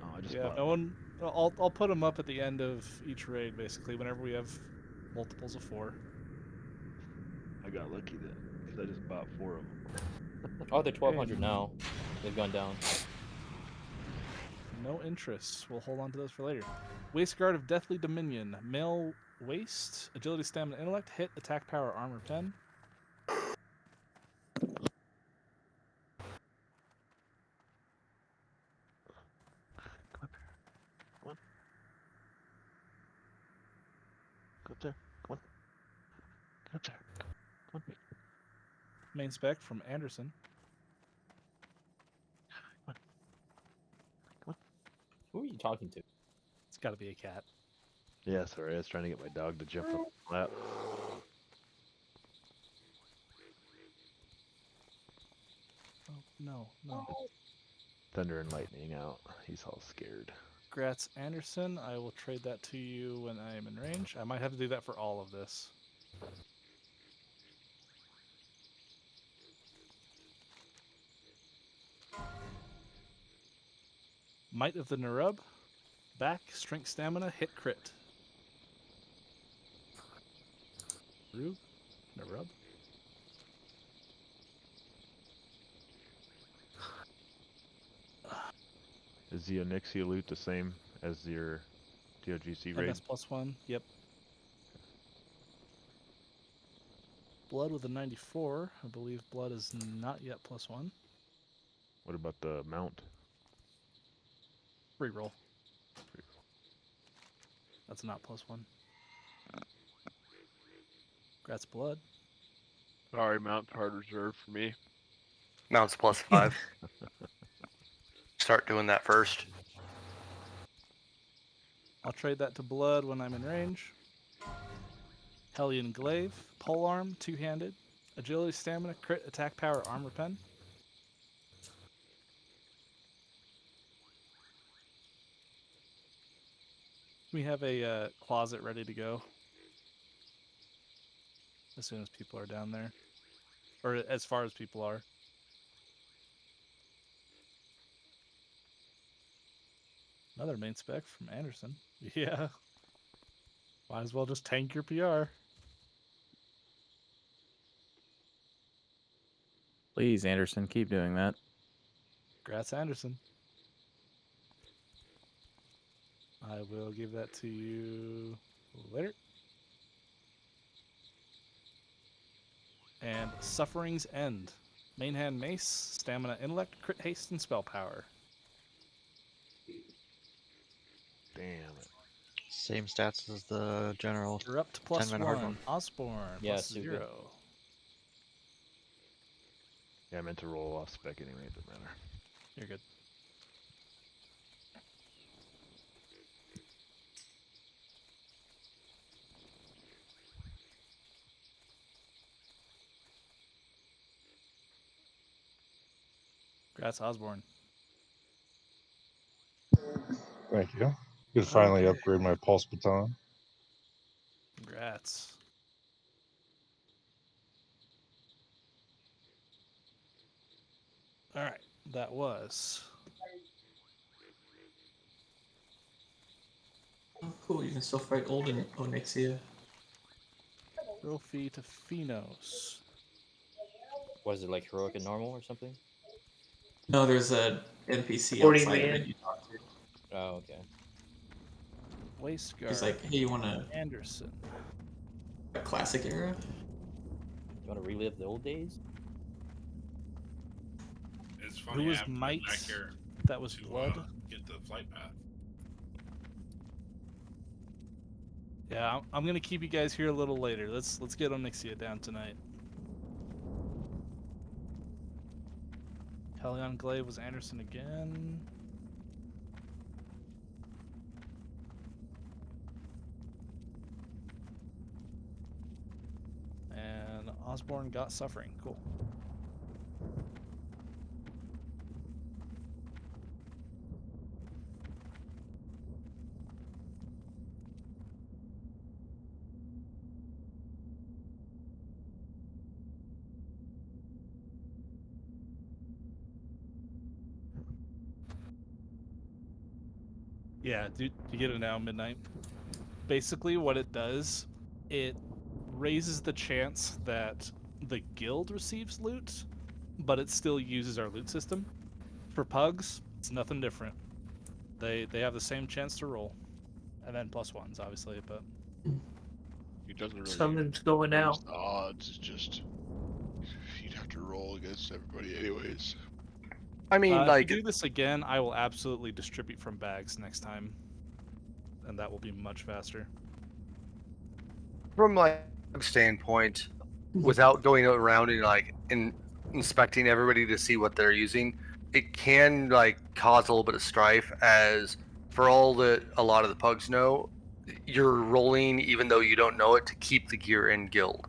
Oh, I just Yeah, bought no one. I'll put them up at the end of each raid, basically, whenever we have multiples of 4. I got lucky then, because I just bought 4 of them. Oh, they're 1,200 now. They've gone down. No interest. We'll hold on to those for later. Waist Guard of Deathly Dominion. Male waist, agility, stamina, intellect, hit, attack, power, armor 10. Go up there. Come on. Get up there. Come on. Main spec from Anderson. Who are you talking to? It's got to be a cat. Yeah, sorry. I was trying to get my dog to jump on my lap. Oh, no, no. Thunder and lightning out. He's all scared. Grats Anderson. I will trade that to you when I am in range. I might have to do that for all of this. Might of the Nerub. Back, strength, stamina, hit, crit. Nerub? Nerub? Is the Onyxia loot the same as your TOGC raid? MS +1, yep. Blood with a 94. I believe blood is not yet +1. What about the mount? Reroll. That's not +1. Grats blood. Sorry, mount hard reserve for me. Mount's +5. Start doing that first. I'll trade that to blood when I'm in range. Hellion Glaive, polearm, two-handed, agility, stamina, crit, attack, power, armor pen. We have a closet ready to go as soon as people are down there, or as far as people are. Another main spec from Anderson. Yeah. Might as well just tank your PR. Please, Anderson, keep doing that. Grats Anderson. I will give that to you later. And Suffering's End. Main hand mace, stamina, intellect, crit haste, and spell power. Damn it. Same stats as the general. You're up to 10-man hard +1. one. Osborne, Yeah, +0. Yeah, I meant to roll off spec anyway, it doesn't matter. You're good. Congrats, Osborne. Thank you. Could finally upgrade my pulse baton. Congrats. All right, that was. Oh, cool. You can still fight old Onyxia. Trophy to Phenos. Was it like heroic and normal or something? No, there's a NPC 40 outside of man. it you talk to. Oh, okay. Waist guard. He's like, hey, you want a Anderson. classic era? You want to relive the old days? It's funny. Who was having Might? back here That was to blood. get the flight path. Yeah, I'm gonna keep you guys here a little later. Let's get Onyxia down tonight. Hellion Glaive was Anderson again. Osborne got suffering. Cool. Yeah, do you get it now, Midnight? Basically, what it does, it raises the chance that the guild receives loot, but it still uses our loot system. For pugs, it's nothing different. They have the same chance to roll, and then +1s, obviously, but It doesn't really Something's going raise out. the odds. It's just you'd have to roll against everybody anyways. I mean, if like, we do this again, I will absolutely distribute from bags next time, and that will be much faster. from like standpoint, without going around and like inspecting everybody to see what they're using, it can like cause a little bit of strife. As for all that a lot of the pugs know, you're rolling even though you don't know it to keep the gear in guild.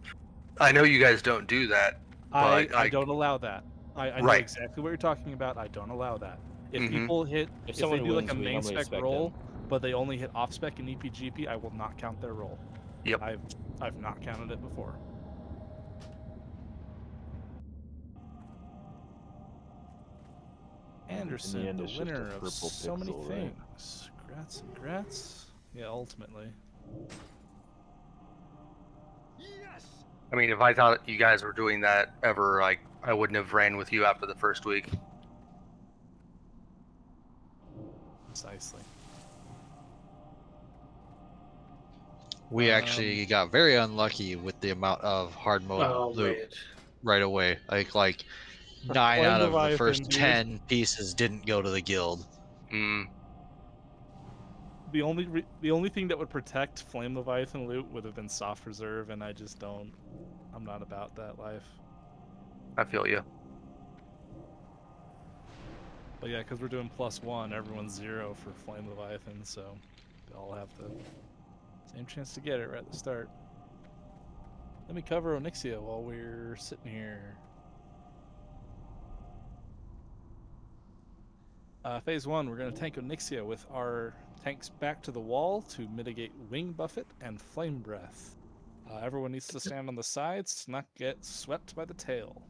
I know you guys don't do that, but I don't allow that. I know Right. exactly what you're talking about. I don't allow that. If Mhm. people hit, If if they someone do like wins, a we main normally spec expect roll, them. but they only hit off spec and EPGP, I will not count their roll. Yep. I've not counted it before. Anderson, end, the it's just a winner of purple so many pixel, right? things. Congrats. Yeah, ultimately. I mean, if I thought you guys were doing that ever, like, I wouldn't have ran with you after the first week. Precisely. We actually got very unlucky with the amount of hard mode Oh, loot man. right away. Like 9 Flame out of the Leviathan, first dude. 10 pieces didn't go to the guild. The only thing that would protect Flame Leviathan loot would have been soft reserve, and I just don't. I'm not about that life. I feel you. But yeah, because we're doing +1, everyone's 0 for Flame Leviathan, so they all have the same chance to get it right at the start. Let me cover Onyxia while we're sitting here. Phase 1, we're going to tank Onyxia with our tanks back to the wall to mitigate Wing Buffet and Flame Breath. Everyone needs to stand on the sides to not get swept by the tail.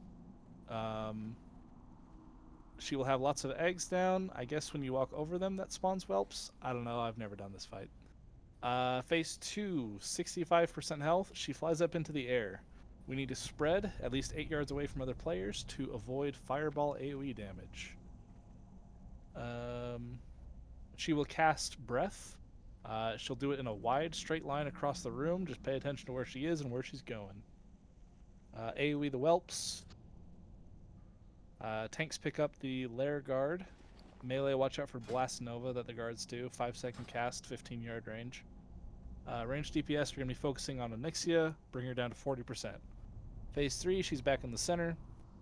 She will have lots of eggs down. I guess when you walk over them, that spawns whelps. I don't know. I've never done this fight. Phase 2, 65% health. She flies up into the air. We need to spread at least 8 yards away from other players to avoid fireball AoE damage. She will cast Breath. She'll do it in a wide, straight line across the room. Just pay attention to where she is and where she's going. AoE the whelps. Tanks pick up the Lair Guard. Melee, watch out for Blast Nova that the guards do. 5-second cast, 15-yard range. Range DPS, we're going to be focusing on Onyxia. Bring her down to 40%. Phase 3, she's back in the center.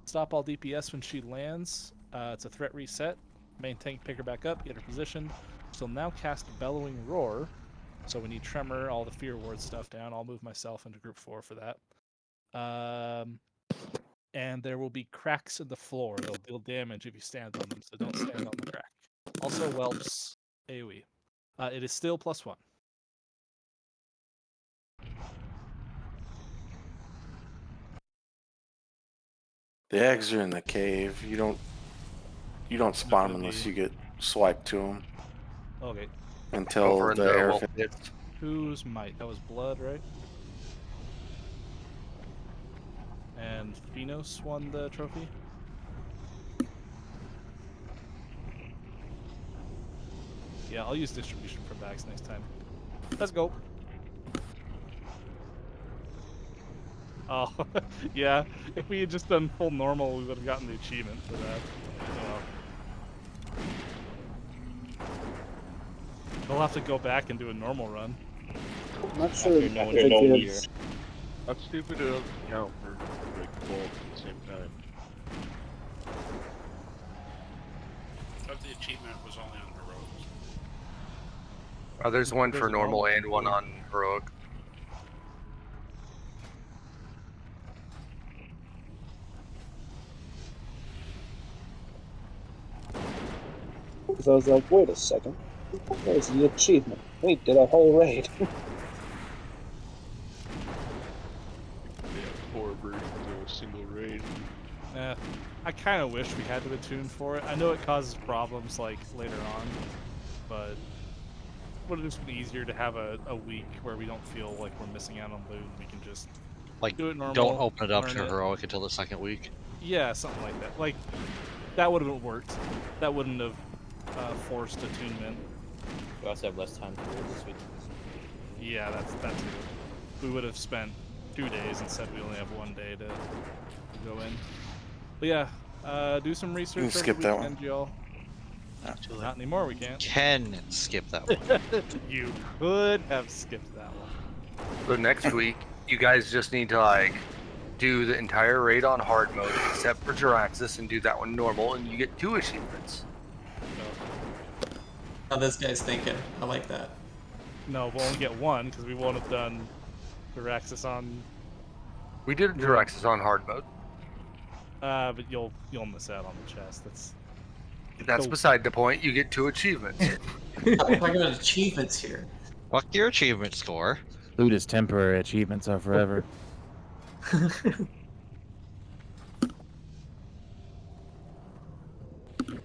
Stop all DPS when she lands. It's a threat reset. Main tank, pick her back up, get her positioned. She'll now cast Bellowing Roar. So we need Tremor, all the Fear Ward stuff down. I'll move myself into Group 4 for that. And there will be cracks in the floor. They'll deal damage if you stand on them, so don't stand on the crack. Also, whelps AoE. It is still +1. The eggs are in the cave. You don't spawn them unless you get swiped to them. Okay. Until Over in the the air. whelp pits. Whose might? That was Blood, right? And Phenos won the trophy? Yeah, I'll use distribution for bags next time. Let's go. Oh, yeah. If we had just done full normal, we would have gotten the achievement for that. We'll have to go back and do a normal run. I'm not sure if no one it knows gives. That's stupid. It doesn't count for like both at the same time. But the achievement was only on heroics. There's one There's for a normal normal and one too. on heroic. Because I was like, wait a second. There's the achievement. We did a whole raid. They have 4 versions of a single raid. I kind of wish we had to attune for it. I know it causes problems like later on, but would have just been easier to have a week where we don't feel like we're missing out on loot and we can just Like, do it normal. don't open it up learn to heroic until the second week. Yeah, something like that. Like, that would have worked. That wouldn't have forced attunement. We also have less time to raid this week. Yeah, that's too. We would have spent 2 days instead. We only have 1 day to go in. But yeah, do some research. You can skip that one. Y'all. Not anymore. We can't. Can skip that one. You could have skipped that one. So next week, you guys just need to like do the entire raid on hard mode except for Jiraxis and do that one normal, and you get 2 achievements. How this guy's thinking. I like that. No, we'll only get 1 because we won't have done Jiraxis on. We did Jiraxis on hard mode. But you'll miss out on the chest. That's beside the point. You get 2 achievements. We're talking about achievements here. Fuck your achievement score. Loot is temporary. Achievements are forever.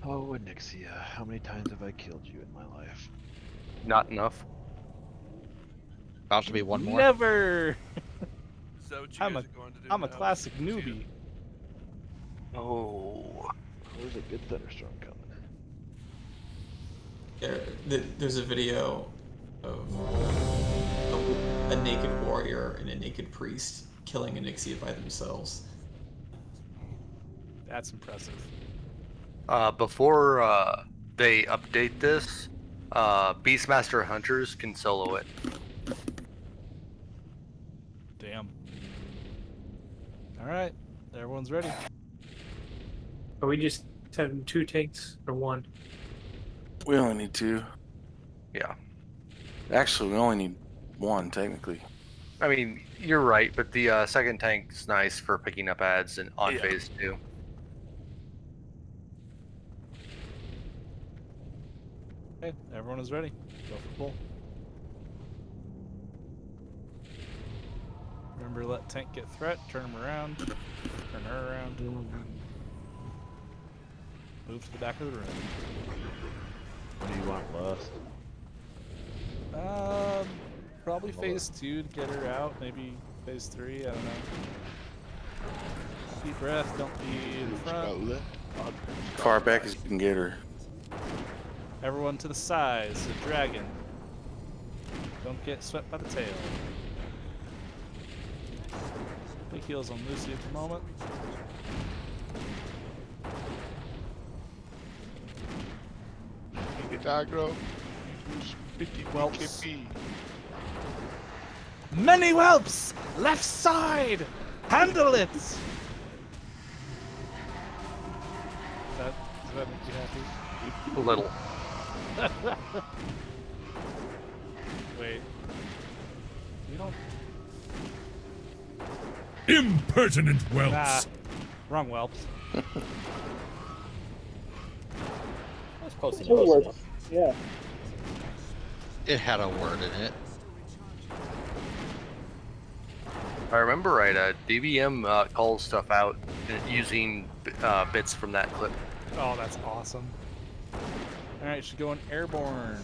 Oh, Anixia, how many times have I killed you in my life? Not enough. About to be 1 more. Never. So what you I'm guys a are going to do I'm a now? classic newbie. Oh. There's a good thunderstorm coming. There's a video of a naked warrior and a naked priest killing Anixia by themselves. That's impressive. Before they update this, Beastmaster Hunters can solo it. Damn. All right, everyone's ready. Are we just having 2 tanks or 1? We only need 2. Yeah. Actually, we only need 1 technically. I mean, you're right, but the second tank's nice for picking up ads and on phase 2. Okay, everyone is ready. Go for pull. Remember, let tank get threat. Turn him around. Turn her around. Move to the back of the room. What do you want, Lust? Probably phase 2 to get her out. Maybe phase 3. I don't know. Deep breath. Don't be in front. Far back as you can get her. Everyone to the sides. The dragon. Don't get swept by the tail. Big heals on Lucy at the moment. You get aggro. 50 Whelps. KP. Many whelps! Left side! Handle it! Does that make you happy? A little. Wait. We don't. Impertinent whelps! Nah. Wrong whelps. That's close enough. It worked. Yeah. It had a word in it. If I remember right, DBM calls stuff out using bits from that clip. Oh, that's awesome. Alright, she's going airborne.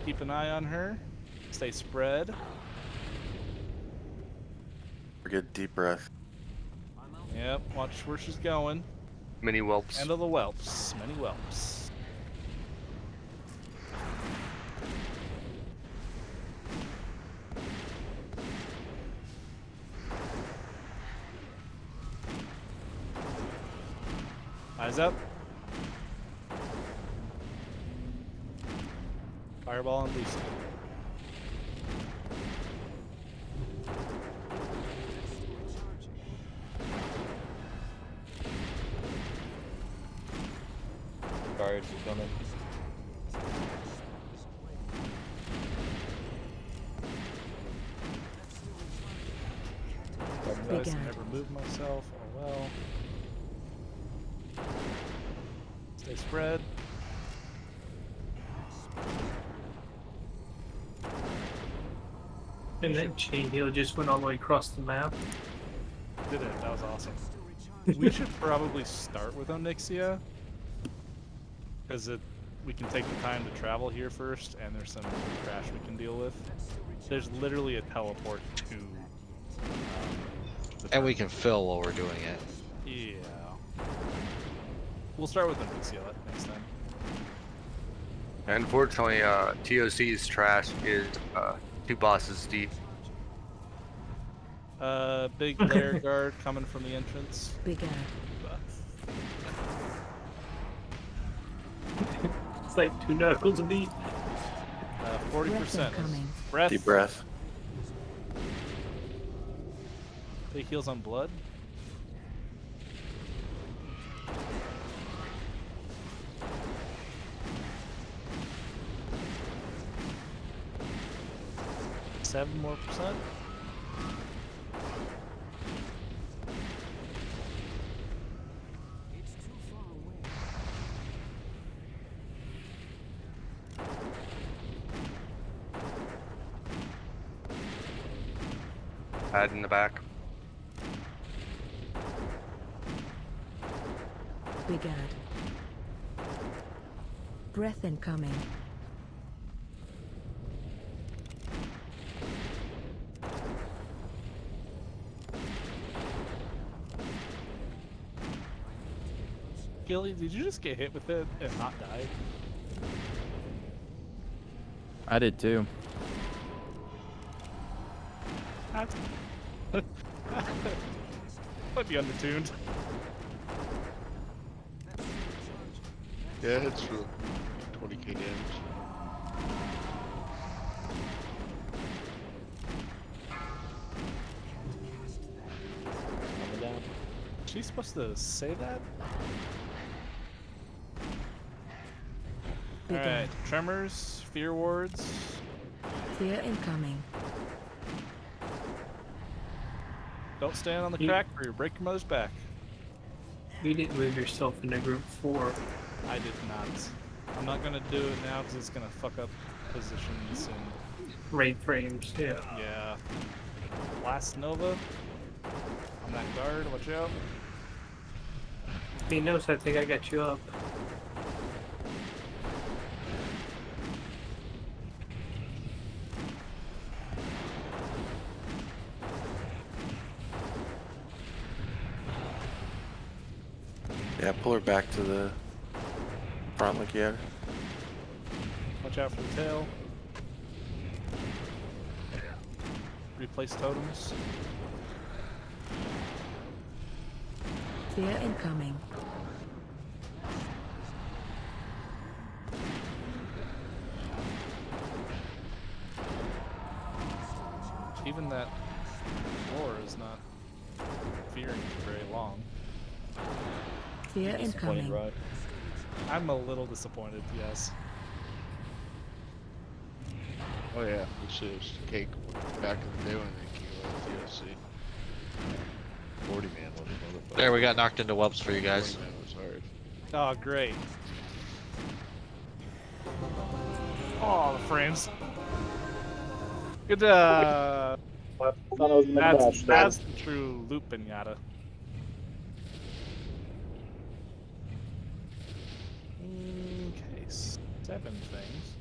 Keep an eye on her. Stay spread. Get deep breath. Yep, watch where she's going. Mini whelps. End of the whelps. Many whelps. Eyes up. Fireball on Lucy. Guards are coming. Realize I never moved myself. Oh well. Stay spread. And that chain heal just went all the way across the map. Did it? That was awesome. We should probably start with Onyxia, because we can take the time to travel here first, and there's some trash we can deal with. There's literally a teleport to. And we can fill while we're doing it. Yeah. We'll start with Onyxia next time. Unfortunately, TOC's trash is 2 bosses deep. Big lair guard coming from the entrance. Big ad. It's like 2 knuckles deep. 40%. incoming. Breath. Deep breath. Big heals on blood. Seven more percent. Pad in the back. Big ad. Breath incoming. Gilly, did you just get hit with it and not die? I did too. That's... Might be undertuned. Yeah, it's for 20k damage. Coming down. She's supposed to say that? Big Alright, ad. tremors, fear wards. Fear incoming. Don't stand on the You- crack or you'll break your mother's back. You didn't move yourself into group 4. I did not. I'm not gonna do it now because it's gonna fuck up positions and Raid frames, yeah. yeah. Blast Nova. On that guard, watch out. He knows I think I got you up. Yeah, pull her back to the front like you had. Watch out for the tail. Replace totems. Fear incoming. Even that floor is not fearing very long. Fear Disappointed, incoming. right? I'm a little disappointed, yes. Oh yeah, which is cake back in the day when they came out of TLC. 40 man was a motherfucker. There, we got knocked into whelps for you guys. 40 man was hard. Oh, great. Oh, the frames. Good, I thought I was gonna crash. that's the true loop pinata. Okay, 7 things.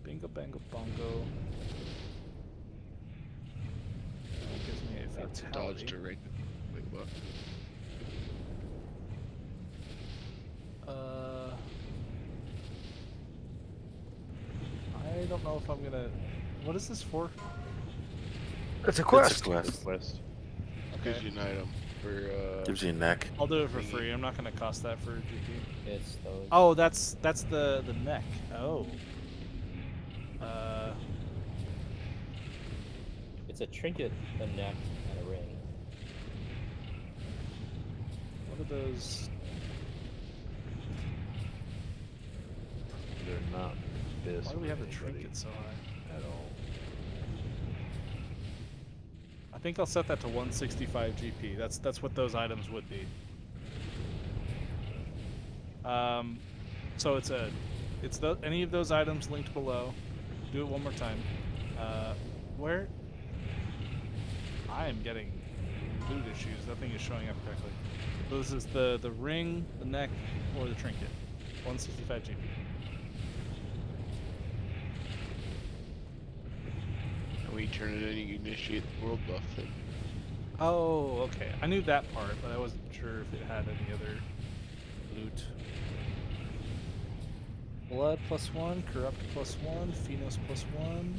Bingo, bango, bongo. That gives me a That's fatality. dodged her right. Wait, what? I don't know if I'm gonna. What is this for? It's a It's a quest. quest. Quest. Gives you an item for Gives you a neck. I'll do it for free. I'm not gonna cost that for GP. It's those. Oh, that's the neck. Oh. It's a trinket, a neck, and a ring. What are those? They're not this. Why do we have the anybody. trinket so high at all? I think I'll set that to 165 GP. That's what those items would be. So it's any of those items linked below. Do it one more time. Where? I am getting loot issues. Nothing is showing up correctly. So this is the ring, the neck, or the trinket. 165 GP. And when you turn it in, you initiate the world buff thing. Oh, okay. I knew that part, but I wasn't sure if it had any other loot. Blood +1, corrupt +1, Phenos +1.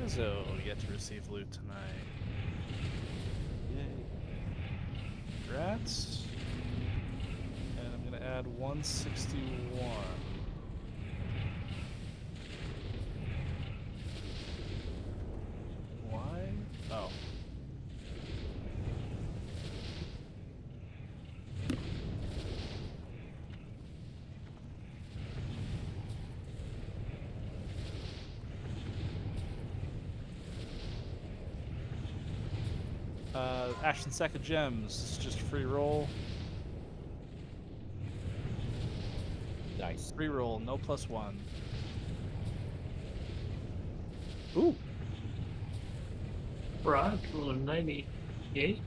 Yazoo yet to receive loot tonight. Yay. Congrats. And I'm gonna add 161. Why? Oh. Ash and Sack of Gems. It's just a free roll. Nice. Free roll, no +1. Ooh. Rod rolling 98.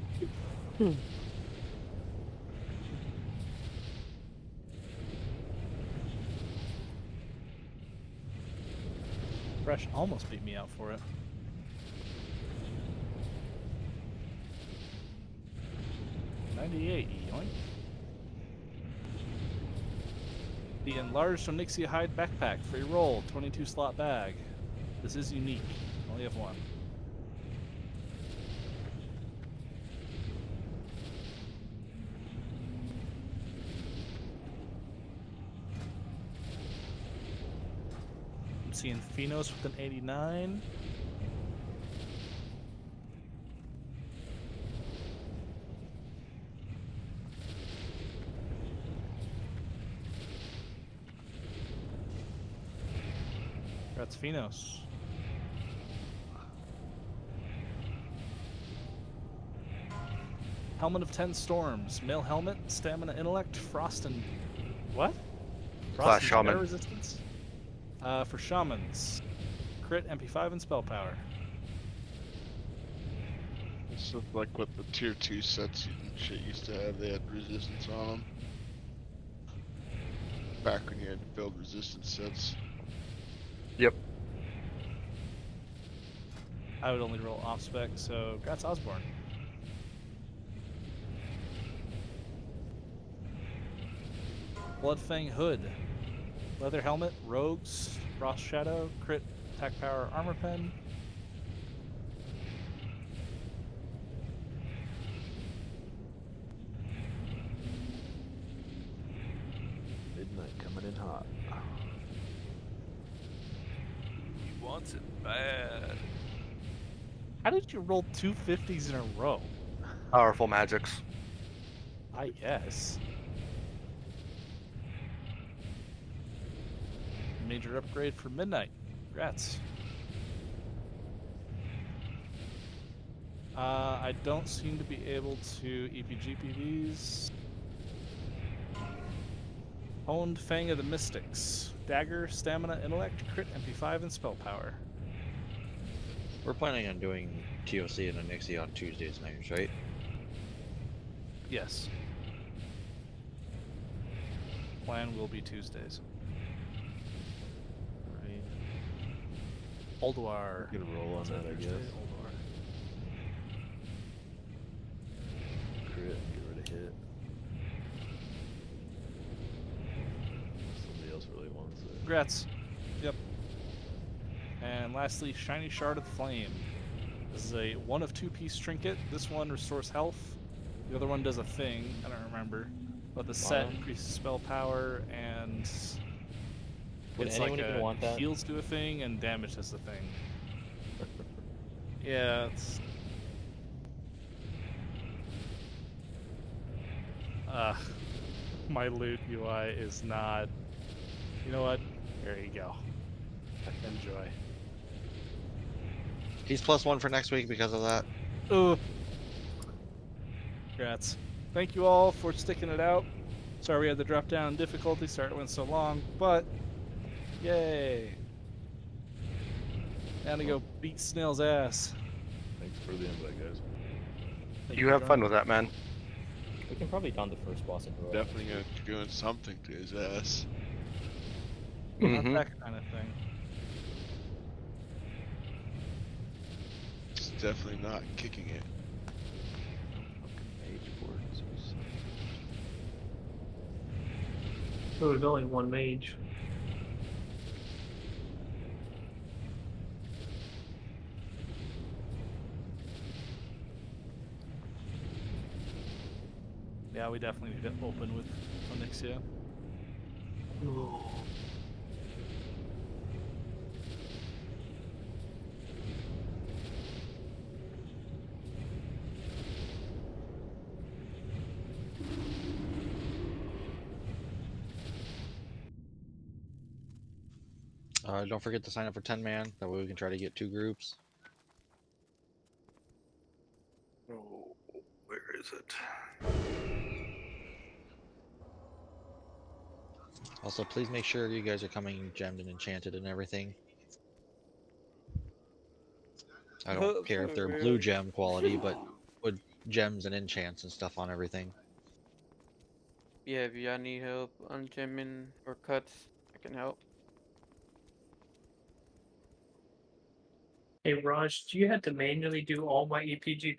Fresh almost beat me out for it. $98, yoink. The enlarged Onyxia hide backpack, free roll, 22 slot bag. This is unique. Only have one. I'm seeing Phenos with an 89. That's Phenos. Helmet of 10 Storms. Male helmet, stamina, intellect, frost and... What? Class Frost and shaman. fire resistance? For shamans. Crit, MP5, and spell power. This is like what the tier 2 sets and shit used to have. They had resistance on them. Back when you had to build resistance sets. Yep. I would only roll off spec, so congrats Osborne. Bloodfang Hood. Leather helmet, rogues, frost shadow, crit, attack power, armor pen. Midnight coming in hot. He wants it bad. How did you roll 2 50s in a row? Powerful magics. I guess. Major upgrade for Midnight. Congrats. I don't seem to be able to EPGP these. Honed Fang of the Mystics. Dagger, stamina, intellect, crit, MP5, and spell power. We're planning on doing TOC and Onyxia on Tuesdays nights, right? Yes. Plan will be Tuesdays. Right. Ulduar. Get a roll on that, I guess. Ulduar. Crit, get rid of hit. Somebody else really wants it. Congrats. Yep. And lastly, Shiny Shard of the Flame. This is a 1 of 2 piece trinket. This one restores health. The other one does a thing. I don't remember. But the set increases spell power and Would it's anyone like even want that? heals do a thing and damage does a thing. Yeah, it's... my loot UI is not... You know what? There you go. Enjoy. He's +1 for next week because of that. Ooh. Congrats. Thank you all for sticking it out. Sorry we had to drop down difficulty. Sorry it went so long, but yay. Gotta go beat Snail's ass. Thanks for the invite, guys. Thank You for have fun joining. with that, man. We can probably down the first boss in heroic. Definitely gonna be doing something to his ass. Not Mhm. that kind of thing. It's definitely not kicking it. Mage board is so sick. There was only one mage. Yeah, we definitely need to open with Onyxia. Don't forget to sign up for 10 man. That way we can try to get 2 groups. Oh, where is it? Also, please make sure you guys are coming gemmed and enchanted and everything. I don't care if they're blue gem quality, but put gems and enchants and stuff on everything. Yeah, if y'all need help on gemming or cuts, I can help. Hey Raj, do you have to manually do all my EPG